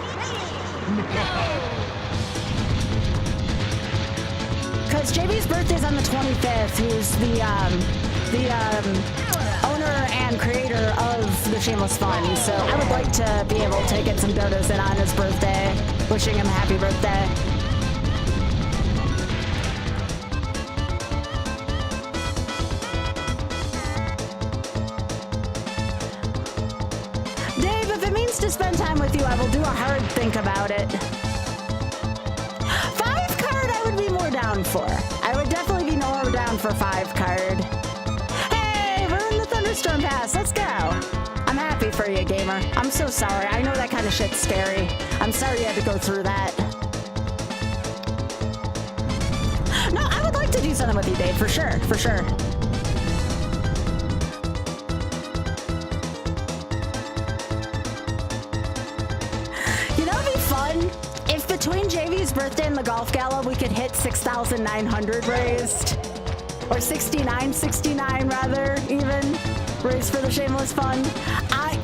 Because JV's birthday's on the 25th. He's the owner and creator of the Shameless Fund. So I would like to be able to get some dodos in on his birthday. Wishing him a happy birthday. To spend time with you, I will do a hard think about it. 5 card I would be more down for. I would definitely be more down for 5 card. Hey, we're in the Thunderstorm Pass. Let's go. I'm happy for you, gamer. I'm so sorry. I know that kind of shit's scary. I'm sorry you had to go through that. No, I would like to do something with you, Dave, for sure. For sure. If between JV's birthday and the golf gala we could hit 6,900 raised, or 69 rather, even raised for the Shameless Fund, I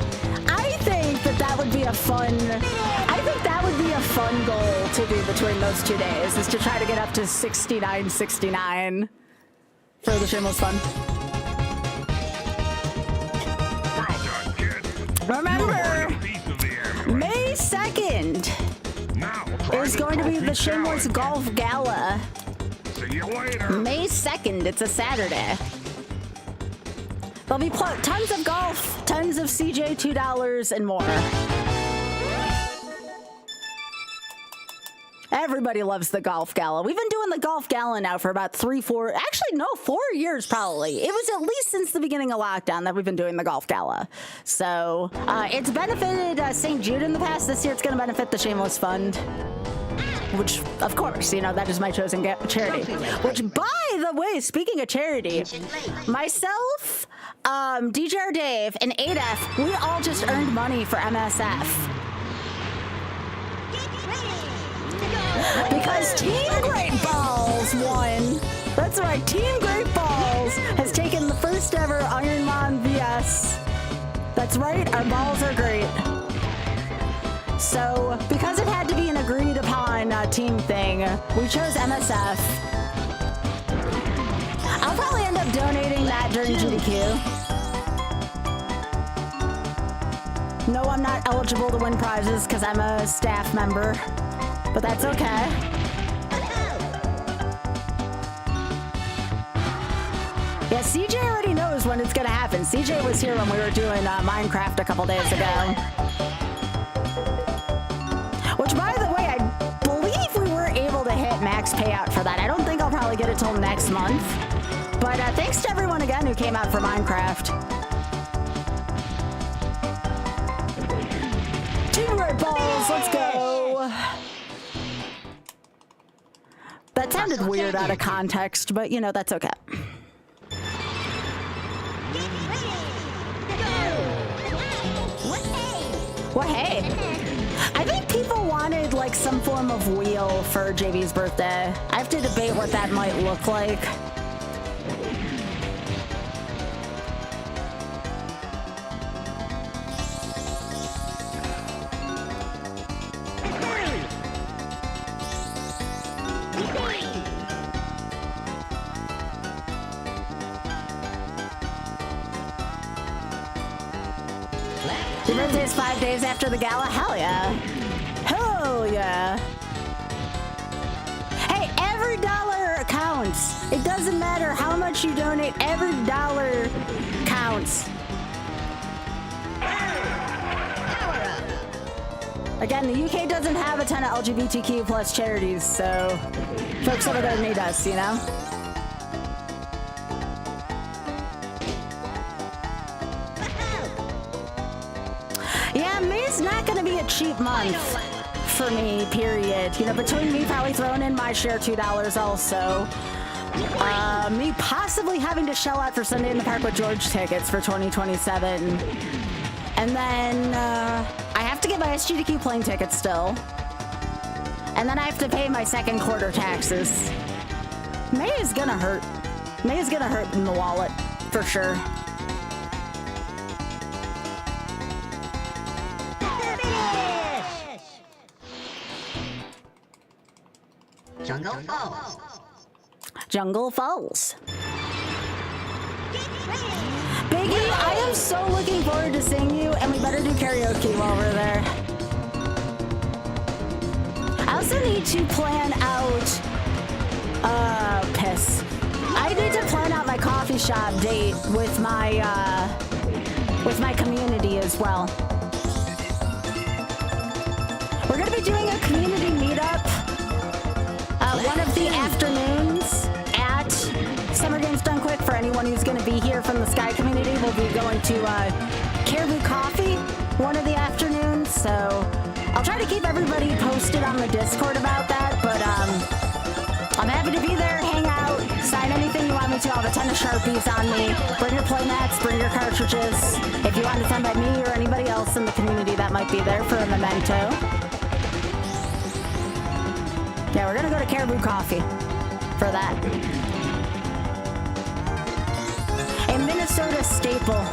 think that would be a fun. I think that would be a fun goal to do between those 2 days, is to try to get up to 69 for the Shameless Fund. Remember, May 2nd. Is going to be the Shameless Golf Gala. See you later. May 2nd, it's a Saturday. There'll be tons of golf, tons of CJ $2 and more. Everybody loves the golf gala. We've been doing the golf gala now for about 4 years probably. It was at least since the beginning of lockdown that we've been doing the golf gala. So it's benefited St. Jude in the past. This year it's going to benefit the Shameless Fund. Which, of course, you know, that is my chosen charity. Which, by the way, speaking of charity, myself, DJR Dave, and ADF, we all just earned money for MSF. Because Team Great Balls won. That's right, Team Great Balls has taken the first ever Ironman VS. That's right, our balls are great. So, because it had to be an agreed upon team thing, we chose MSF. I'll probably end up donating that during GDQ. No, I'm not eligible to win prizes because I'm a staff member, but that's okay. Yeah, CJ already knows when it's gonna happen. CJ was here when we were doing Minecraft a couple days ago. Which, by the way, I believe we were able to hit max payout for that. I don't think I'll probably get it till next month. But thanks to everyone again who came out for Minecraft. Team Great Balls, let's go. That sounded weird out of context, but you know, that's okay. Well, hey. I think people wanted like some form of wheel for JB's birthday. I have to debate what that might look like. Your birthday is 5 days after the gala? Hell yeah. Hell yeah. Hey, every dollar counts. It doesn't matter how much you donate, every dollar counts. Again, the UK doesn't have a ton of LGBTQ plus charities, so folks over there need us, you know? Yeah, May's not gonna be a cheap month for me, period. You know, between me probably throwing in my share $2 also. Me possibly having to shell out for Sunday in the Park with George tickets for 2027. And then I have to get my SGDQ plane ticket still. And then I have to pay my second quarter taxes. May is gonna hurt. May is gonna hurt in the wallet, for sure. Jungle Falls. Jungle Falls. Biggie, I am so looking forward to seeing you, and we better do karaoke while we're there. I also need to plan out, piss. I need to plan out my coffee shop date with my community as well. We're gonna be doing a community meetup one of the afternoons at Summer Games Done Quick. For anyone who's going to be here from the Sky community, we'll be going to Caribou Coffee one of the afternoons. So I'll try to keep everybody posted on the Discord about that. But I'm happy to be there, hang out, sign anything you want me to. I'll have a ton of Sharpies on me. Bring your playmats, bring your cartridges. If you want to send by me or anybody else in the community that might be there for a memento. Yeah, we're gonna go to Caribou Coffee for that. A Minnesota staple.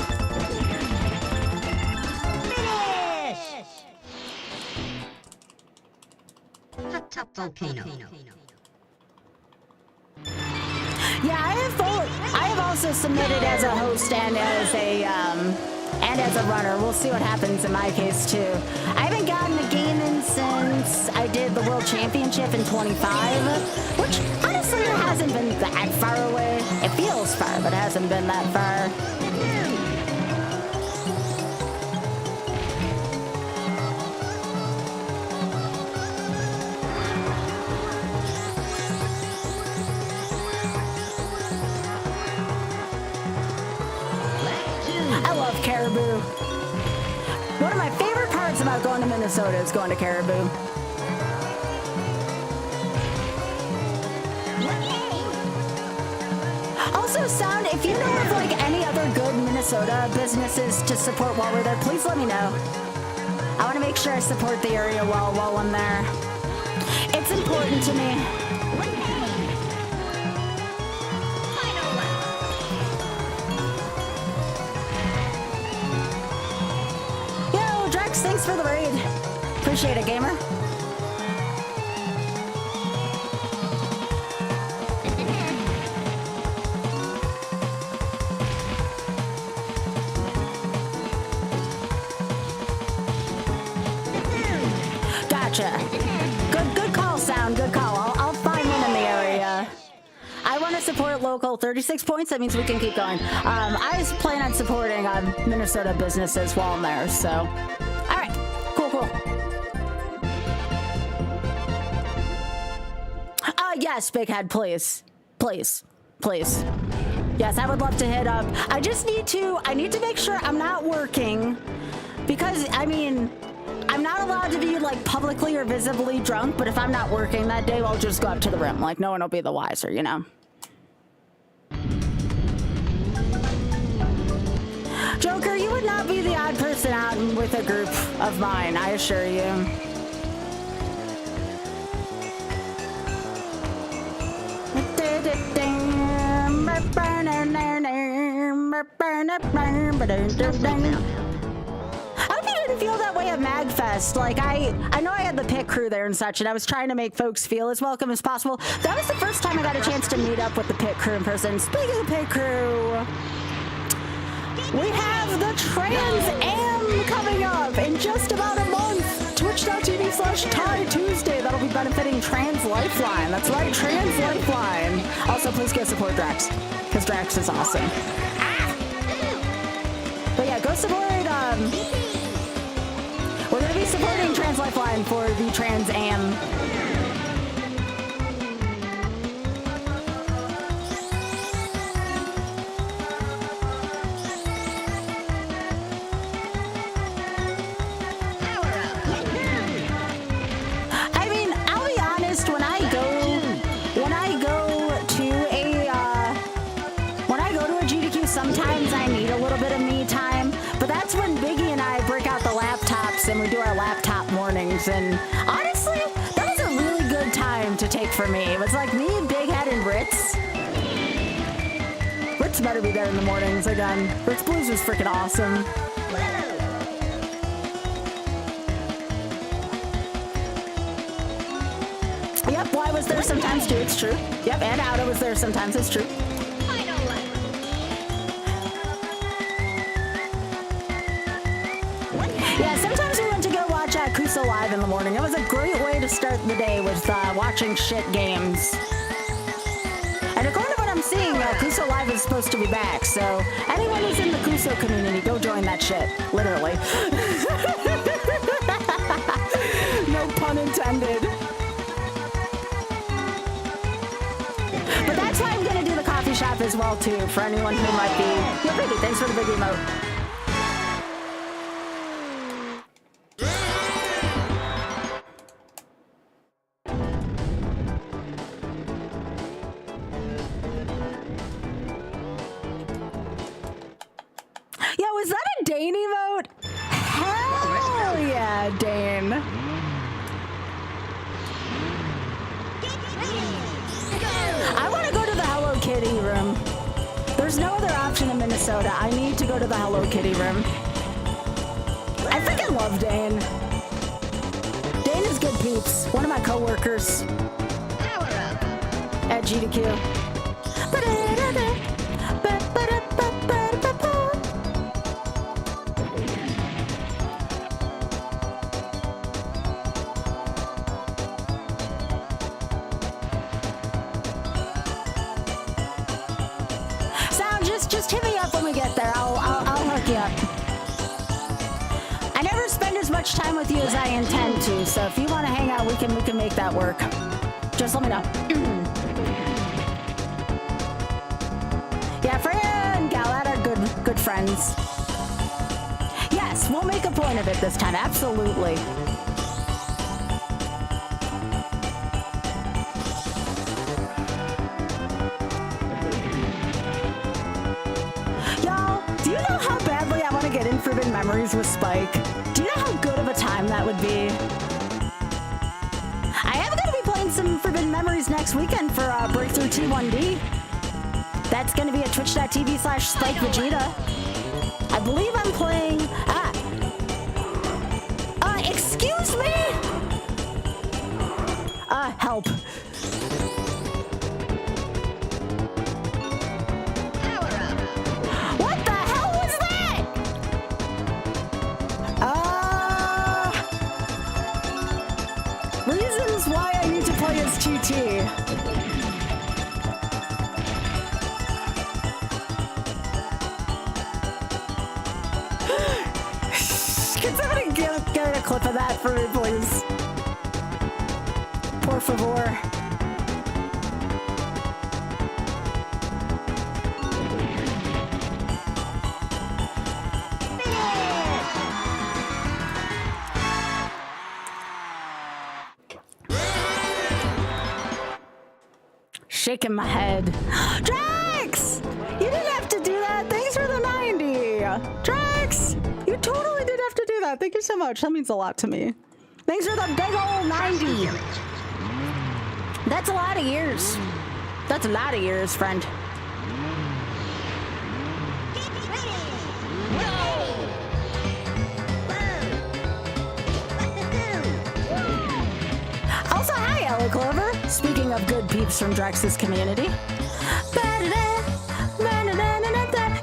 Hot Top Volcano. Yeah, I have also submitted as a host and as a runner. We'll see what happens in my case too. I haven't gotten a game in since I did the World Championship in 25, which honestly it hasn't been that far away. It feels far, but it hasn't been that far. I love Caribou. One of my favorite parts about going to Minnesota is going to Caribou. Also, Sound, if you know of like any other good Minnesota businesses to support while we're there, please let me know. I want to make sure I support the area while I'm there. It's important to me. Yo, Drex, thanks for the raid. Appreciate it, gamer. Gotcha. Good call, Sound. Good call. I'll find one in the area. I want to support local. 36 points. That means we can keep going. I was planning on supporting Minnesota businesses while I'm there. So, all right. Cool. Yes, Big Head, please. Yes, I would love to hit up. I need to make sure I'm not working because, I mean, I'm not allowed to be like publicly or visibly drunk, but if I'm not working that day, I'll just go up to the rim. Like, no one will be the wiser, you know? Joker, you would not be the odd person out with a group of mine, I assure you. How come you didn't feel that way at MagFest? Like, I know I had the pit crew there and such, and I was trying to make folks feel as welcome as possible. That was the first time I got a chance to meet up with the pit crew in person. Speaking of pit crew, we have the Trans Am coming up in just about a month. Twitch.tv/Ty Tuesday. That'll be benefiting Trans Lifeline. That's right, Trans Lifeline. Also, please go support Drax, because Drax is awesome. But yeah, go support, we're going to be supporting Trans Lifeline for the Trans Am. I mean, I'll be honest, when I go to a GDQ, sometimes I need a little bit of me time, but that's when Biggie and I break out the laptops and we do our laptop mornings, and honestly, that was a really good time to take for me. It was like me, Big Head, and Ritz. Ritz better be there in the mornings again. Ritz Blues was freaking awesome. Yep, Y was there sometimes too, it's true. Yep, and Outa was there sometimes, it's true. Yeah, sometimes we went to go watch Kuso live in the morning. It was a great way to start the day with watching shit games. And according to what I'm seeing, Kuso live is supposed to be back, so anyone who's in the Kuso community, go join that shit. Literally. No pun intended. But that's why I'm gonna do the coffee shop as well, too, for anyone who might be... Yeah, Biggie, thanks for the big emote. Yeah, was that a Dane emote? Hell yeah, Dane. I want to go to the Hello Kitty room. There's no other option in Minnesota. I need to go to the Hello Kitty room. I freaking love Dane. Dane is good peeps. One of my coworkers at GDQ. Just hit me up when we get there. I'll hook you up. I never spend as much time with you as I intend to, so if you want to hang out, we can make that work. Just let me know. Yeah, Freya and Galad are good friends. Yes, we'll make a point of it this time. Absolutely. Y'all, do you know how badly I want to get in Forbidden Memories with Spike? Do you know how good of a time that would be? I am going to be playing some Forbidden Memories next weekend for Breakthrough T1D. That's going to be at twitch.tv/SpikeVegeta. I believe I'm playing... excuse me? Help. What the hell was that? Reasons why I need to play as TT. Can somebody get a clip of that for me, please? Por favor. Shaking my head. Drax! You didn't have to do that. Thanks for the 90. Drax! You totally did have to do that. Thank you so much. That means a lot to me. Thanks for the big old 90. That's a lot of years. That's a lot of years, friend. Also, hi, Ella Clover. Speaking of good peeps from Drax's community.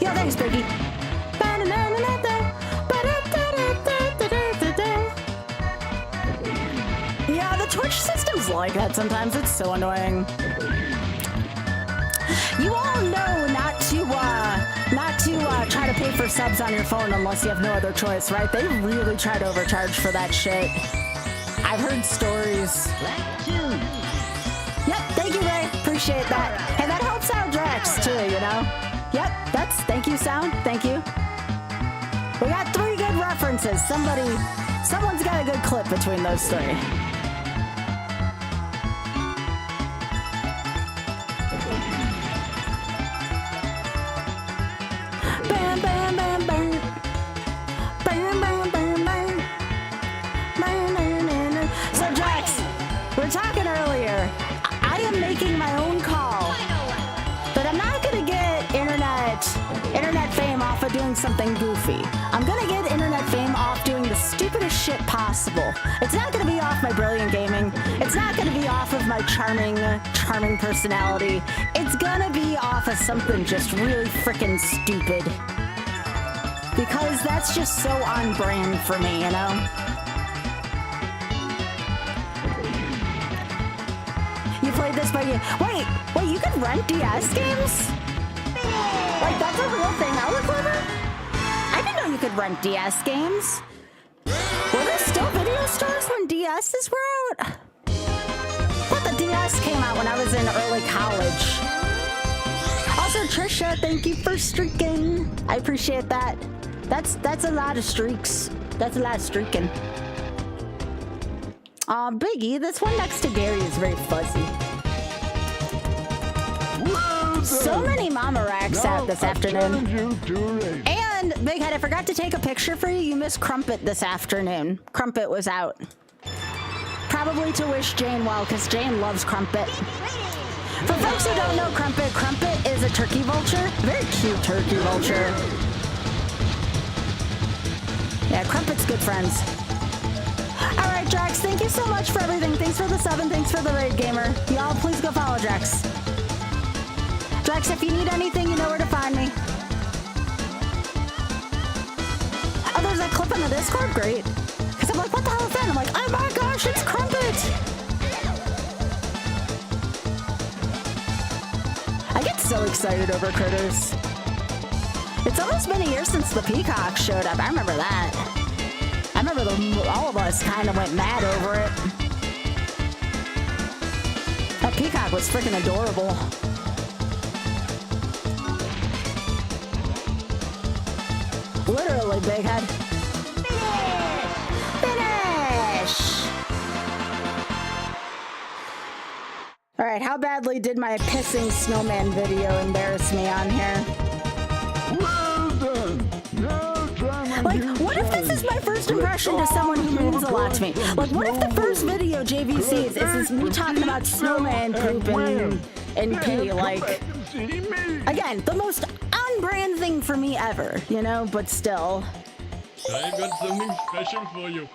Yo, thanks, Biggie. Yeah, the Twitch system's like that sometimes. It's so annoying. You all know not to try to pay for subs on your phone unless you have no other choice, right? They really try to overcharge for that shit. I've heard stories. Yep, thank you, Ray. Appreciate that. And that helps out Drax too, you know? Yep, thank you, Sound. Thank you. We got 3 good references. Someone's got a good clip between those 3. Bam, bam, bam, bam. Bam, bam, bam, bam. Bam, bam, bam, bam. So, Drax, we were talking earlier. I am making my own call, but I'm not gonna get internet fame off of doing something goofy. I'm gonna get internet fame off doing the stupidest shit possible. It's not gonna be off my brilliant gaming. It's not gonna be off of my charming personality. It's gonna be off of something just really freaking stupid. Because that's just so on brand for me, you know? You played this by... Wait, you can rent DS games? Like, that's a real thing. That was clever. I didn't know you could rent DS games. Were there still video stores when DSs were out? I thought the DS came out when I was in early college. Also, Trisha, thank you for streaking. I appreciate that. That's a lot of streaks. That's a lot of streaking. Biggie, this one next to Gary is very fuzzy. So many mama racks out this afternoon. And, Big Head, I forgot to take a picture for you. You missed Crumpet this afternoon. Crumpet was out. Probably to wish Jane well, because Jane loves Crumpet. For folks who don't know Crumpet, Crumpet is a turkey vulture. Very cute turkey vulture. Yeah, Crumpet's good friends. Alright, Drax, thank you so much for everything. Thanks for the sub and thanks for the raid, gamer. Y'all, please go follow Drax. Drax, if you need anything, you know where to find me. Oh, there's a clip in the Discord? Great. Because I'm like, what the hell is that? I'm like, oh my gosh, it's Crumpet! I get so excited over critters. It's almost been a year since the peacock showed up. I remember that. I remember all of us kind of went mad over it. That peacock was freaking adorable. Literally, Big Head. All right, how badly did my pissing snowman video embarrass me on here? Well done. Now try my Like, new what if this is my first impression to someone who means a lot to me? Like, what if the first video JV sees is me talking about snowman poop and pee? Like, again, the most on-brand thing for me ever, you know, but still. I got something special for you.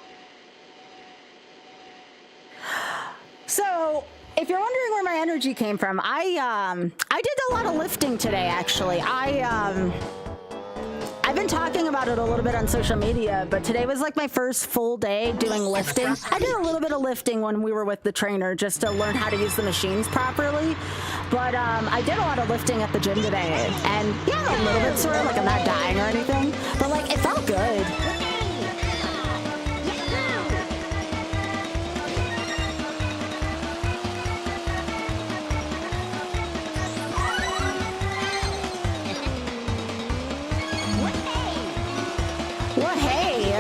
So, if you're wondering where my energy came from, I did a lot of lifting today, actually. I've been talking about it a little bit on social media, but today was like my first full day doing lifting. I did a little bit of lifting when we were with the trainer just to learn how to use the machines properly. But I did a lot of lifting at the gym today. And yeah, I'm a little bit sore, like I'm not dying or anything. But like, it felt good. Well, hey.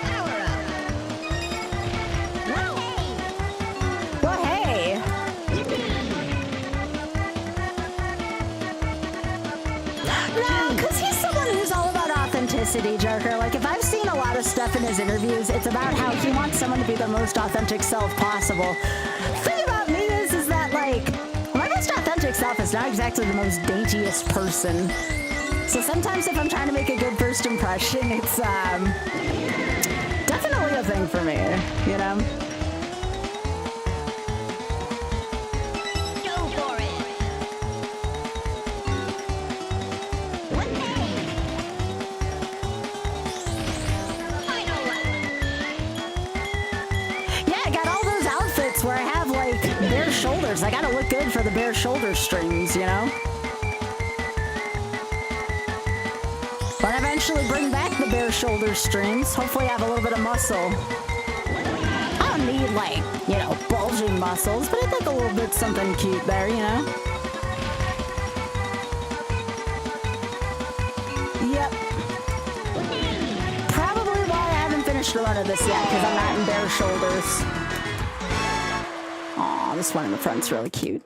Power up. Well, hey. No, because he's someone who's all about authenticity, Joker. Like, if I've seen a lot of stuff in his interviews, it's about how he wants someone to be their most authentic self possible. The thing about me is that, like, my most authentic self is not exactly the most daintiest person. So sometimes if I'm trying to make a good first impression, it's definitely a thing for me, you know? Go for it. Final lap. Yeah, I got all those outfits where I have, like, bare shoulders. I gotta look good for the bare shoulder strings, you know? But I eventually bring back the bare shoulder strings. Hopefully I have a little bit of muscle. I don't need, like, you know, bulging muscles, but I think a little bit something cute there, you know? Yep. Probably why I haven't finished a run of this yet, because I'm not in bare shoulders. Aw, this one in the front's really cute.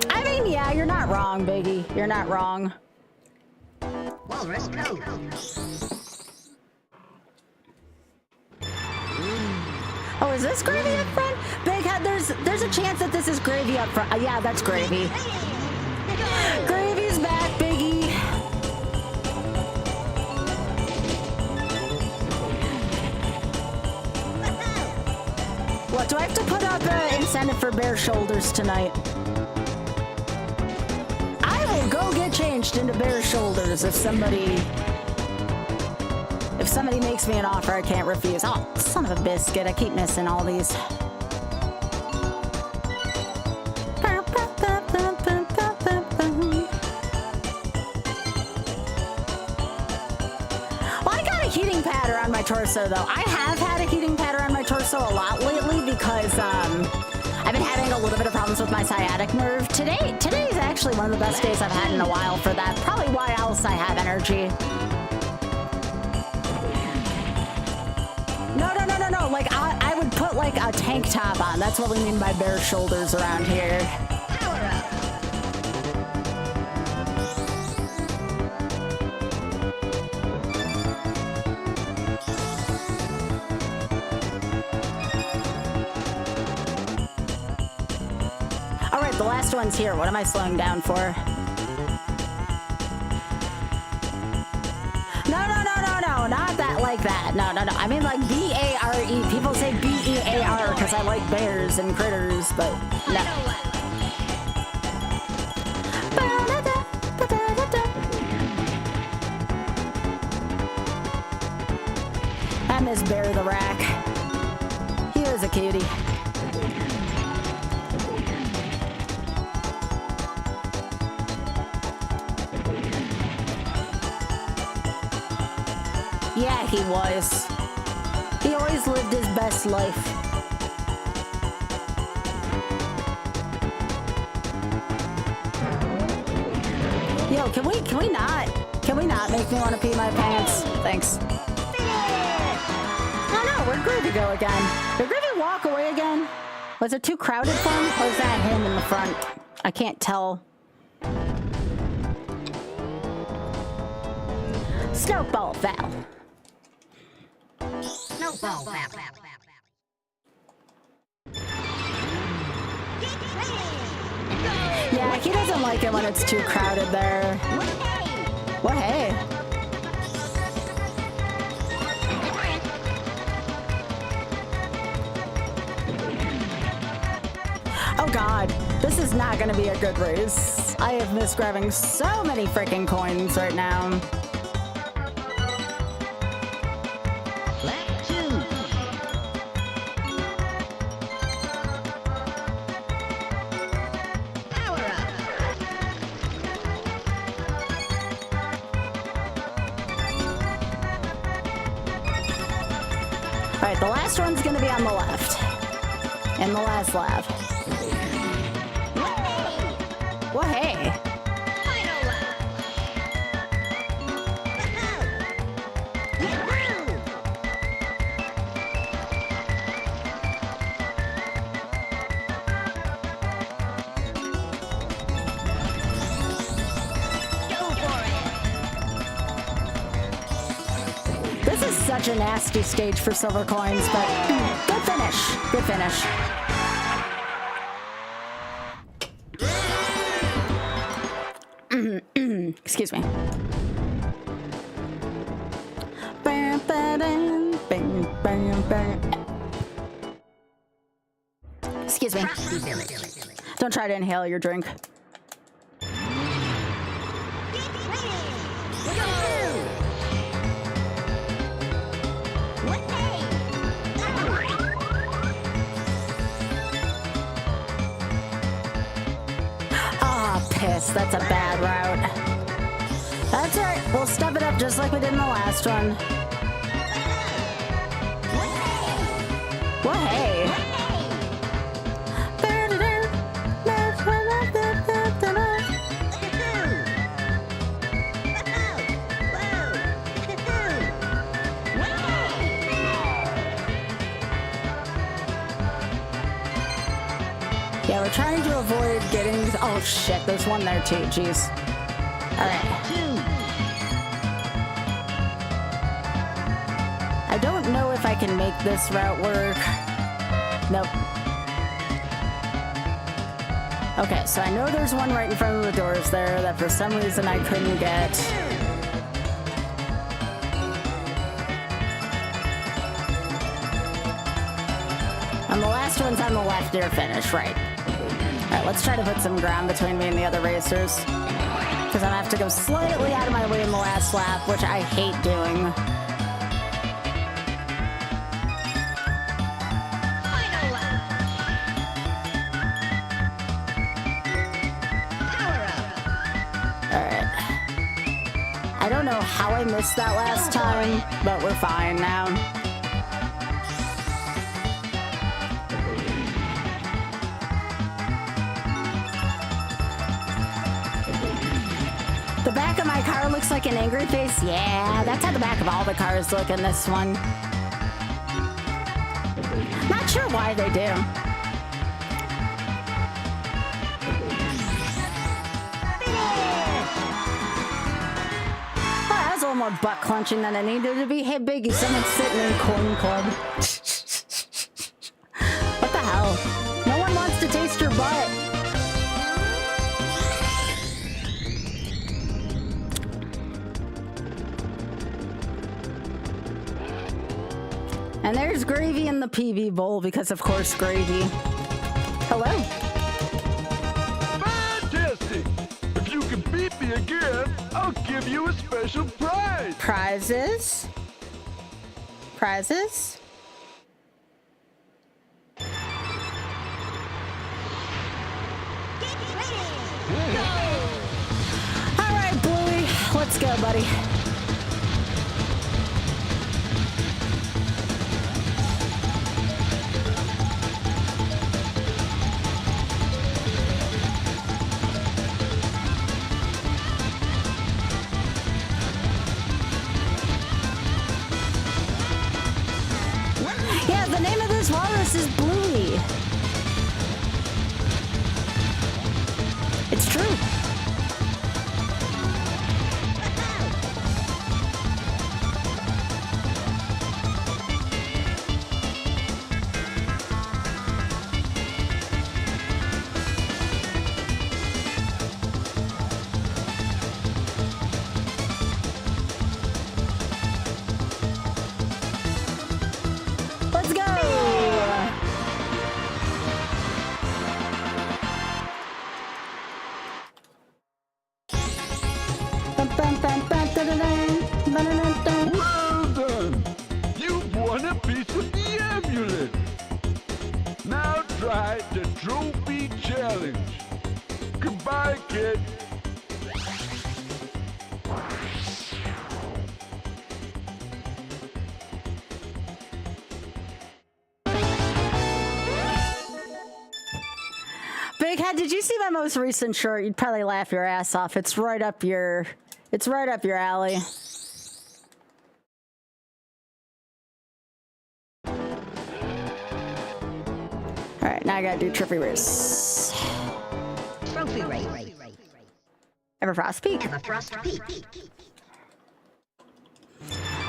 I mean, yeah, you're not wrong, Biggie. You're not wrong. Walrus Cove. Oh, is this gravy up front? Big Head, there's a chance that this is gravy up front. Yeah, that's gravy. Gravy's back, Biggie. What, do I have to put up an incentive for bare shoulders tonight? I will go get changed into bare shoulders if somebody makes me an offer I can't refuse. Oh, son of a biscuit, I keep missing all these. Well, I got a heating pad around my torso, though. I have had a heating pad around my torso a lot lately because I've been having a little bit of problems with my sciatic nerve. Today is actually one of the best days I've had in a while for that. Probably why else I have energy. No. Like, I would put, like, a tank top on. That's what we mean by bare shoulders around here. Power up. All right, the last one's here. What am I slowing down for? No, not that like that. No. I mean like B-A-R-E. People say B-E-A-R because I like bears and critters, but no. Final lap. I miss Bear the Rack. He was a cutie. Yeah, he was. He always lived his best life. make me want to pee my pants. Thanks. Oh no, where'd Groovy go again? Did Groovy walk away again? Was it too crowded for him? Or was that him in the front? I can't tell. Snowball Val. Snowball Val. Yeah, he doesn't like it when it's too crowded there. Well, hey. Oh god, this is not gonna be a good race. I have missed grabbing so many freaking coins right now. Lap 2. Power up. Alright, the last one's gonna be on the left. In the last lap. Well, hey. Final lap. Go for it. This is such a nasty stage for silver coins, but good finish. Good finish. Excuse me. Excuse me. Frosty Village. Don't try to inhale your drink. Ah, piss. That's a bad route. That's all right. We'll step it up just like we did in the last one. Well, hey. Yeah, we're trying to avoid getting... Oh, shit. There's one there, too. Jeez. All right. I don't know if I can make this route work. Nope. Okay, so I know there's one right in front of the doors there that for some reason I couldn't get. And the last one's on the left near finish, right? Alright, let's try to put some ground between me and the other racers. Because I'm gonna have to go slightly out of my way in the last lap, which I hate doing. Final lap. Power up. Alright. I don't know how I missed that last time, but we're fine now. The back of my car looks like an angry face. Yeah, that's how the back of all the cars look in this one. Not sure why they do. Oh, that was a little more butt clenching than it needed to be. Hey, Biggie, someone's sitting in Corn Club. What the hell? No one wants to taste your butt. And there's Gravy in the PB bowl because, of course, Gravy. Hello. Fantastic! If you can beat me again, I'll give you a special prize! Prizes? Prizes? All right, Bluey. Let's go, buddy. the name of this walrus is Bluey. It's true. Let's go! Well done! You've won a piece of the amulet! Now try the trophy challenge. Goodbye, kid. Big Head, did you see my most recent shirt? You'd probably laugh your ass off. It's right up your alley. All right, now I gotta do Trippy Race. Trophy race. Everfrost Peak. Everfrost Peak.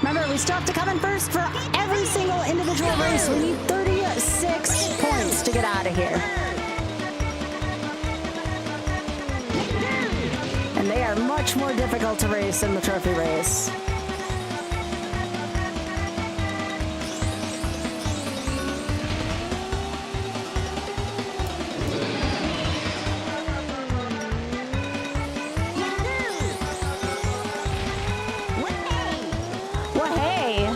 Remember, we still have to come in first for every single individual race. We need 36 points to get out of here. And they are much more difficult to race than the trophy race. Well, hey.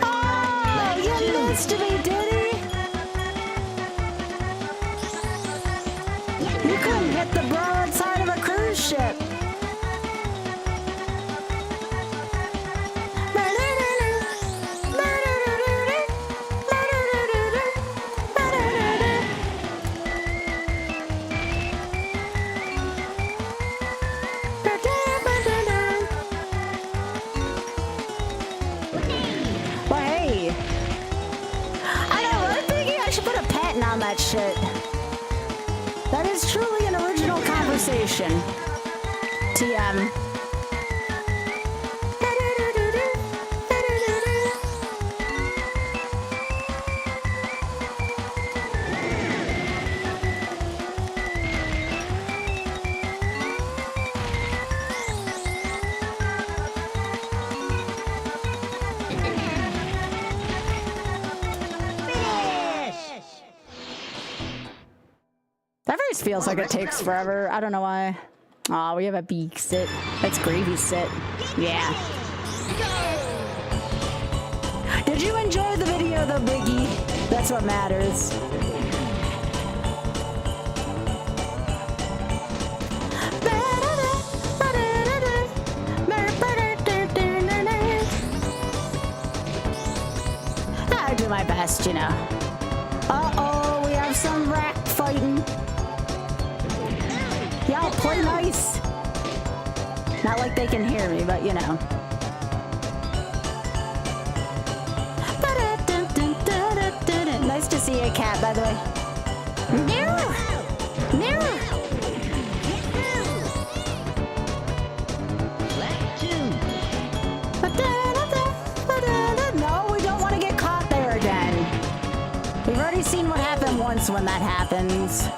Oh, you missed me, Diddy. You couldn't hit the broadside of a cruise ship. Well, hey. I know, I'm thinking I should put a patent on that shit. That is truly an original conversation. TM. That race feels like it takes forever. I don't know why. Aw, we have a beak sit. That's gravy sit. Yeah. Did you enjoy the video though, Biggie? That's what matters. I do my best, you know. Uh-oh, we have some rack fighting. Y'all play nice. Not like they can hear me, but you know. Nice to see you, Cat, by the way. Mirror! Mirror! No, we don't want to get caught there again. We've already seen what happened once when that happens.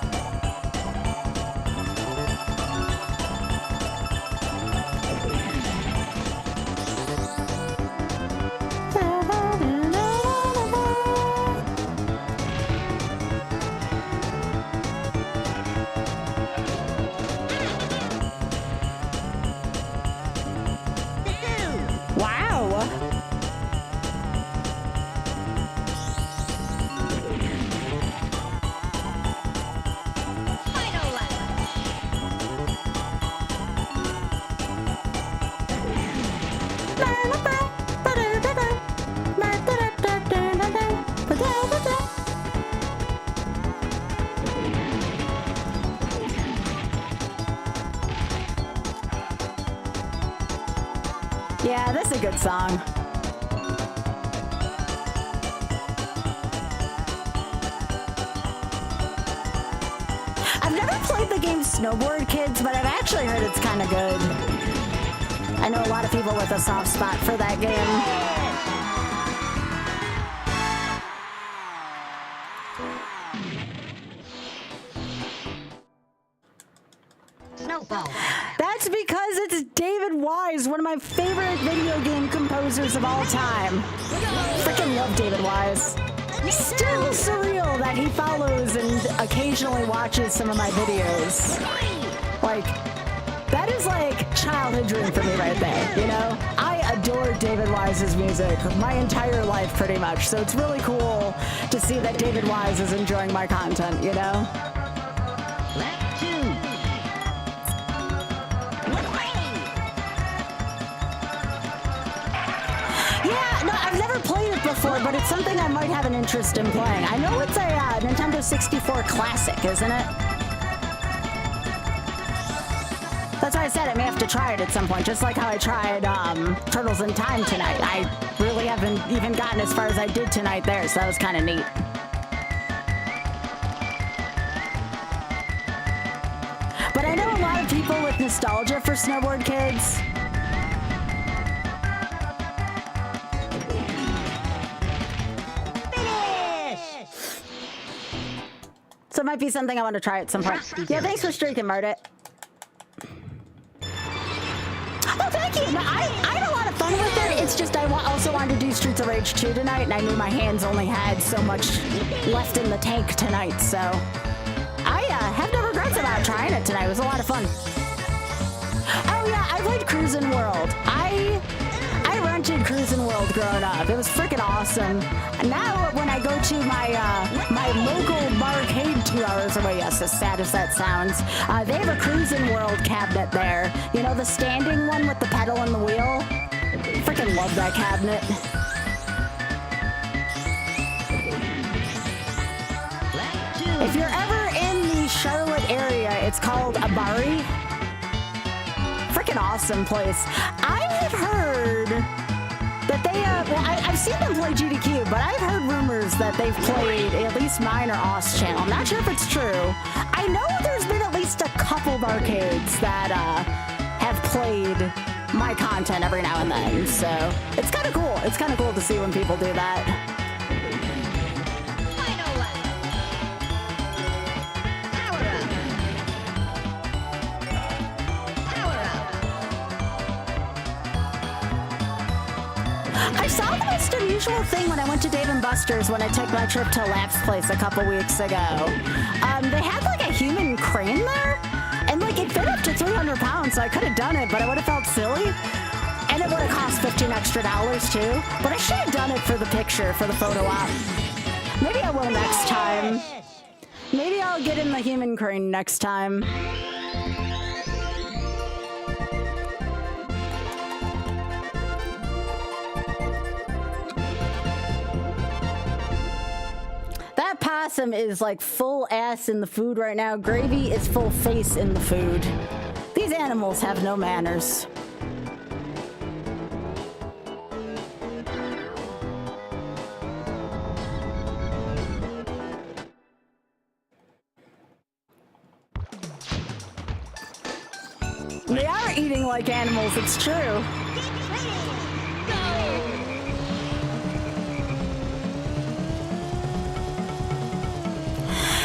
Wow. Yeah, this is a good song. I've never played the game Snowboard Kids, but I've actually heard it's kind of good. I know a lot of people with a soft spot for that game. Snowball. That's because it's David Wise, one of my favorite video game composers of all time. Freaking love David Wise. Still surreal that he follows and occasionally watches some of my videos. Like, that is like childhood dream for me right there, you know? I adore David Wise's music my entire life pretty much, so it's really cool to see that David Wise is enjoying my content, you know? Lap 2. Yeah, no, I've never played it before, but it's something I might have an interest in playing. I know it's a Nintendo 64 classic, isn't it? That's why I said I may have to try it at some point, just like how I tried Turtles in Time tonight. I really haven't even gotten as far as I did tonight there, so that was kind of neat. But I know a lot of people with nostalgia for Snowboard Kids. So it might be something I want to try at some point. Yeah, thanks for streaking, Martit. Oh, thank you. No, I had a lot of fun with it. It's just I also wanted to do Streets of Rage 2 tonight, and I knew my hands only had so much left in the tank tonight, so I have no regrets about trying it tonight. It was a lot of fun. Oh yeah, I played Cruisin' World. I rented Cruisin' World growing up. It was freaking awesome. Now when I go to my my local barcade 2 hours away, yes, as sad as that sounds, they have a Cruisin' World cabinet there. You know, the standing one with the pedal and the wheel? Freaking love that cabinet. If you're ever in the Charlotte area, it's called Abari. Freaking awesome place. I have heard that they, I've seen them play GDQ, but I've heard rumors that they've played at least mine or Oz channel. I'm not sure if it's true. I know there's been at least a couple of arcades that have played my content every now and then, so it's kind of cool. It's kind of cool to see when people do that. Final lap. Power up. Power up. I saw the most unusual thing when I went to Dave & Buster's when I took my trip to Lap's place a couple weeks ago. They had like a human crane there, and like it fit up to 300 pounds, so I could have done it, but I would have felt silly. And it would have cost $15 extra too. But I should have done it for the picture, for the photo op. Maybe I will next time. Maybe I'll get in the human crane next time. That possum is like full ass in the food right now. Gravy is full face in the food. These animals have no manners. They are eating like animals, it's true.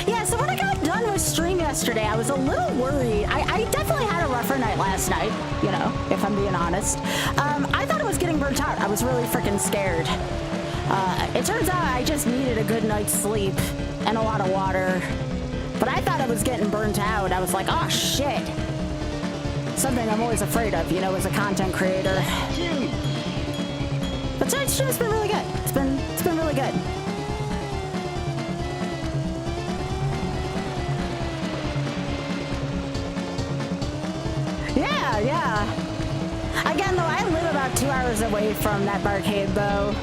Yeah, so when I got done with stream yesterday, I was a little worried. I definitely had a rougher night last night, you know, if I'm being honest. I thought I was getting burnt out. I was really freaking scared. It turns out I just needed a good night's sleep and a lot of water. But I thought I was getting burnt out. I was like, oh shit. Something I'm always afraid of, you know, as a content creator. But tonight's stream's been really good. It's been really good. Yeah. Again, though, I live about 2 hours away from that barcade, though.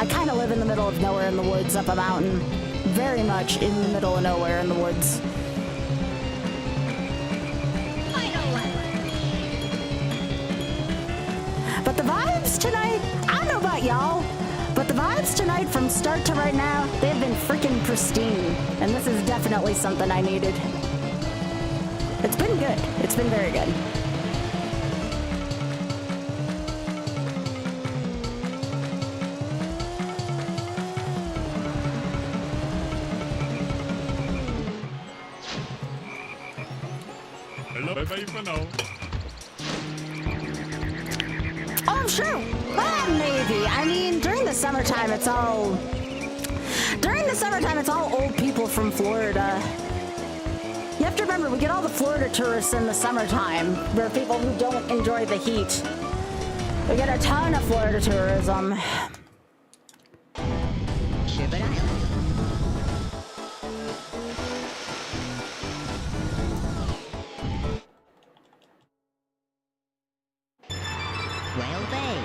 I kind of live in the middle of nowhere in the woods up a mountain. Very much in the middle of nowhere in the woods. But the vibe vibes tonight, I don't know about y'all, but the vibes tonight from start to right now, they've been freaking pristine. And this is definitely something I needed. It's been good. It's been very good. Hello, bye-bye for now. Oh, I'm sure. Well, maybe. I mean, during the summertime, it's all old people from Florida. You have to remember, we get all the Florida tourists in the summertime. There are people who don't enjoy the heat. We get a ton of Florida tourism. Ship it out. Well, Bay.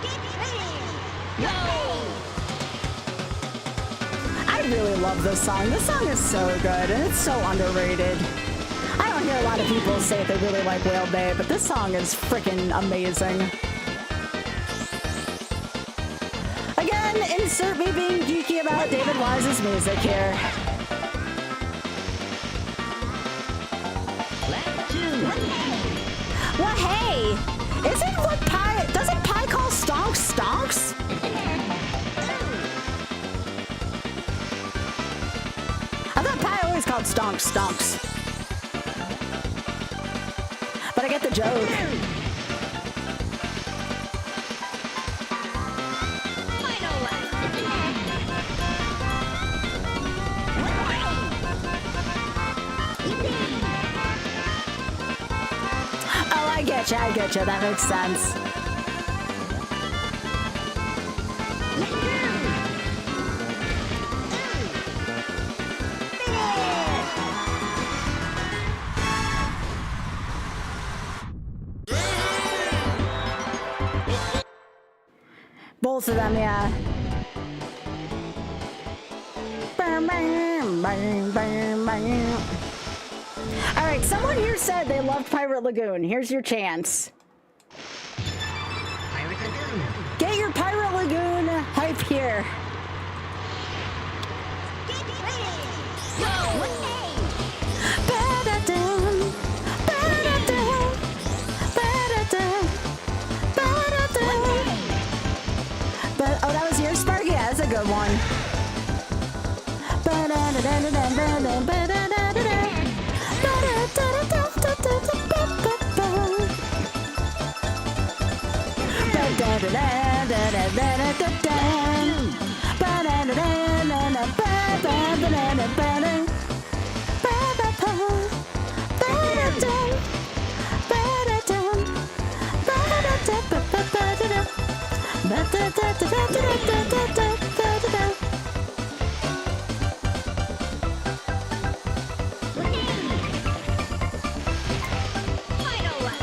Get ready. Go! I really love this song. This song is so good, and it's so underrated. I don't hear a lot of people say they really like Whale Bay, but this song is freaking amazing. Again, insert me being geeky about David Wise's music here. Left 2. Well, hey, doesn't Pie call stonks stonks? I thought Pie always called stonks stonks. But I get the joke. Final lap. Oh, I get you, that makes sense. Both of them, yeah. All right, someone here said they loved Pirate Lagoon. Here's your chance. Pirate Lagoon. Get your Pirate Lagoon hype here. Get ready. Go! Ba-da-dum, ba-da-dum, ba-da-dum, ba-da-dum. Oh, that was yours, Sparky? Yeah, that's a good one. Ba-da-da-da-da-da-da-da, ba-da-da-da-da, ba-da-da-da-da-da-da-da-da. Final lap.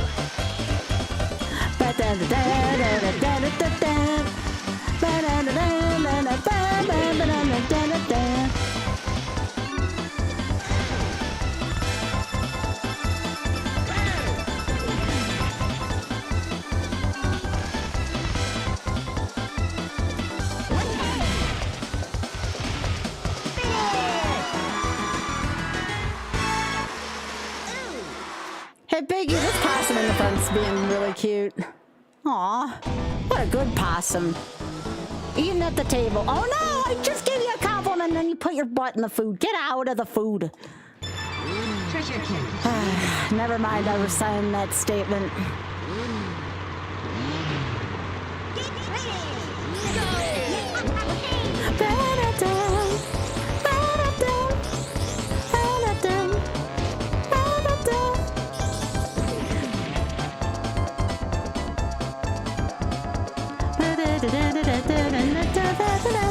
Hey, Biggie, this possum in the front's being really cute. Aw, what a good possum. Eating at the table. Oh no, I just gave you a compliment and then you put your butt in the food. Get out of the food. Treasure King. Never mind, I resigned that statement. Get ready. Ba-da-dum, ba-da-dum, ba-da-dum, ba-da-dum. Ba-da-da-da-da-da-da-da-da-da-da.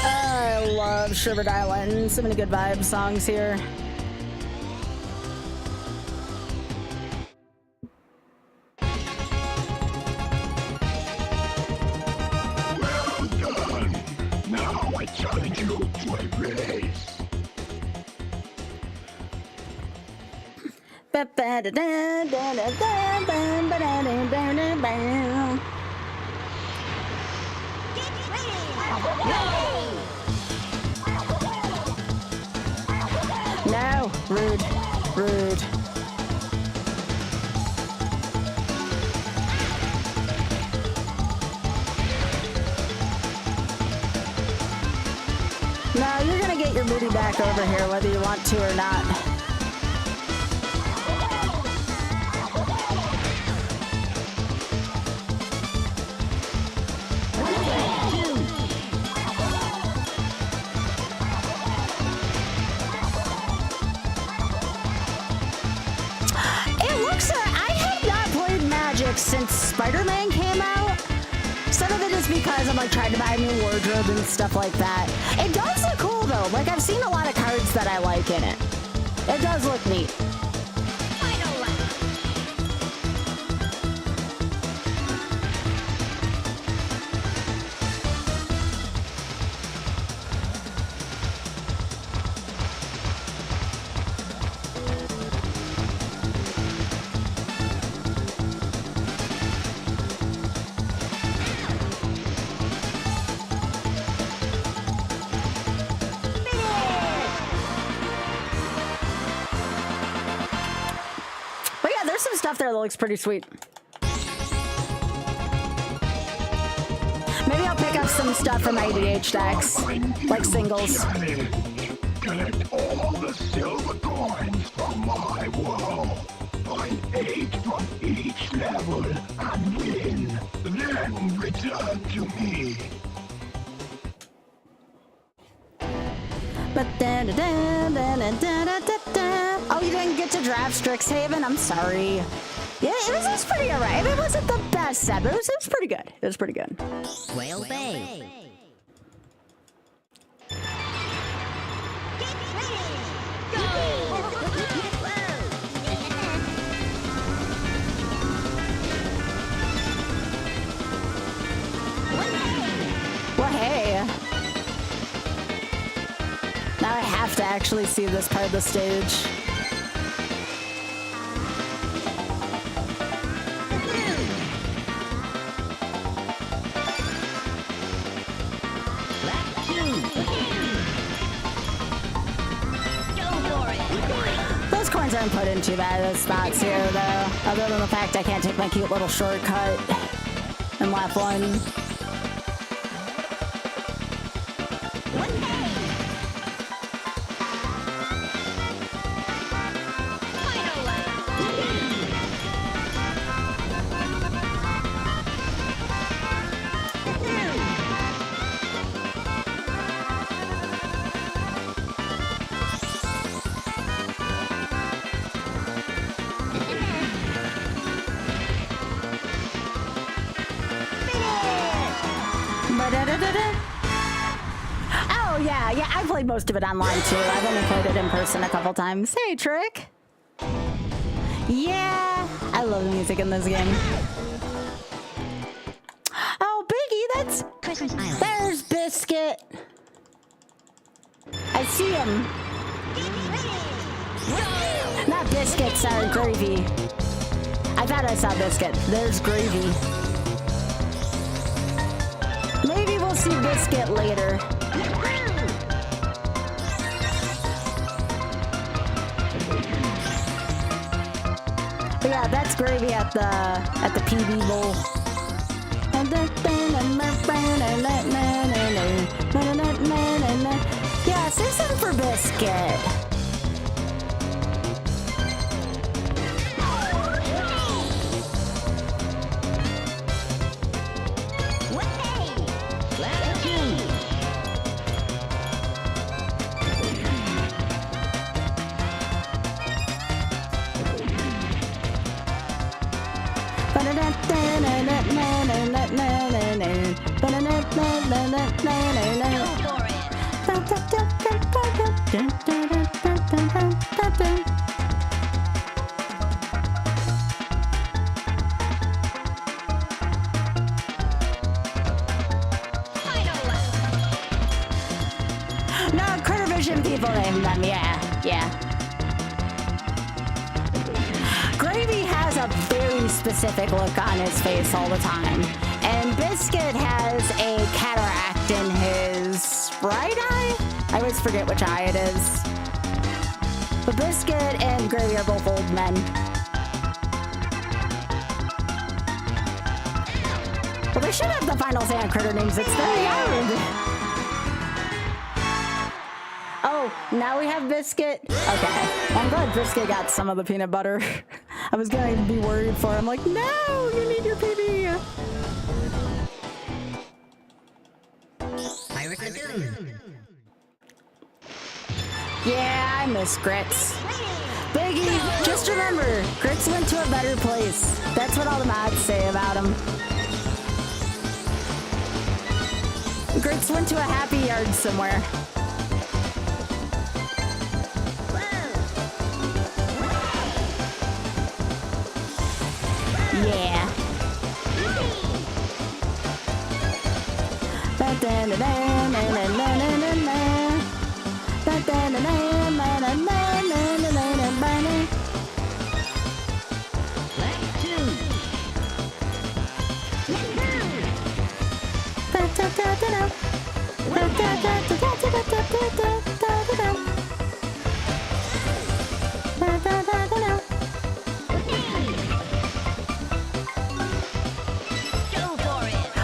I love Sherbert Island. So many good vibe songs here. Now I challenge you to a race. No, rude, rude. No, you're gonna get your booty back over here whether you want to or not. Since Spider-Man came out. Some of it is because I'm like trying to buy a new wardrobe and stuff like that. It does look cool though. Like I've seen a lot of cards that I like in it. It does look neat. Final lap. Some stuff there that looks pretty sweet. Maybe I'll pick up some stuff from ADH decks, like singles. Collect all the silver coins from my wall. Find 8 from each level and win. Then return to me. Oh, you didn't get to draft Strixhaven? I'm sorry. Yeah, it was pretty alright. It wasn't the best set, but it was pretty good. It was pretty good. Whale Bay. Well, hey. Now I have to actually see this part of the stage. Those coins aren't put in too bad of spots here, though. Other than the fact I can't take my cute little shortcut in lap 1. Oh, yeah, I played most of it online, too. I've only played it in person a couple times. Hey, Trick. Yeah, I love the music in this game. Oh, Biggie, that's... Christmas Island. There's Biscuit. I see him. Not Biscuit, sorry, Gravy. I thought I saw Biscuit. There's Gravy. Maybe we'll see Biscuit later. But yeah, that's Gravy at the PB Bowl. Yeah, say something for Biscuit. No, Critter Vision people named them, yeah. Gravy has a very specific look on his face all the time. And Biscuit has a cataract in his right eye? I always forget which eye it is. But Biscuit and Gravy are both old men. Well, they should have the Final Sand Critter names. It's very hard. Oh, now we have Biscuit. Okay. I'm glad Biscuit got some of the peanut butter. I was going to be worried for him. Like, no, you need your PB. Yeah, I miss Grits. Biggie, just remember, Grits went to a better place. That's what all the mods say about him. Grits went to a happy yard somewhere. Yeah.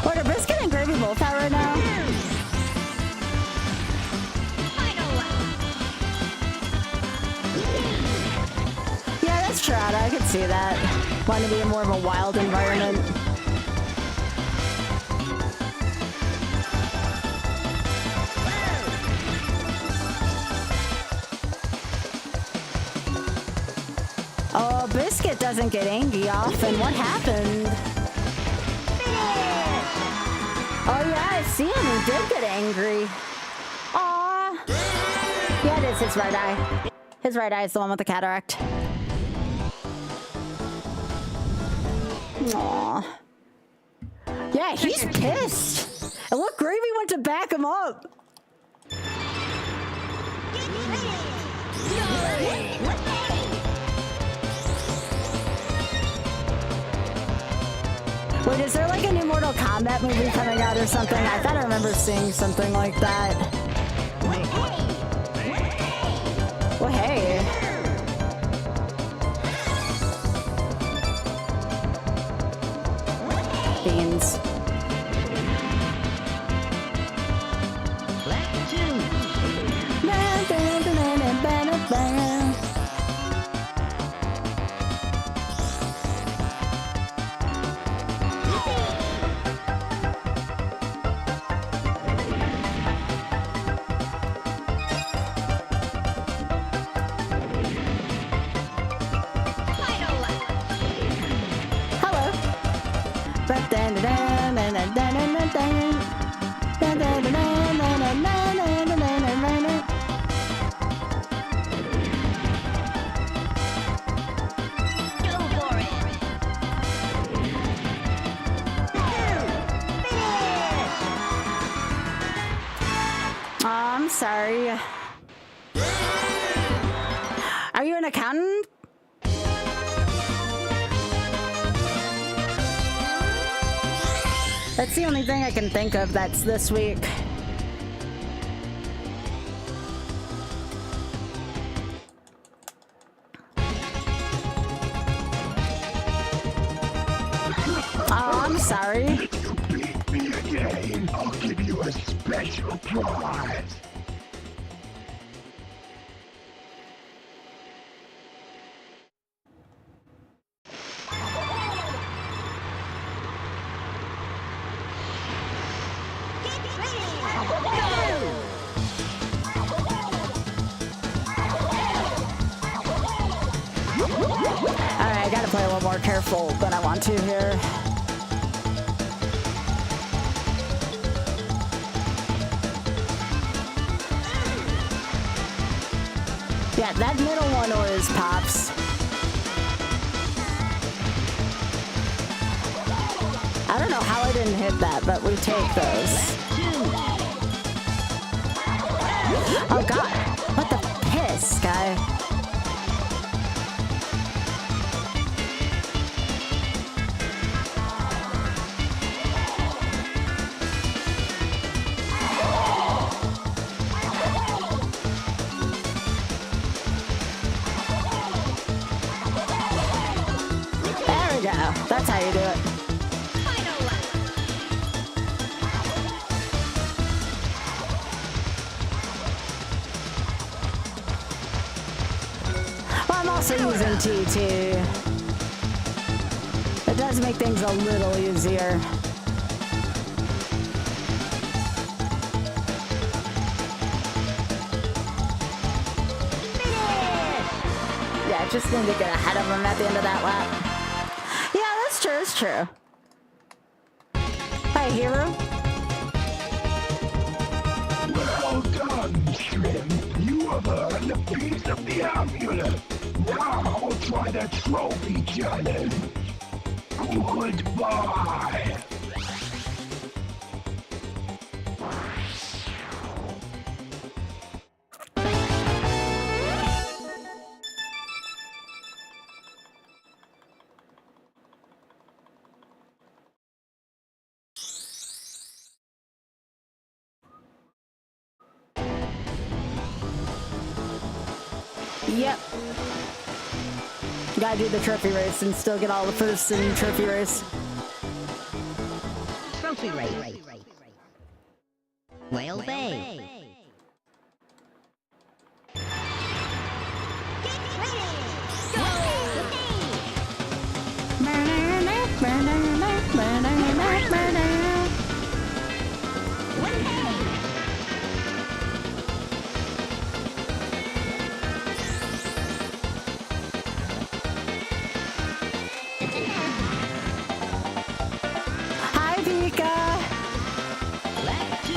What are Biscuit and Gravy both out right now? Yeah, that's true. I could see that. Want to be in more of a wild environment. Oh, Biscuit doesn't get angry often. What happened? Oh yeah, I see him. He did get angry. Aww. Yeah, it is his right eye. His right eye is the one with the cataract. Aww. Yeah, he's pissed. And look, Gravy went to back him up. Wait, is there like a new Mortal Kombat movie coming out or something? I thought I remember seeing something like that. Well, hey. Beans. I'm sorry. Are you an accountant? That's the only thing I can think of that's this week. Oh, I'm sorry. If you beat me again, I'll give you a special prize. Alright, I gotta play a little more careful than I want to here. Yeah, that middle one always pops. I don't know how I didn't hit that, but we take those. Oh god, what the piss, guy? There we go, that's how you do it. Final lap. Well, I'm also using T2. It does make things a little easier. Yeah, I just need to get ahead of him at the end of that lap. Yeah, that's true, it's true. Hi, hero. Well done, Shrimp. You have earned a piece of the amulet. Now try the trophy challenge. Goodbye. Yep. Gotta do the trophy race and still get all the firsts in trophy race. Trophy race. Whale Bay. Hi, Pika. Lap 2.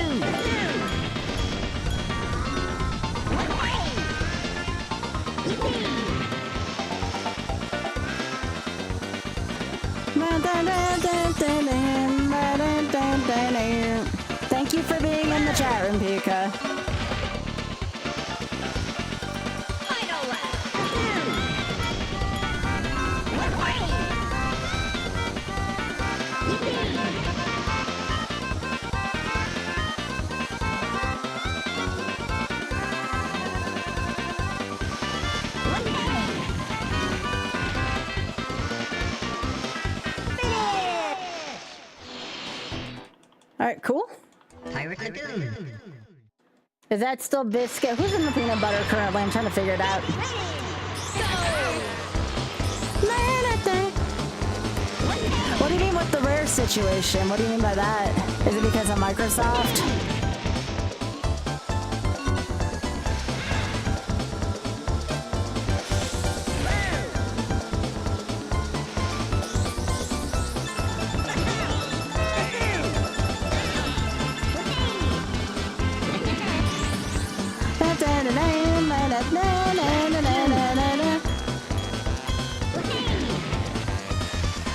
Thank you for being in the chat room, Pika. Final lap. All right, cool. Pirate Lagoon. Is that still Biscuit? Who's in the peanut butter currently? I'm trying to figure it out. What do you mean with the rare situation? What do you mean by that? Is it because of Microsoft?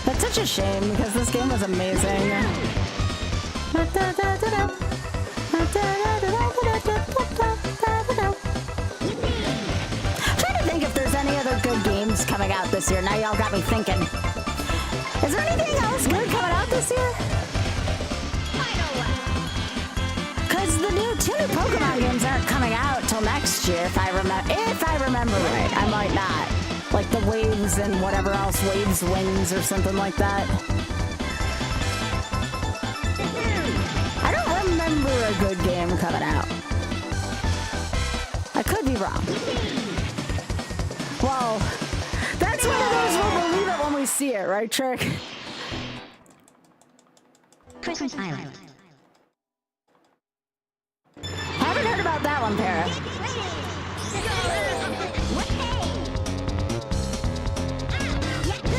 That's such a shame because this game was amazing. Trying to think if there's any other good games coming out this year. Now y'all got me thinking. Is there anything else good coming out this year? Final lap. Because the two new Pokemon games aren't coming out till next year, if I remember right. I might not. Like the Waves and whatever else, Waves Wings or something like that. I don't remember a good game coming out. I could be wrong. Well, that's one of those we'll believe it when we see it, right, Trick? Christmas Island. Haven't heard about that one, Para. Go.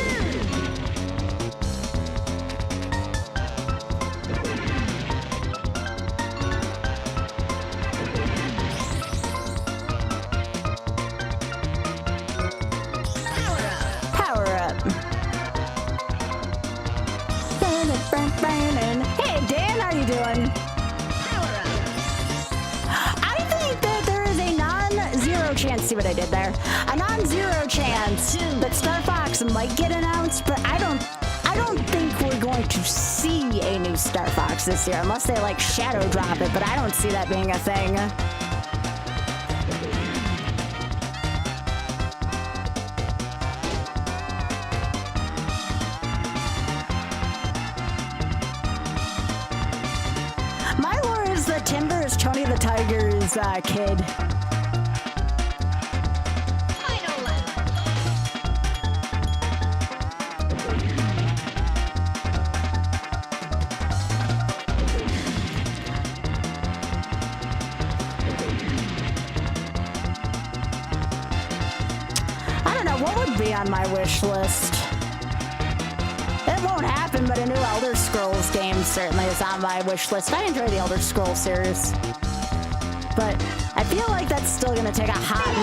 right there. A non-zero chance that Star Fox might get announced, but I don't think we're going to see a new Star Fox this year unless they like shadow drop it, but I don't see that being a thing. My lore is that Timber is Tony the Tiger's kid. Final level. I don't know, what would be on my wish list? It won't happen, but a new Elder Scrolls game certainly is on my wish list. I enjoy the Elder Scrolls series. But I feel like that's still gonna take a hot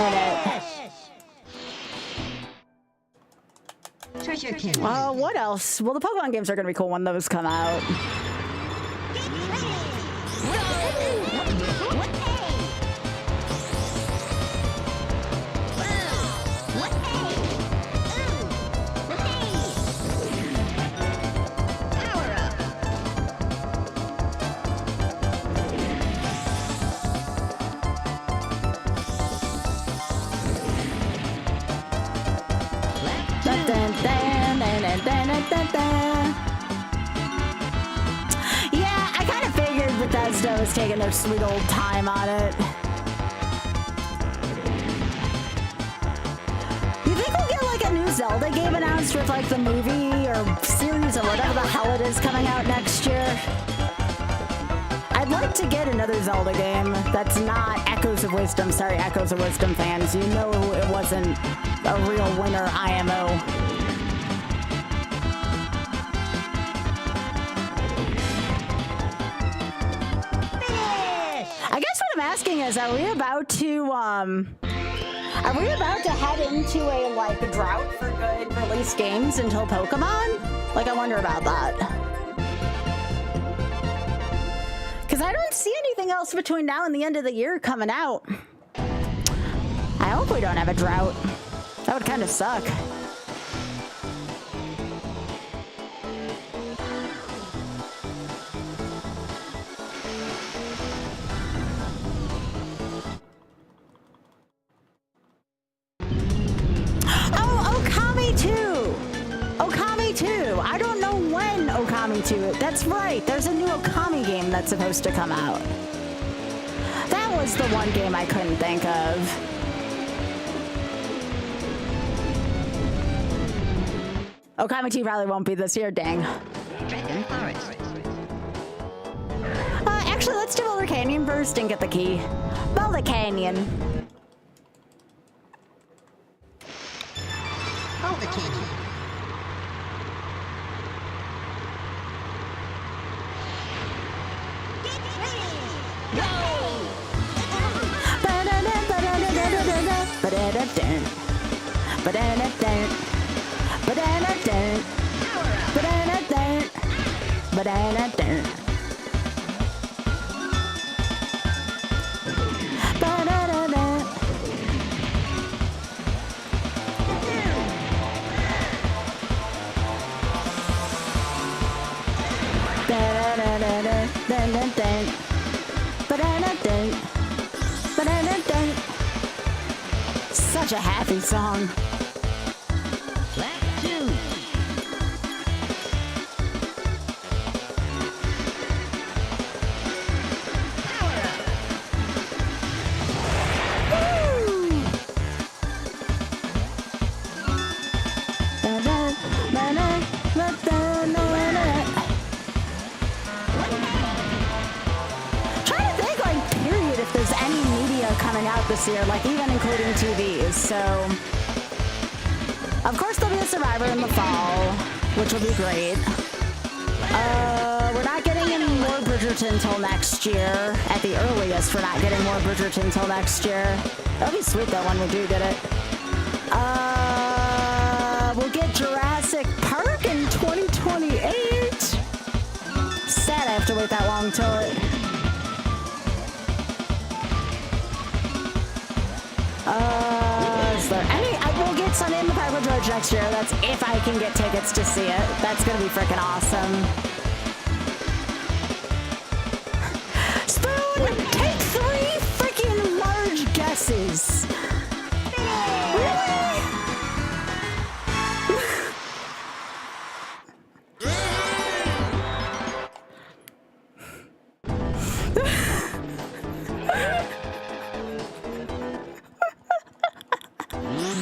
minute. Treasure kill. What else? Well, the Pokemon games are gonna be cool when those come out. Power up. Dun, dun, dun, dun, dun, dun, dun, dun. Yeah, I kind of figured Bethesda was taking their sweet old time on it. You think we'll get like a new Zelda game announced with like the movie or series or whatever the hell it is coming out next year? I'd like to get another Zelda game that's not Echoes of Wisdom. Sorry, Echoes of Wisdom fans. You know it wasn't a real winner IMO. I guess what I'm asking is, are we about to head into a like drought for good release games until Pokemon? Like, I wonder about that. Because I don't see anything else between now and the end of the year coming out. I hope we don't have a drought. That would kind of suck. Oh, Okami 2! Okami 2! I don't know when Okami 2... That's right, there's a new Okami game that's supposed to come out. That was the one game I couldn't think of. Okami 2 probably won't be this year, dang. Dragon Forest. Actually, let's do Boulder Canyon first and get the key. Boulder Canyon. Hold the candy. Such a happy song. Lap 2. This year, like even including TVs. So, of course, there'll be a Survivor in the fall, which will be great. We're not getting any more Bridgerton until next year. At the earliest, we're not getting more Bridgerton until next year. That'll be sweet though when we do get it. We'll get Jurassic Park in 2028. Sad I have to wait that long till it. Sunday in the Park with George next year. That's if I can get tickets to see it. That's gonna be freaking awesome. Spoon, take 3 freaking large guesses. Really?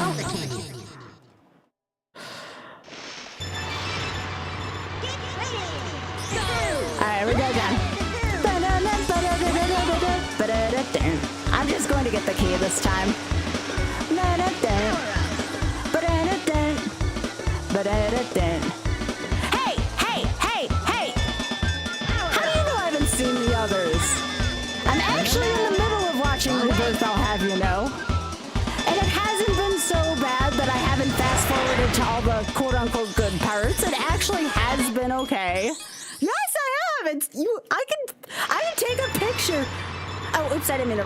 All the candy. Alright, we go again. I'm just going to get the key this time. Hey, hey, hey, hey! How do you know I haven't seen the others? I'm actually in the middle of watching Rebirth, I'll have you know. And it hasn't been so bad that I haven't fast forwarded to all the quote unquote good parts. It actually has been okay. Yes, I have. It's you. I can take a picture. Oh, oops! I didn't mean to.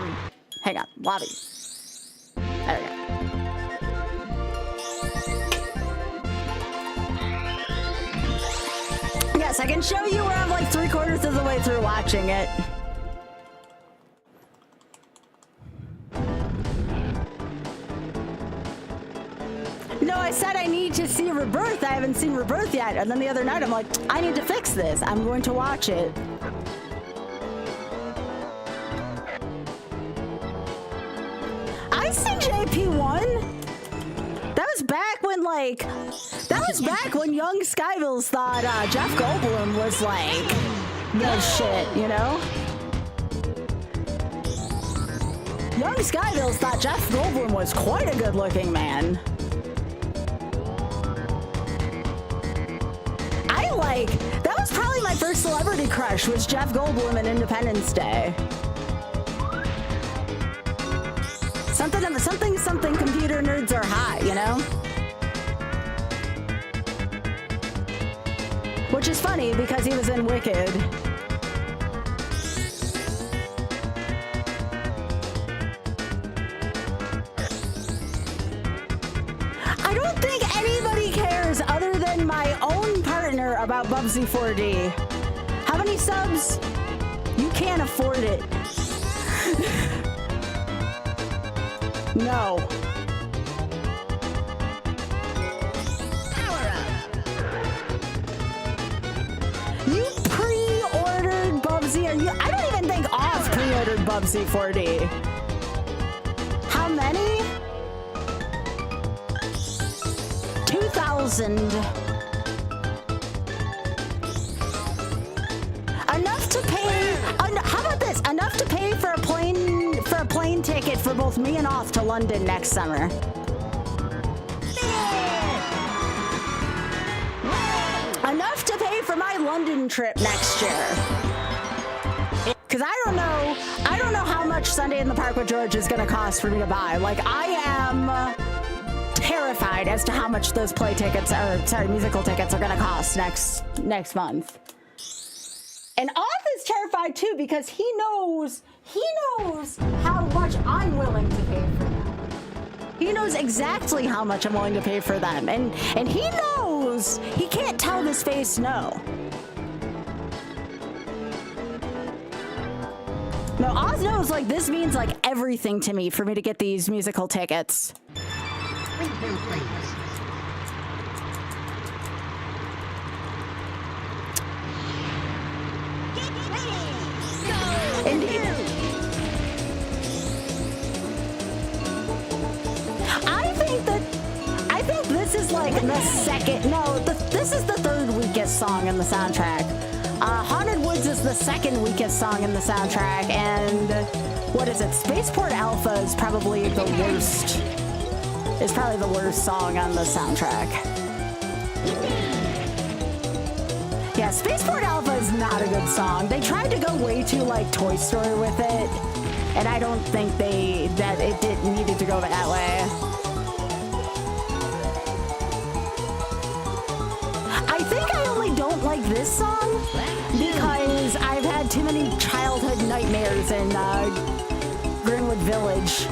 Hang on, lobby. There we go. Yes, I can show you where I'm like 3/4 of the way through watching it. No, I said I need to see Rebirth. I haven't seen Rebirth yet. And then the other night, I'm like, I need to fix this. I'm going to watch it. I seen JP1. That was back when, like, young Skybilz thought Jeff Goldblum was, like, the shit, you know? Young Skybilz thought Jeff Goldblum was quite a good-looking man. That was probably my first celebrity crush, was Jeff Goldblum in Independence Day. Something computer nerds are hot, you know? Which is funny because he was in Wicked. I don't think anybody cares other than my own partner about Bubsy 4D. How many subs? You can't afford it. No. Power up. You pre-ordered Bubsy? I don't even think Oz pre-ordered Bubsy 4D. How many? 2,000. Enough to pay. How about this? Enough to pay for a plane ticket for both me and Oz to London next summer. Enough to pay for my London trip next year. Cause I don't know how much Sunday in the Park with George is gonna cost for me to buy. Like, I am terrified as to how much those musical tickets are gonna cost next month. And Oz is terrified too because he knows how much I'm willing to pay for them. He knows exactly how much I'm willing to pay for them. And he knows he can't tell his face no. No, Oz knows, like, this means, like, everything to me for me to get these musical tickets. Refill, please. Indeed. I think this is like the second. No, this is the third weakest song in the soundtrack. Haunted Woods is the second weakest song in the soundtrack, and what is it? Spaceport Alpha is probably the worst. It's probably the worst song on the soundtrack. Yeah, Spaceport Alpha is not a good song. They tried to go way too like Toy Story with it, and I don't think that it needed to go that way. I think I only don't like this song because I've had too many childhood nightmares in Greenwood Village.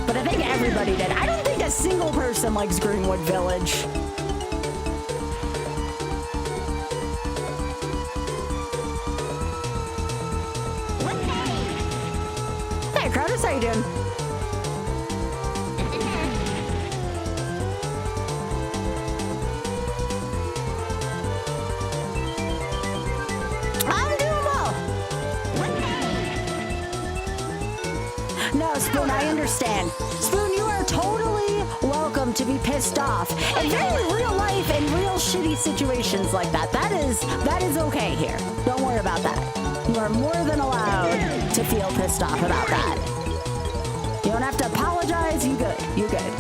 But I think everybody did. I don't think a single person likes Greenwood Village. Hey, Cronus, how you doing? I'm doing well. No, Spoon, I understand. Spoon, you are totally welcome to be pissed off. And very real life and real shitty situations like that. That is okay here. Don't worry about that. You are more than allowed to feel pissed off about that. You don't have to apologize. You good. You good.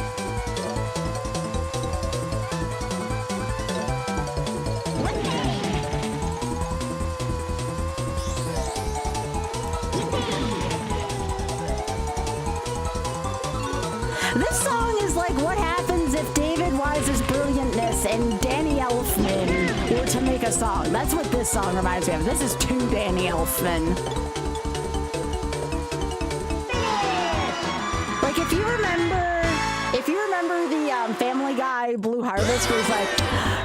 This song is like what happens if David Wise's brilliantness and Danny Elfman were to make a song. That's what this song reminds me of. This is to Danny Elfman. Like if you remember the Family Guy Blue Harvest where he's like,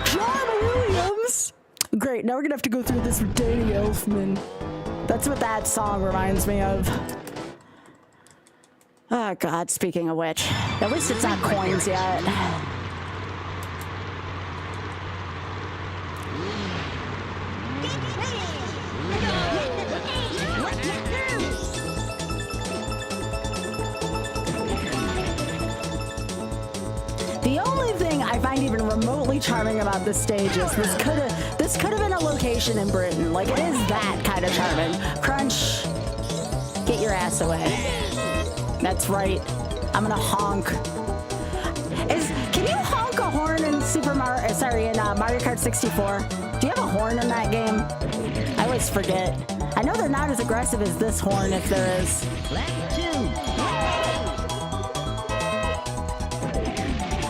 John Williams. Great, now we're gonna have to go through this with Danny Elfman. That's what that song reminds me of. Oh God, speaking of which, at least it's not coins yet. The only thing I find even remotely charming about this stage is this could have been a location in Britain. Like it is that kind of charming. Crunch, get your ass away. That's right. I'm gonna honk. Can you honk a horn in Mario Kart 64? Do you have a horn in that game? I always forget. I know they're not as aggressive as this horn if there is.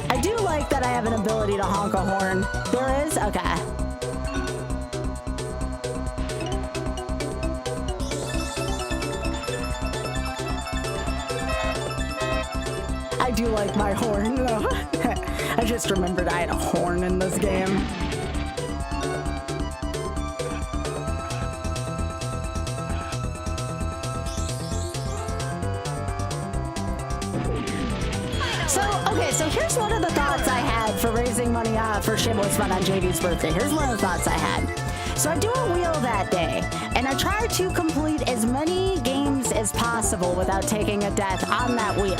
I do like that I have an ability to honk a horn. There is? Okay. I do like my horn, though. I just remembered I had a horn in this game. So here's one of the thoughts I had for raising money for Shameless Fun on JD's birthday. Here's one of the thoughts I had. So I do a wheel that day, and I try to complete as many games as possible without taking a death on that wheel.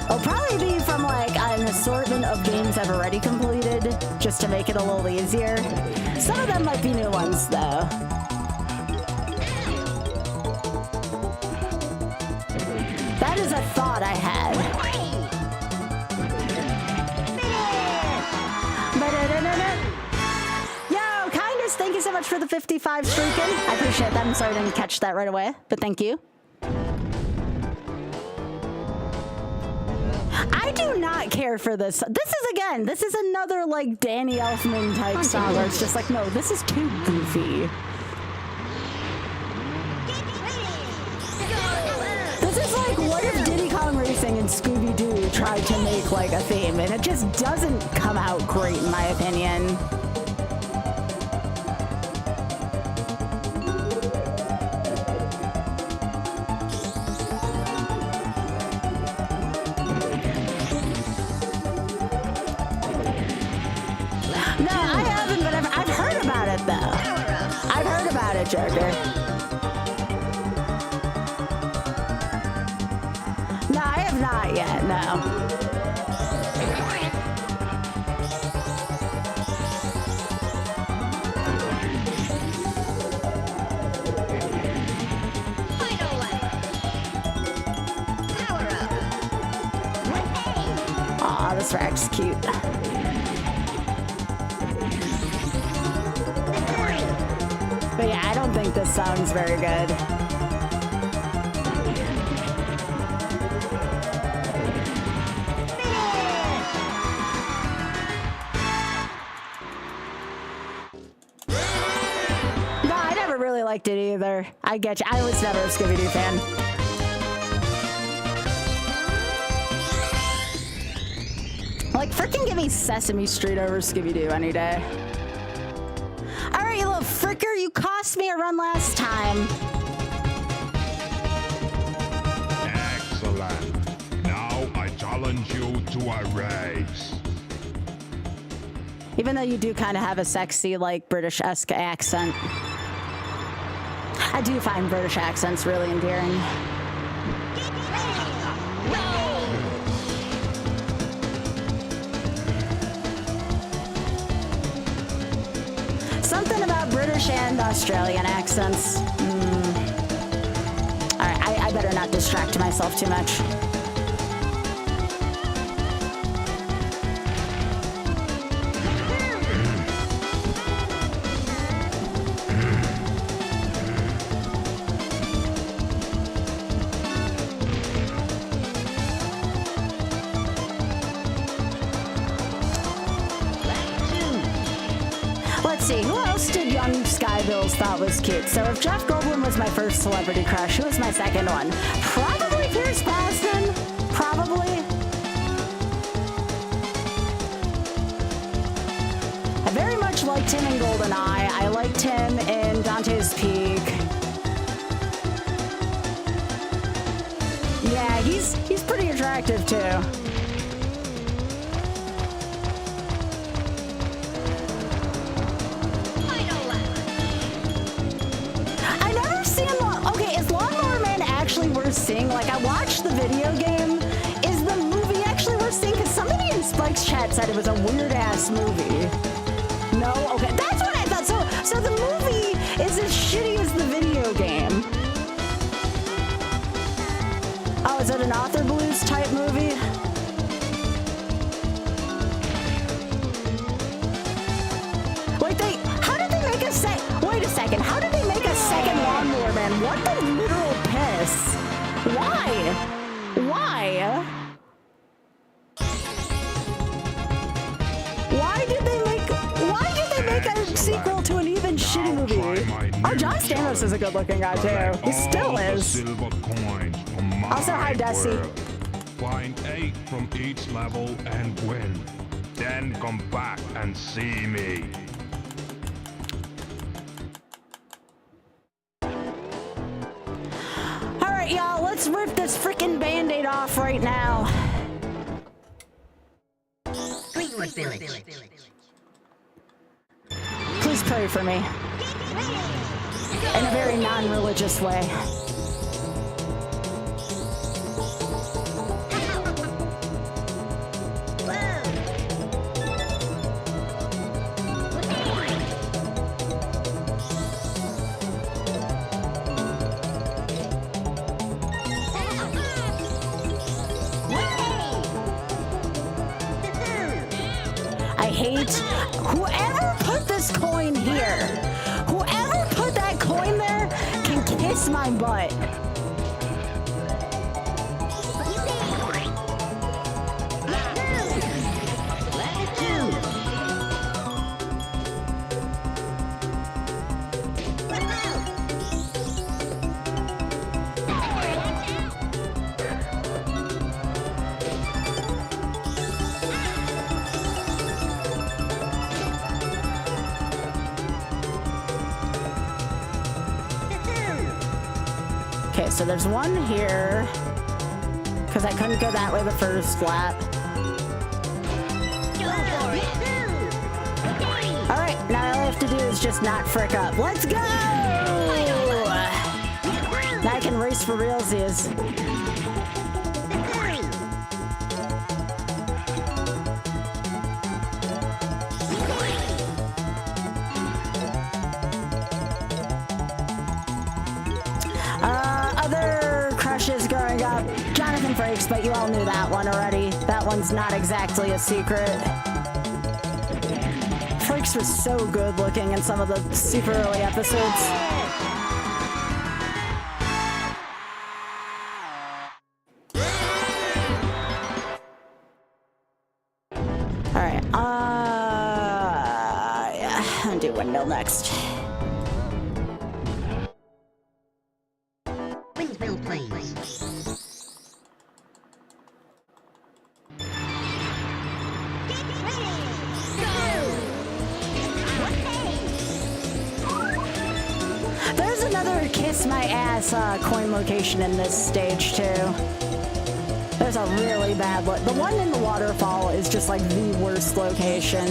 It'll probably be from like an assortment of games I've already completed, just to make it a little easier. Some of them might be new ones, though. That is a thought I had. Yo, Kindness, thank you so much for the 55 streaking. I appreciate that. I'm sorry I didn't catch that right away, but thank you. I do not care for this. This is another like Danny Elfman type song where it's just like, no, this is too goofy. This is like, what if Diddy Kong Racing and Scooby-Doo tried to make like a theme and it just doesn't come out great in my opinion. Joker. No, I have not yet, no. Final lap. Power up. Aw, this rack's cute. But yeah, I don't think this song's very good. No, I never really liked it either. I get you. I was never a Scooby-Doo fan. Frickin' give me Sesame Street over Scooby-Doo any day. All right, you little fricker, you cost me a run last time. Excellent. Now I challenge you to a race. Even though you do kind of have a sexy, like, British-esque accent. I do find British accents really endearing. Something about British and Australian accents. Alright, I better not distract myself too much. Let's see, who else did young Skybilz thought was cute? So if Jeff Goldblum was my first celebrity crush, who was my second one? Probably Pierce Brosnan. Probably. I very much liked him in GoldenEye. I liked him in Dante's Peak. Yeah, he's pretty attractive too. Worth seeing. Like, I watched the video game. Is the movie actually worth seeing? Because somebody in Spike's chat said it was a weird-ass movie. No? Okay, that's what I thought. So the movie is as shitty as the video game. Oh, is it an Author Blues type movie? Wait, how did they make a wait a second, how did they make a second Lawnmower Man? What the literal piss? Why? Why? Why did they make a sequel to an even shitty movie? Oh, John Stamos is a good-looking guy too. He still is. Also, hi, Desi. Find 8 from each level and win. Then come back and see me. Alright, y'all, let's rip this freaking Band-Aid off right now. Greenwood Village. Please pray for me. In a very non-religious way. Whoever put this coin here, whoever put that coin there can kiss my butt. Okay, so there's one here, because I couldn't go that way the first lap. Alright, now all I have to do is just not frick up. Let's go! Now I can race for realsies. Growing up, Jonathan Frakes, but you all knew that one already. That one's not exactly a secret. Frakes was so good looking in some of the super early episodes. Alright, yeah, I'll do windmill next. kiss my ass coin location in this stage too. There's a really bad one. The one in the waterfall is just like the worst location.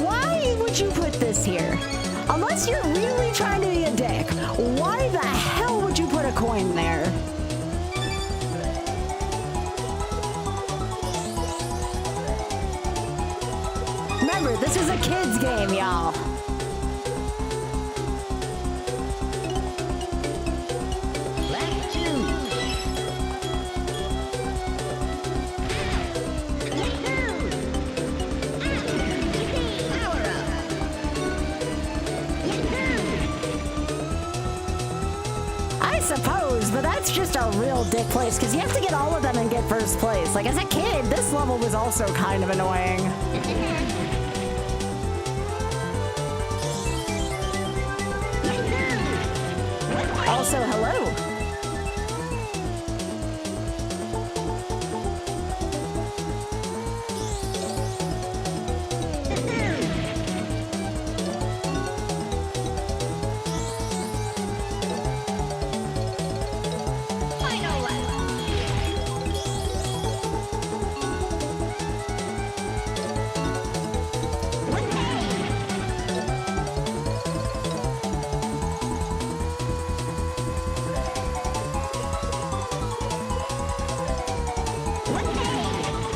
Why would you put this here? Unless you're really trying to be a dick, why the hell would you put a coin there? Remember, this is a kid's game, y'all. Left 2. Power up. I suppose, but that's just a real dick place, because you have to get all of them and get first place. Like, as a kid, this level was also kind of annoying. Also, hello. Final lap.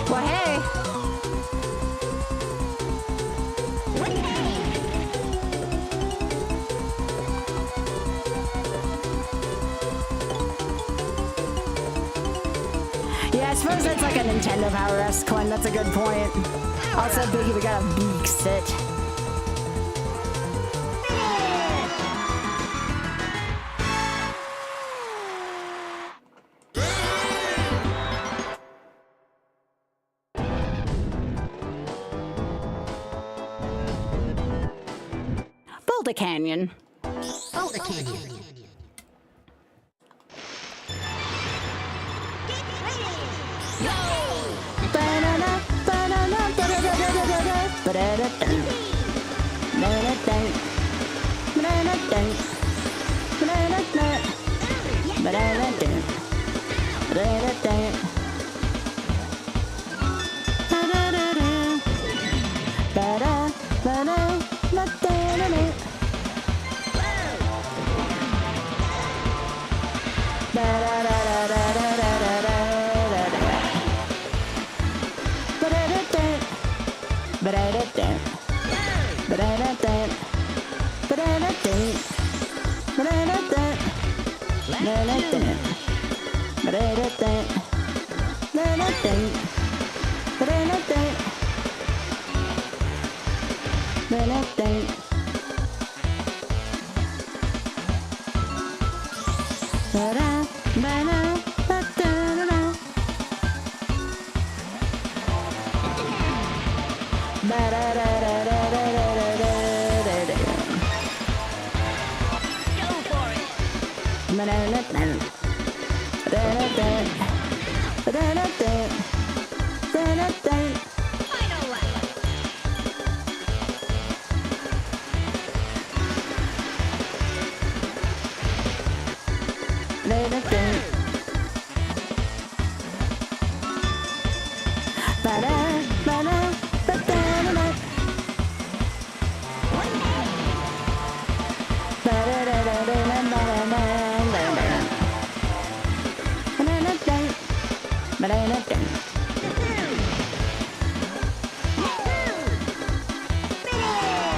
Well, hey. Yeah, I suppose that's like a Nintendo Power S coin. That's a good point. Also, Biggie, we got a beak sit. Boulder Canyon. Boulder Canyon. Banana, banana, ba-da-da-da-da-da-da, ba-da-da-dun. Ba-da-dun. Ba-da-da-dun. Ba-da-da-dun. Ba-da-da-dun. Ba-da-da-dun. Ba-da-da-dun. Ba-da, ba-da, ba-da-da-dun. Go for it. Final lap.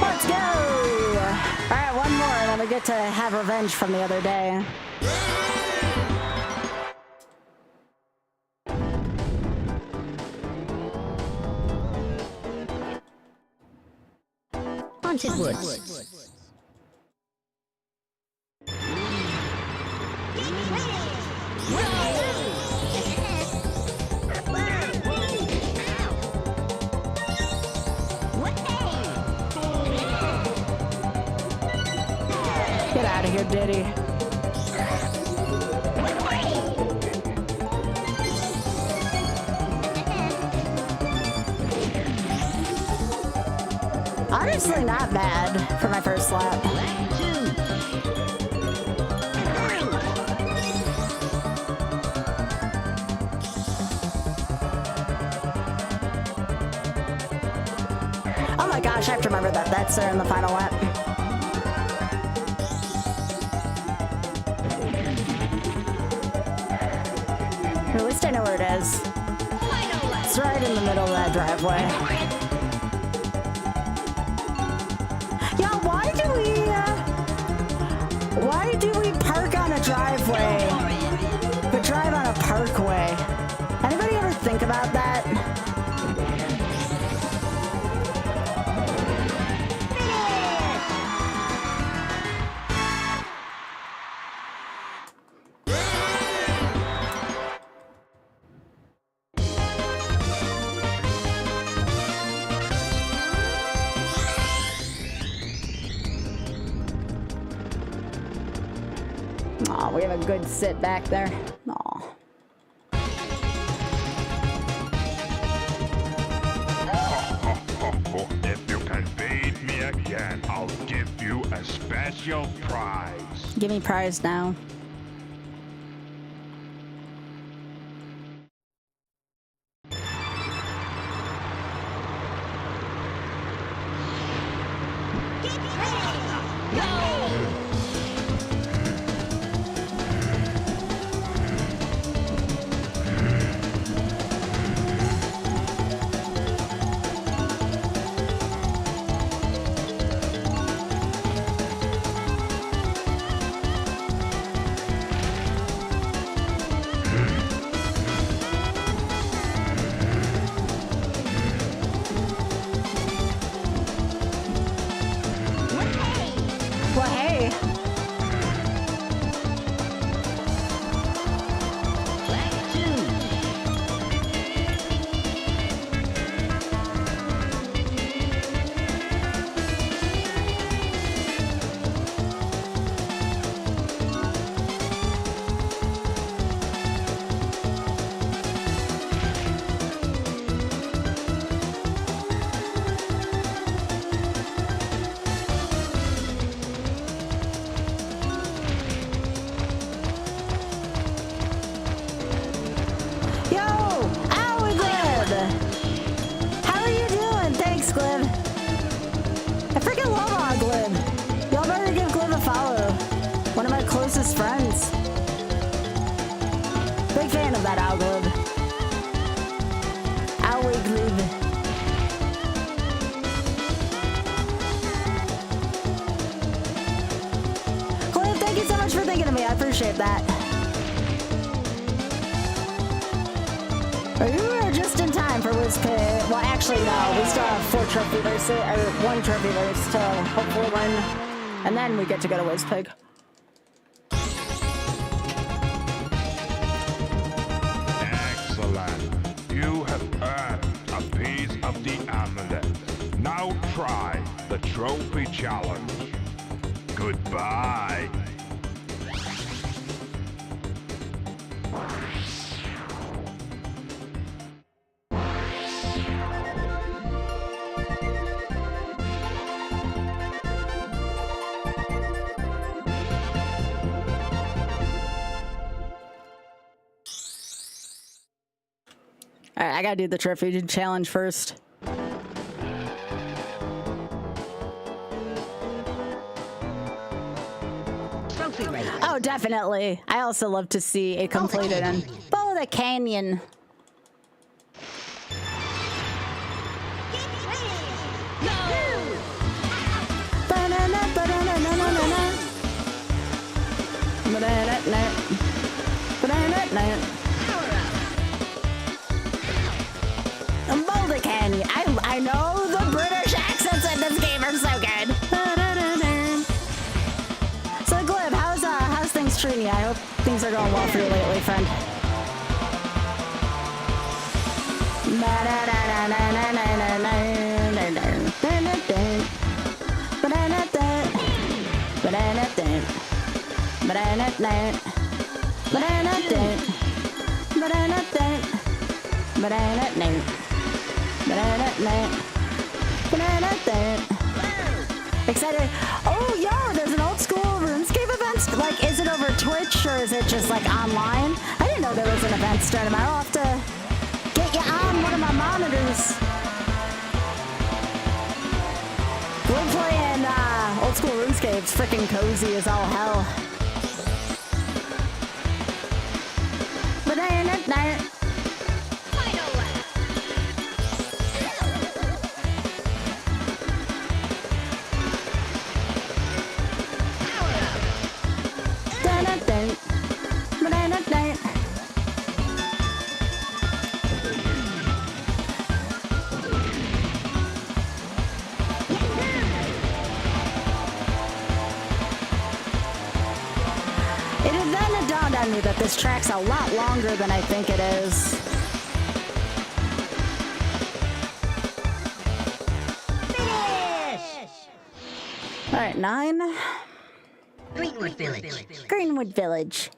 Let's go! Alright, one more, and then we get to have revenge from the other day. Haunted Woods. Get out of here, Diddy. Honestly, not bad for my first lap. Lap 2. Oh my gosh, I have to remember that. That's there in the final lap. At least I know where it is. Final lap. It's right in the middle of that driveway. Yeah, why do we park on a driveway but drive on a parkway? Anybody ever think about that? Aw, we have a good sit back there. Aw. If you can beat me again, I'll give you a special prize. Give me prize now. Well, hey. Lap 2. Yo! Owie, Glib! How are you doing? Thanks, Glib. I freaking love Glib. Y'all better give Glib a follow. One of my closest friends. Big fan of that Glib. Owie, Glib. Glib, thank you so much for thinking of me. I appreciate that. You are just in time for WizPig. Well, actually, no. We still have 4 trophy verses, or 1 trophy verse to hopefully win. And then we get to go to WizPig. Excellent. You have earned a piece of the amulet. Now try the trophy challenge. Goodbye. All right, I gotta do the trophy challenge first. Trophy race. Oh, definitely. I also love to see it completed and follow the canyon. Boulder Canyon. I know the British accents in this game are so good. So Glib, how's things treating you? I hope things are going well for you lately, friend. Excited. Oh, yo, there's an old school RuneScape event. Like, is it over Twitch or is it just like online? I didn't know there was an event tournament. I'll have to get you on one of my monitors. We're playing old school RuneScape. It's freaking cozy as all hell. But Final lap. It had then dawned on me that this track's a lot longer than I think it is. All right, 9. Greenwood Village. Greenwood Village.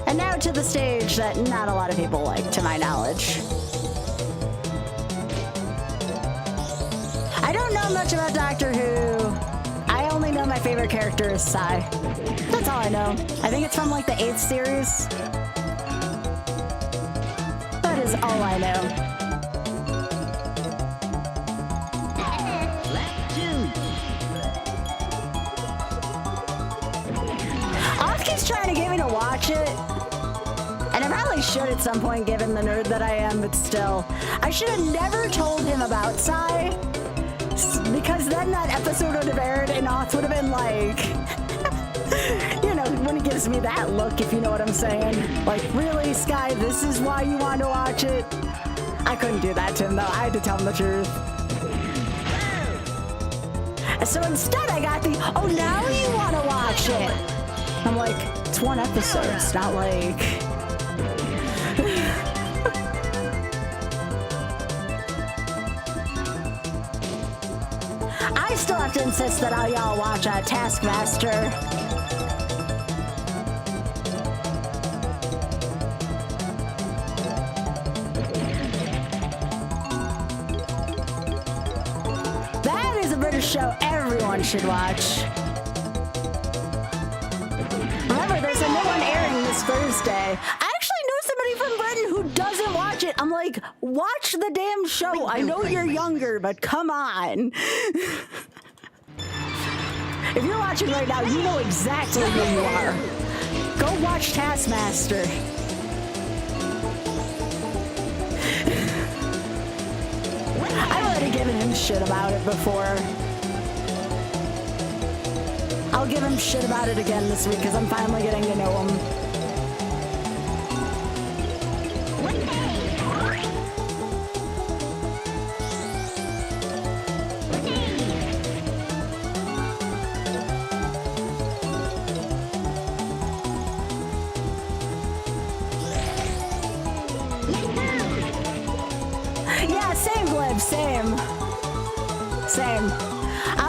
And now to the stage that not a lot of people like, to my knowledge. I don't know much about Doctor Who. I only know my favorite character is Sai. That's all I know. I think it's from like the 8th series. That is all I know. Lap 2. Oz keeps trying to get me to watch it. And I probably should at some point, given the nerd that I am, but still. I should have never told him about Sai, because then that episode would have aired and Oz would have been like, you know, when he gives me that look, if you know what I'm saying. Like, really, Sky, this is why you want to watch it? I couldn't do that to him, though. I had to tell him the truth. So instead, I got the, oh, now you want to watch it. I'm like, it's one episode. It's not like... I still have to insist that all y'all watch Taskmaster. That is a British show everyone should watch. Remember, there's a new one airing this Thursday. I actually know somebody from Britain who doesn't watch it. I'm like, watch the damn show. I know you're younger, but come on. If you're watching right now, you know exactly who you are. Go watch Taskmaster. I've already given him shit about it before. I'll give him shit about it again this week because I'm finally getting to know him. Yeah, same, Glib, same.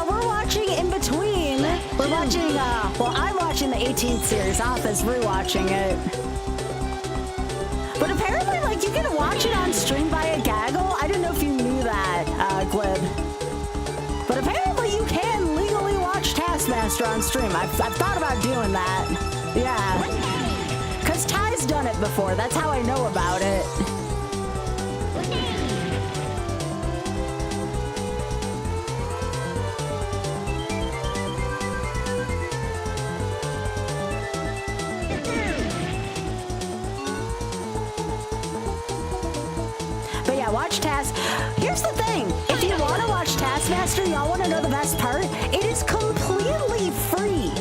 We're watching in between. We're watching, well, I'm watching the 18th series. Office rewatching it. But apparently, like, you can watch it on stream via Gaggle. I didn't know if you knew that, Glib. But apparently you can legally watch Taskmaster on stream. I've thought about doing that. Yeah. Because Ty's done it before. That's how I know about it. But yeah, watch Task. Here's the thing. If you want to watch Taskmaster, y'all want to know the best part? It is completely free.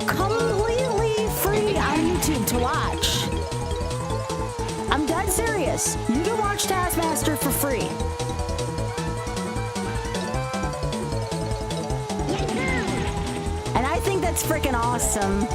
Completely free on YouTube to watch. I'm dead serious. You can watch Taskmaster for free. And I think that's freaking awesome.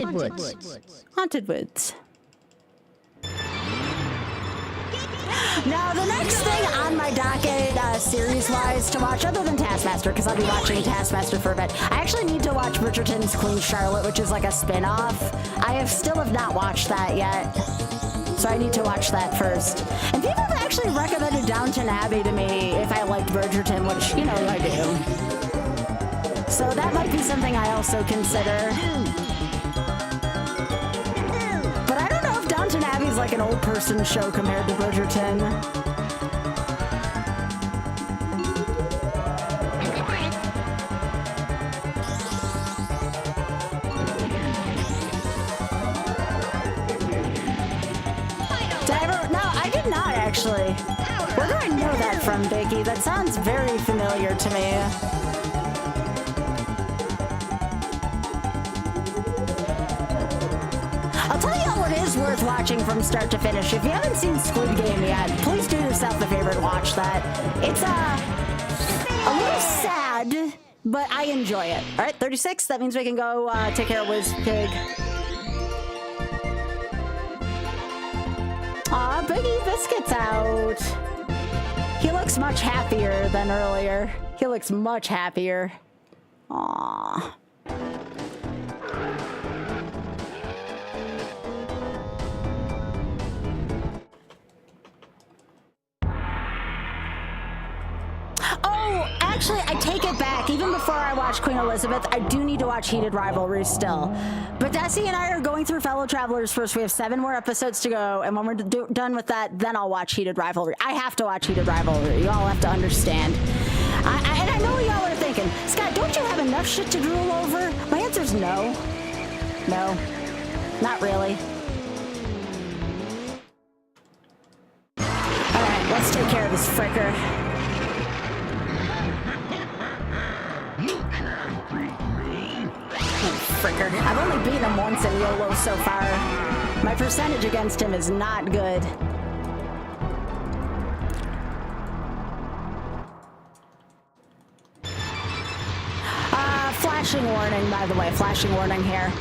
Haunted Woods. Haunted Woods. Now, the next thing on my docket, series-wise, to watch, other than Taskmaster, because I'll be watching Taskmaster for a bit, I actually need to watch Bridgerton's Queen Charlotte, which is like a spin-off. I still have not watched that yet, so I need to watch that first. And people have actually recommended Downton Abbey to me if I liked Bridgerton, which, you know, I do. So that might be something I also consider. But I don't know if Downton Abbey's like an old person show compared to Bridgerton. Actually, where do I know that from, Biggie? That sounds very familiar to me. I'll tell you what is worth watching from start to finish. If you haven't seen Squid Game yet, please do yourself a favor and watch that. It's a little sad, but I enjoy it. All right, 36. That means we can go take care of Wiz Pig. Aw, Biggie Biscuit's out. He looks much happier than earlier. He looks much happier. Aw. Oh, actually, I take it back. Even before I watch Queen Elizabeth, I do need to watch Heated Rivalry still. But Desi and I are going through Fellow Travelers first. We have 7 more episodes to go, and when we're done with that, then I'll watch Heated Rivalry. I have to watch Heated Rivalry. You all have to understand. And I know what y'all are thinking. Scott, don't you have enough shit to drool over? My answer's no. No. Not really. Alright, let's take care of this fricker. Fricker. I've only beaten him once in YOLO so far. My percentage against him is not good. Flashing warning, by the way. Flashing warning here.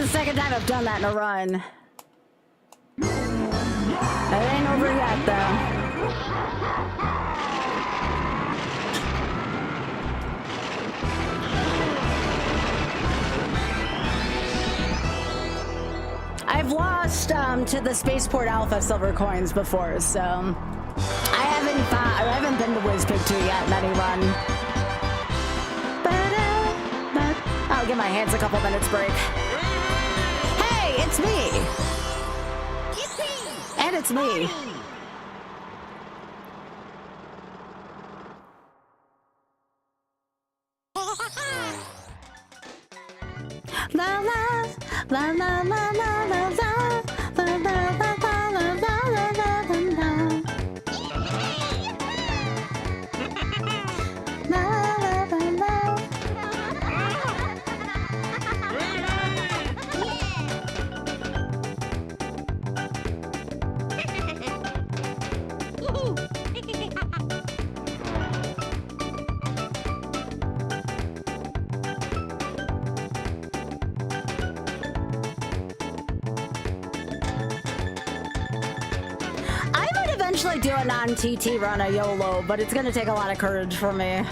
Second time I've done that in a run. It ain't over yet, though. I've lost to the Spaceport Alpha silver coins before, so I haven't been to WizPig 2 yet in any run. I'll give my hands a couple minutes break. It's me! Yippee! And it's me! La la la la la la la la la la la la la la la eventually do a non-TT run of YOLO, but it's gonna take a lot of courage for me.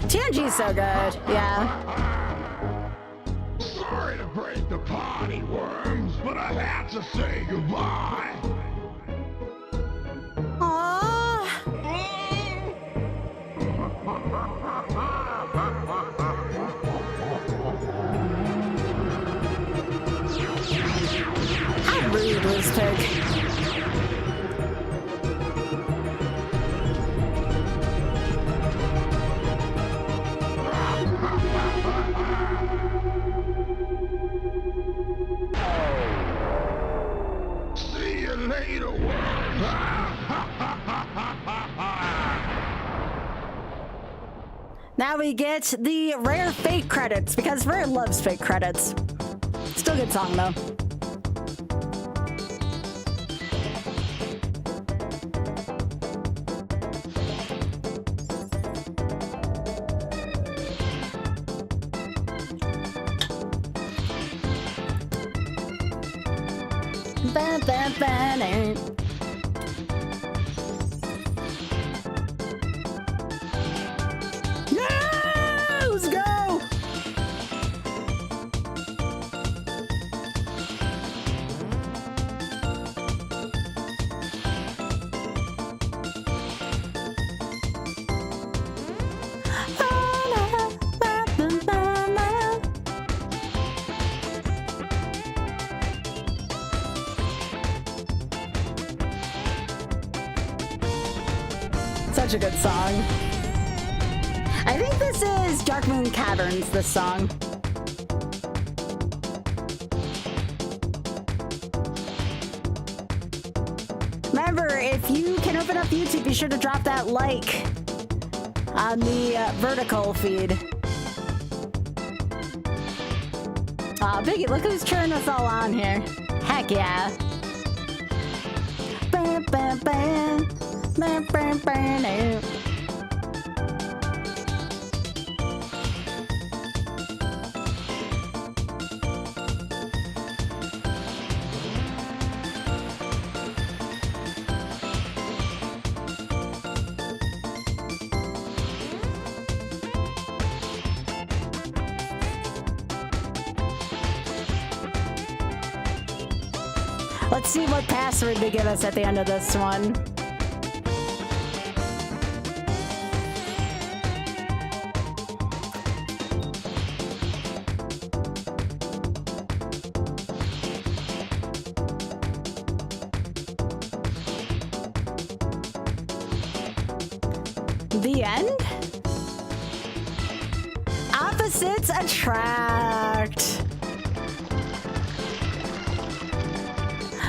TNG's so good, yeah. Sorry to break the party, worms, but I had to say goodbye. Aww. How rude was Pig? See you later, worms. Now we get the rare fake credits, because Rare loves fake credits. Still a good song, though. Yeah, let's go! Such a good song. I think this is Dark Moon Caverns, this song. Remember, if you can open up YouTube, be sure to drop that like on the vertical feed. Aw, Biggie, look who's cheering us all on here. Heck yeah. Bam, bam, bam. Bam, bam, bam. Let's see what password they give us at the end of this one. The end? Opposites attract.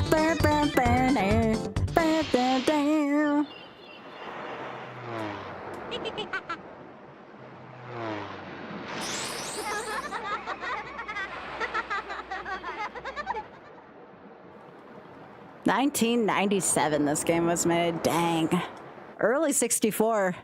Burr, burr, burr, burr, burr, burr, burr. 1997 this game was made. Dang. Early 64.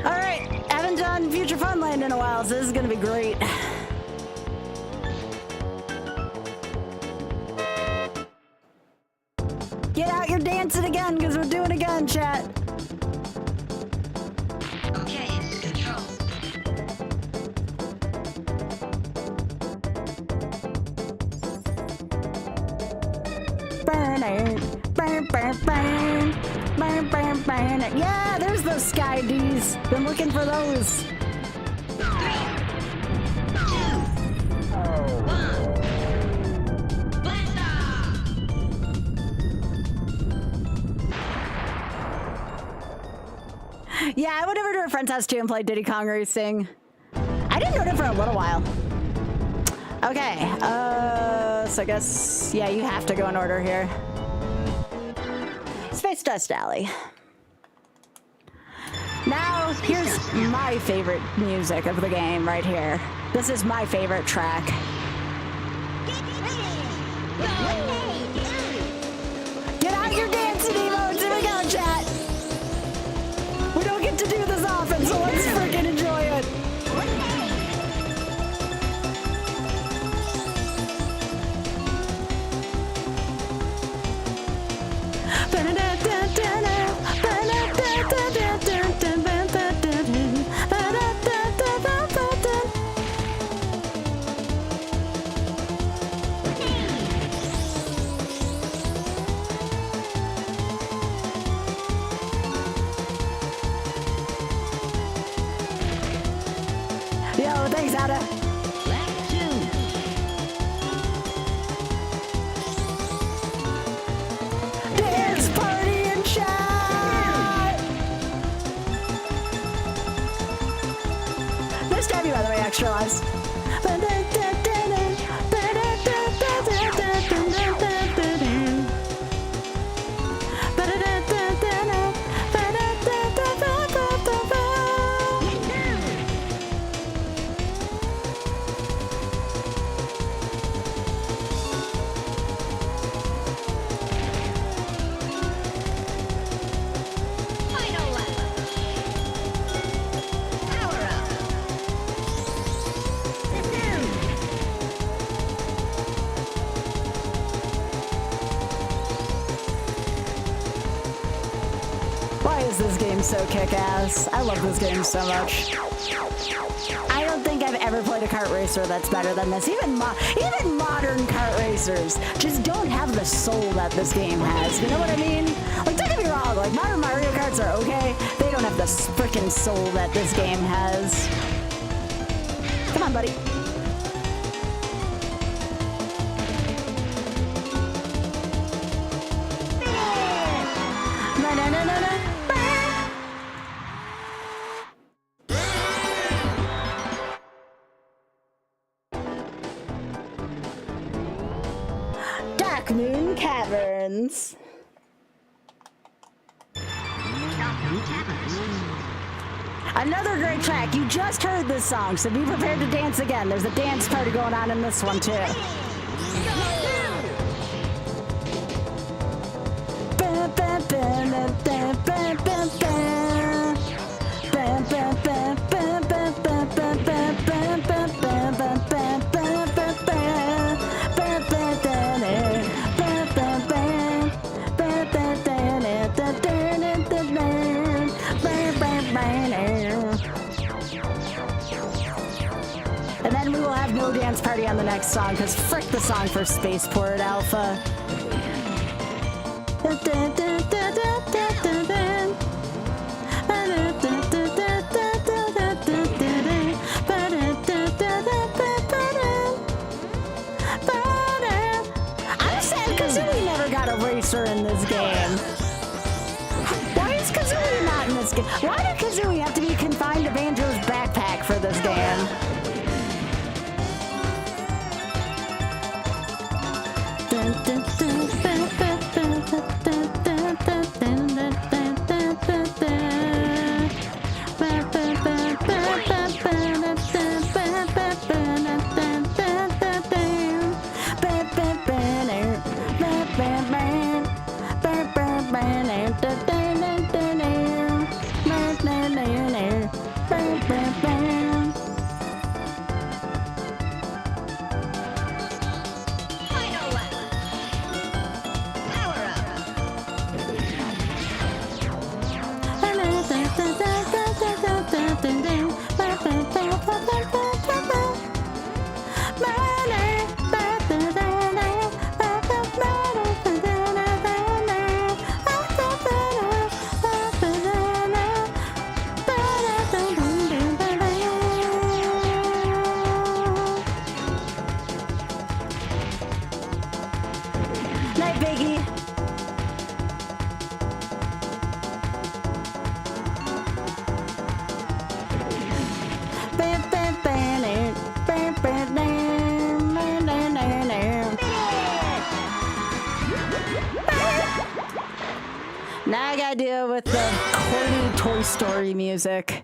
Alright, haven't done Future Funland in a while, so this is gonna be great. Get out your dancing again, because we're doing it again, chat. Okay, it's control. Burn it, burn, burn, burn, burn, burn, burn it. Yeah, there's those Sky Ds. Been looking for those. 3, 2, 1. Blast off! Yeah, I went over to a friend's house too and played Diddy Kong Racing. I didn't order for a little while. Okay, so I guess, yeah, you have to go in order here. Space Dust Alley. my favorite music of the game right here. This is my favorite track. Get out your dancing emotes. Here we go, chat. We don't get to do this often, so let's freaking enjoy it. Yo, thanks, Ada. Lap 2. Dance party and chat. Nice to have you, by the way, extra lives. Final lap. Power up. Why is this game so kick-ass? I love this game so much. I don't think I've ever played a kart racer that's better than this. Even modern kart racers just don't have the soul that this game has. You know what I mean? Like, don't get me wrong, like, modern Mario Karts are okay. They don't have the frickin' soul that this game has. Come on, buddy. Na, na, na, na, na. Dark Moon Caverns. Another great track. You just heard this song, so be prepared to dance again. There's a dance party going on in this one, too. And then we will have no dance party on the next song, because frick the song for Spaceport Alpha. I'm sad Kazooie never got a racer in this game. Why is Kazooie not in this game? Why did Kazooie have to be confined to Banjo's backpack for this game? Final lap. Power up. Night, Biggie. Now I gotta deal with the corny Toy Story music.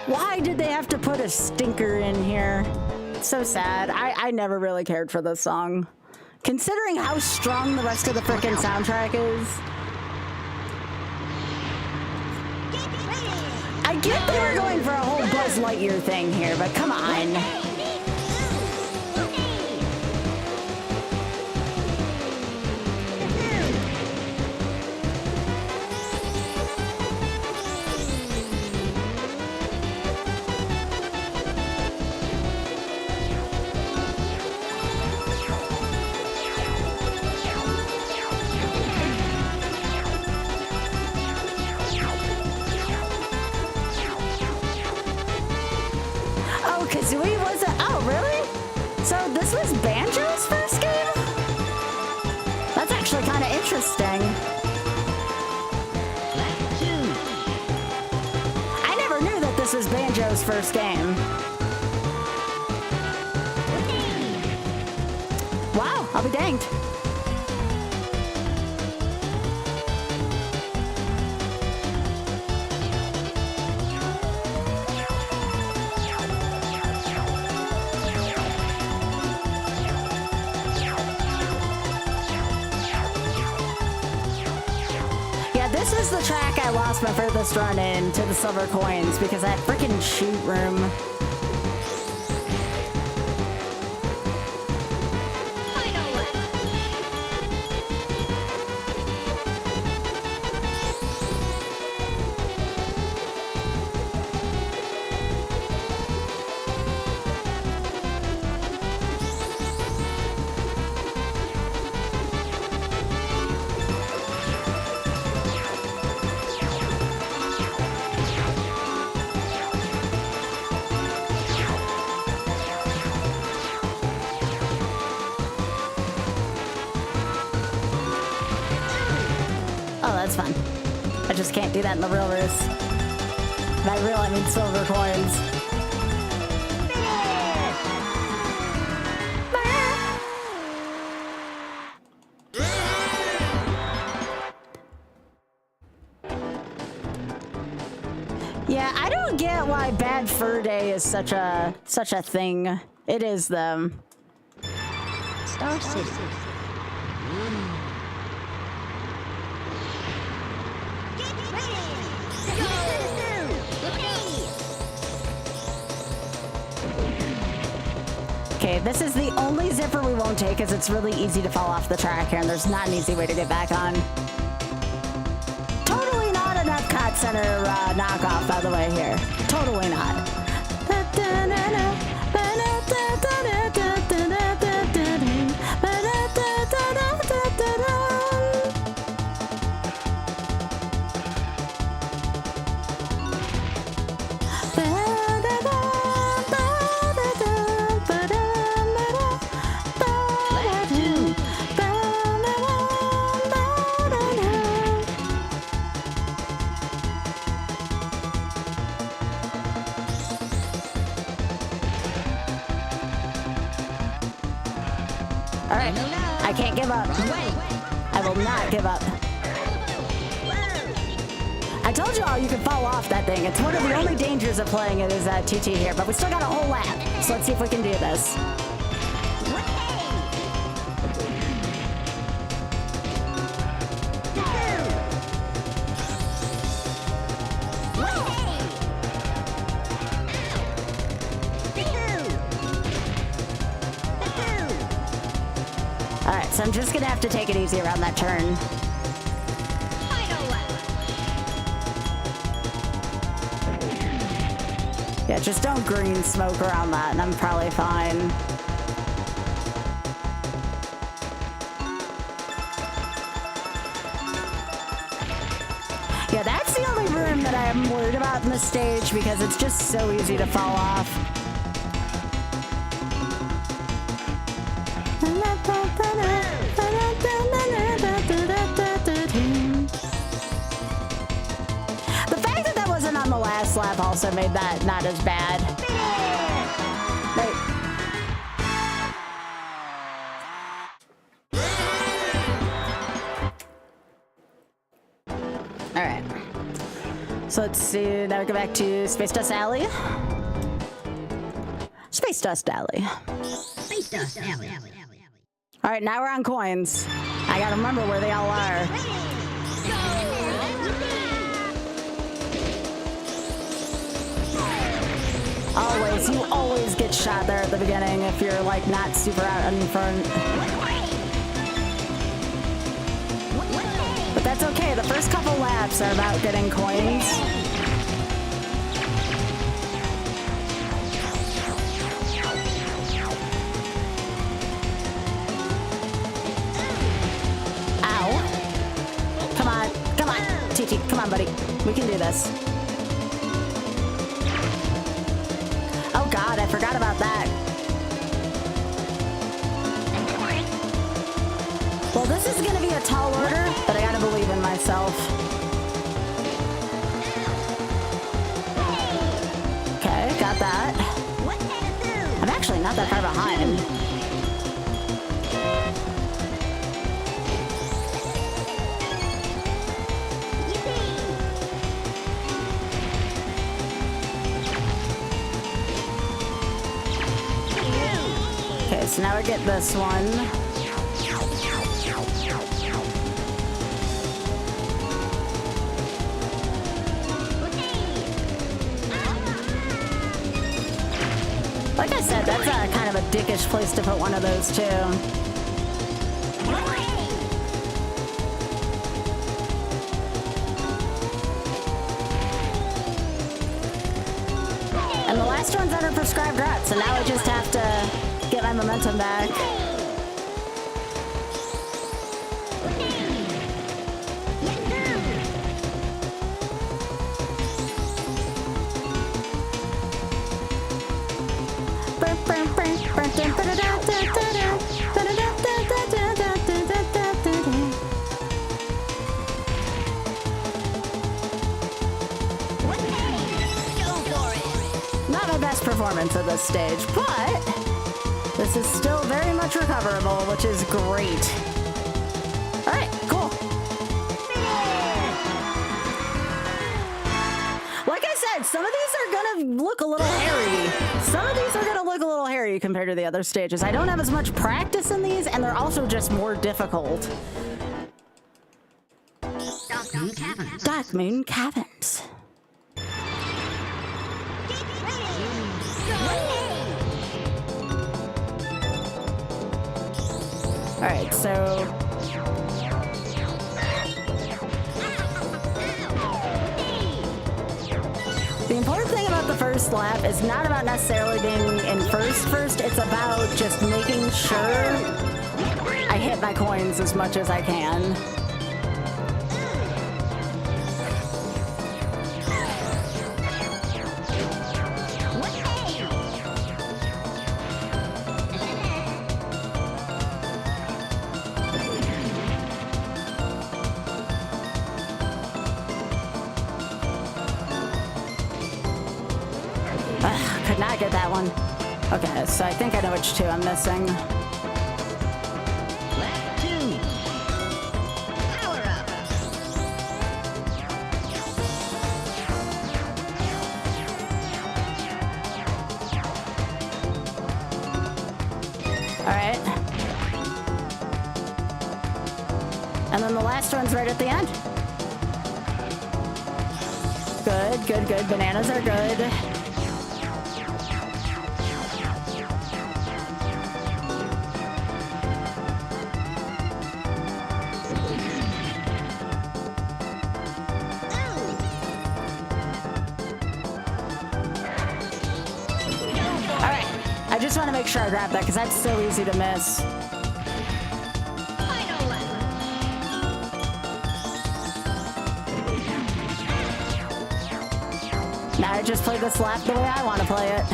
Why did they have to put a stinker in here? So sad. I never really cared for this song. Considering how strong the rest of the frickin' soundtrack is. I get they were going for a whole Buzz Lightyear thing here, but come on. Kazooie wasn't. Oh, really? So this was Banjo's first game? That's actually kind of interesting. I never knew that this was Banjo's first game. Wow, I'll be danged. This is the track I lost my furthest run in to the silver coins because that freaking shoot room. That's fun. I just can't do that in the real race. By real, I mean silver coins. Yeah, I don't get why Bad Fur Day is such a thing. It is them. Star City. Okay, this is the only zipper we won't take because it's really easy to fall off the track here and there's not an easy way to get back on. Totally not an Epcot Center knockoff, by the way, here. Totally not. Alright, I can't give up. I will not give up. I told y'all you can fall off that thing. It's one of the only dangers of playing it is TT here, but we still got a whole lap. So let's see if we can do this. Alright, so I'm just gonna have to take it easy around that turn. Yeah, just don't green smoke around that and I'm probably fine. Yeah, that's the only room that I'm worried about in this stage because it's just so easy to fall off. The fact that that wasn't on the last lap also made that not as bad. Alright. So let's see, now we go back to Space Dust Alley. Space Dust Alley. Space Dust Alley. All right, now we're on coins. I gotta remember where they all are. Always, you always get shot there at the beginning if you're like not super out in front. But that's okay, the first couple laps are about getting coins. Ow. Come on, come on. TT, come on, buddy. We can do this. Oh God, I forgot about that. Well, this is gonna be a tall order, but I gotta believe in myself. Okay, got that. I'm actually not that far behind. Okay, so now we get this one. Like I said, that's kind of a dickish place to put one of those too. And the last one's under prescribed route, so now I just have to get my momentum back. Not my best performance at this stage, but this is still very much recoverable, which is great. All right, cool. Like I said, some of these are gonna look a little hairy. Some of these are gonna look a little hairy compared to the other stages. I don't have as much practice in these, and they're also just more difficult. Dark Moon Caverns. Dark Moon Caverns. All right, so the important thing about the first lap is not about necessarily being in first. It's about just making sure I hit my coins as much as I can. Could not get that one. Okay, so I think I know which two I'm missing. Lap 2. Power up. All right. And then the last one's right at the end. Good, good, good. Bananas are good. I just want to make sure I grab that because that's so easy to miss. Final lap. Now I just play this lap the way I want to play it.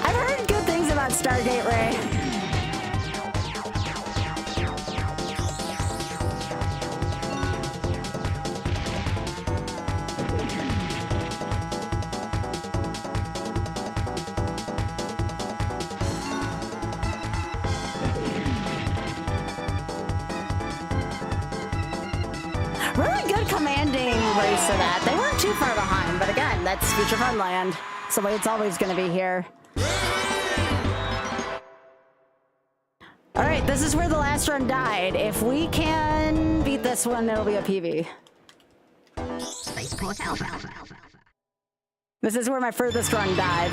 I've heard good things about Stargate Ray. that. They weren't too far behind, but again, that's Future Funland. So it's always going to be here. All right, this is where the last run died. If we can beat this one, it'll be a PB. Spaceport Alpha. This is where my furthest run died.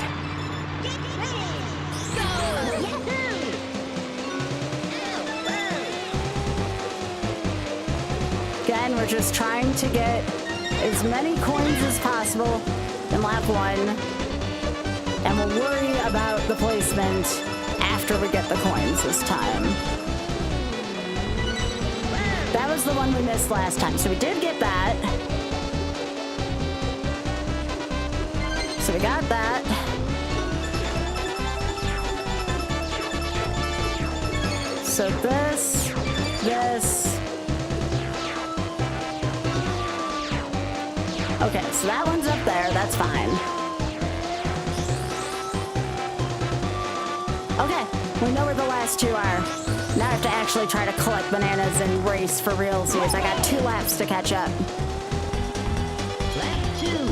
Again, we're just trying to get as many coins as possible in lap 1. And we'll worry about the placement after we get the coins this time. That was the one we missed last time, so we did get that. So we got that. So this. Okay, so that one's up there, that's fine. Okay, we know where the last two are. Now I have to actually try to collect bananas and race for realsies. I got 2 laps to catch up. Lap 2.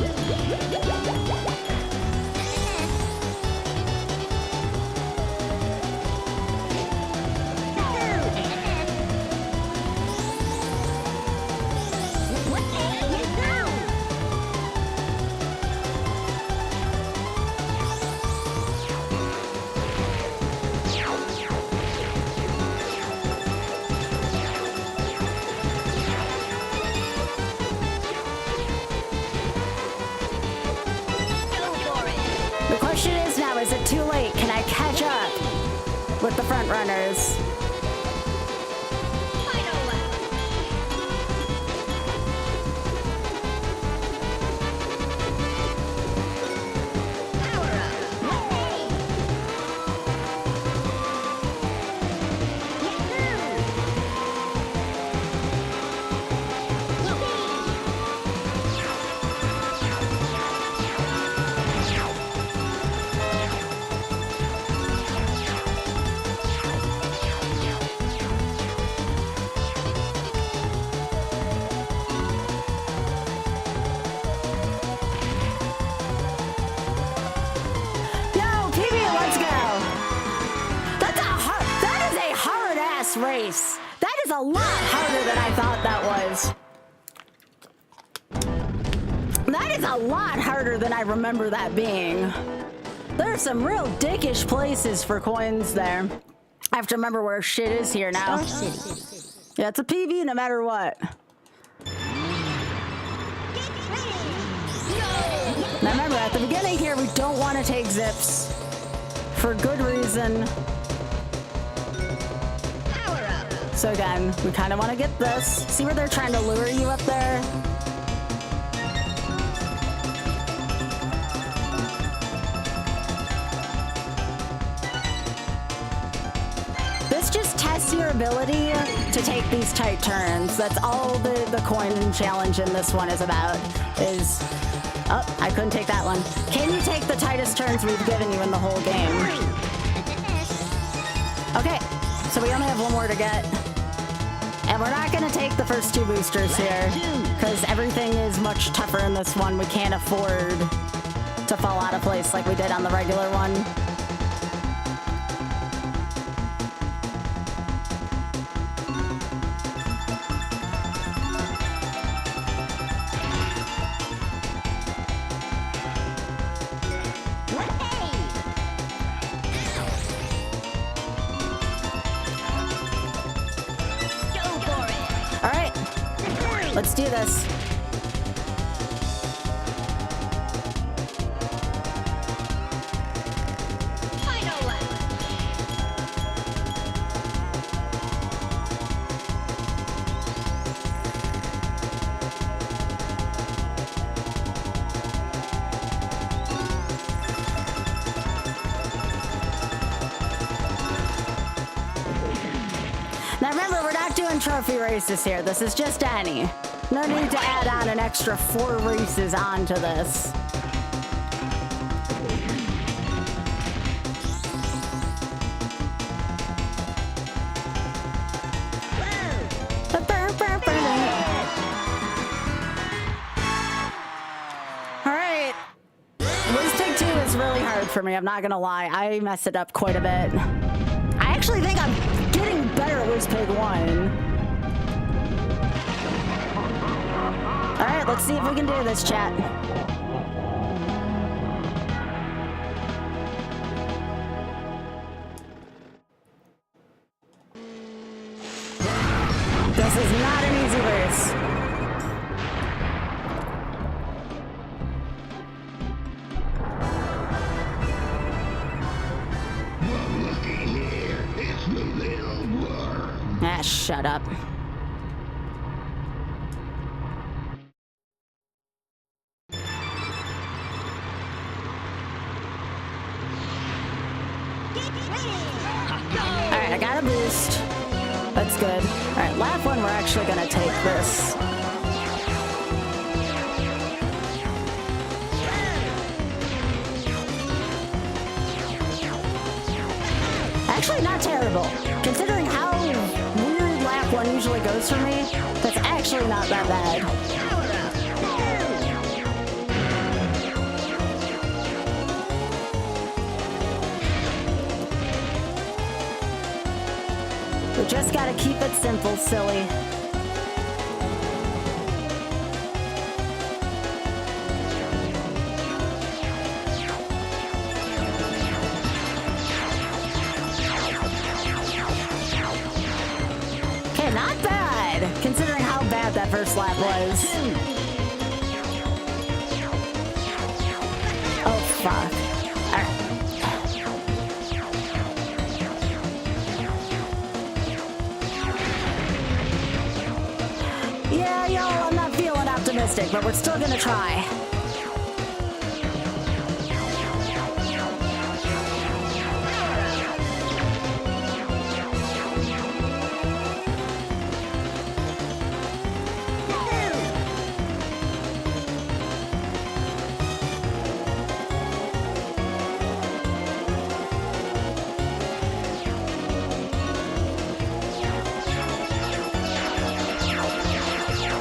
Is it too late? Can I catch up with the front runners? Race. That is a lot harder than I thought that was. That is a lot harder than I remember that being. There are some real dickish places for coins there. I have to remember where shit is here now. Yeah, it's a PB no matter what. Now remember, at the beginning here, we don't want to take zips. For good reason. So again, we kind of want to get this. See where they're trying to lure you up there? This just tests your ability to take these tight turns. That's all the coin challenge in this one is about. Oh, I couldn't take that one. Can you take the tightest turns we've given you in the whole game? Okay, so we only have 1 more to get. And we're not going to take the first 2 boosters here, because everything is much tougher in this one. We can't afford to fall out of place like we did on the regular one. Let's do this. Final lap. Now remember, we're not doing trophy races here. This is just any. No need to add on an extra 4 races onto this. for me. I'm not gonna lie. I messed it up quite a bit. I actually think I'm getting better at Whiz Pig 1. All right, let's see if we can do this, chat. This is not an easy race. Ah, shut up. Alright, I got a boost. That's good. Alright, lap one, we're actually gonna take this. Actually, not terrible. Considering how weird lap one usually goes for me, that's actually not that bad. We just gotta keep it simple, silly. Okay, not bad, considering how bad that first lap was. Oh, fuck. Alright. Yeah, y'all, I'm not feeling optimistic, but we're still gonna try.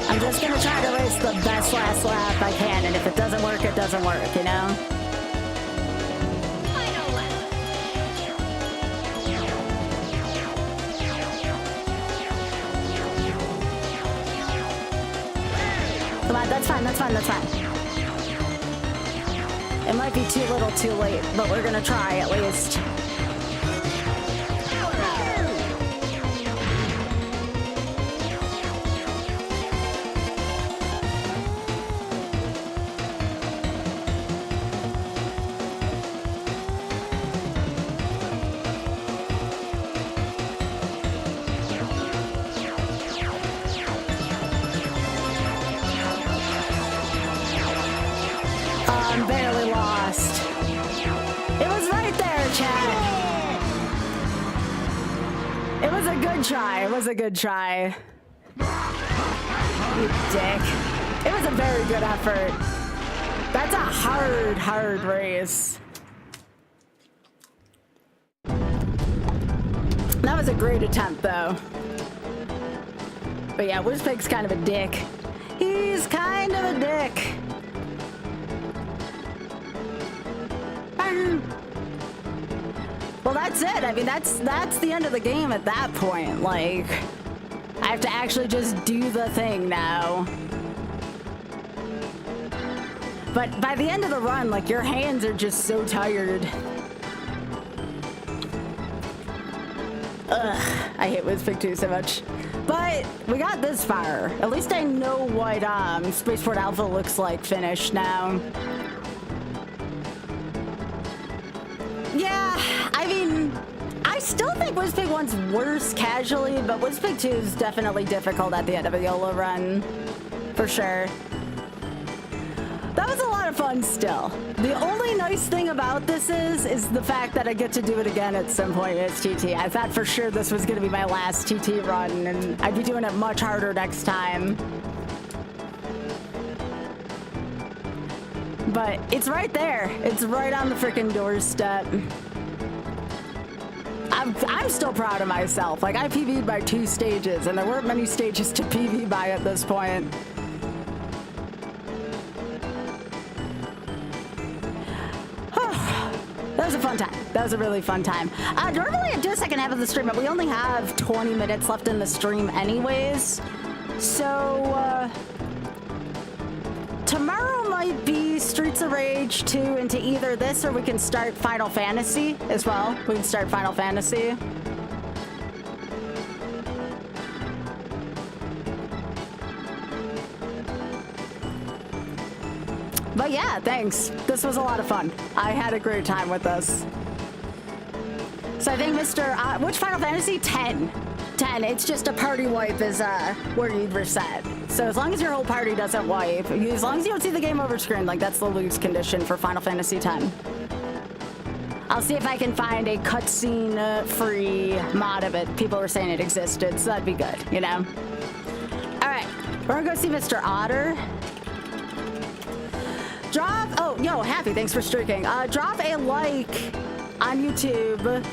I'm just gonna try to race the best last lap I can, and if it doesn't work, it doesn't work, you know? Come on, that's fine, that's fine, that's fine. It might be too little too late, but we're gonna try at least. I'm barely lost. It was right there, chat. It was a good try. It was a good try. You dick. It was a very good effort. That's a hard, hard race. That was a great attempt, though. But yeah, Whizpig's kind of a dick. He's kind of a dick. Well, that's it. I mean, that's the end of the game at that point. Like, I have to actually just do the thing now. But by the end of the run, like, your hands are just so tired. Ugh, I hate Whizpig 2 so much. But we got this far. At least I know what Spaceport Alpha looks like finished now. Yeah, I mean, I still think Whizpig 1's worse casually, but Whizpig 2 is definitely difficult at the end of a YOLO run. For sure. That was a lot of fun still. The only nice thing about this is the fact that I get to do it again at some point as TT. I thought for sure this was going to be my last TT run, and I'd be doing it much harder next time. But it's right there. It's right on the freaking doorstep. I'm still proud of myself. Like, I PV'd by 2 stages, and there weren't many stages to PV by at this point. was a fun time. That was a really fun time. Normally I do a second half of the stream, but we only have 20 minutes left in the stream anyways. So, tomorrow might be Streets of Rage 2 into either this, or we can start Final Fantasy as well. We can start Final Fantasy. But yeah, thanks. This was a lot of fun. I had a great time with this. So I think which Final Fantasy? 10. 10. It's just a party wipe is where you'd reset. So as long as your whole party doesn't wipe, as long as you don't see the game over screen, like that's the lose condition for Final Fantasy 10. I'll see if I can find a cutscene free mod of it. People were saying it existed, so that'd be good, you know? All right, we're gonna go see Mr. Otter. Happy, thanks for streaking. Drop a like on YouTube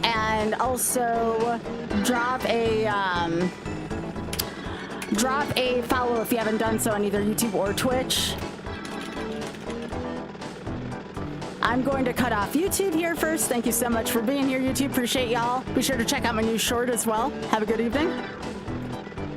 and also drop a follow if you haven't done so on either YouTube or Twitch. I'm going to cut off YouTube here first. Thank you so much for being here, YouTube. Appreciate y'all. Be sure to check out my new short as well. Have a good evening.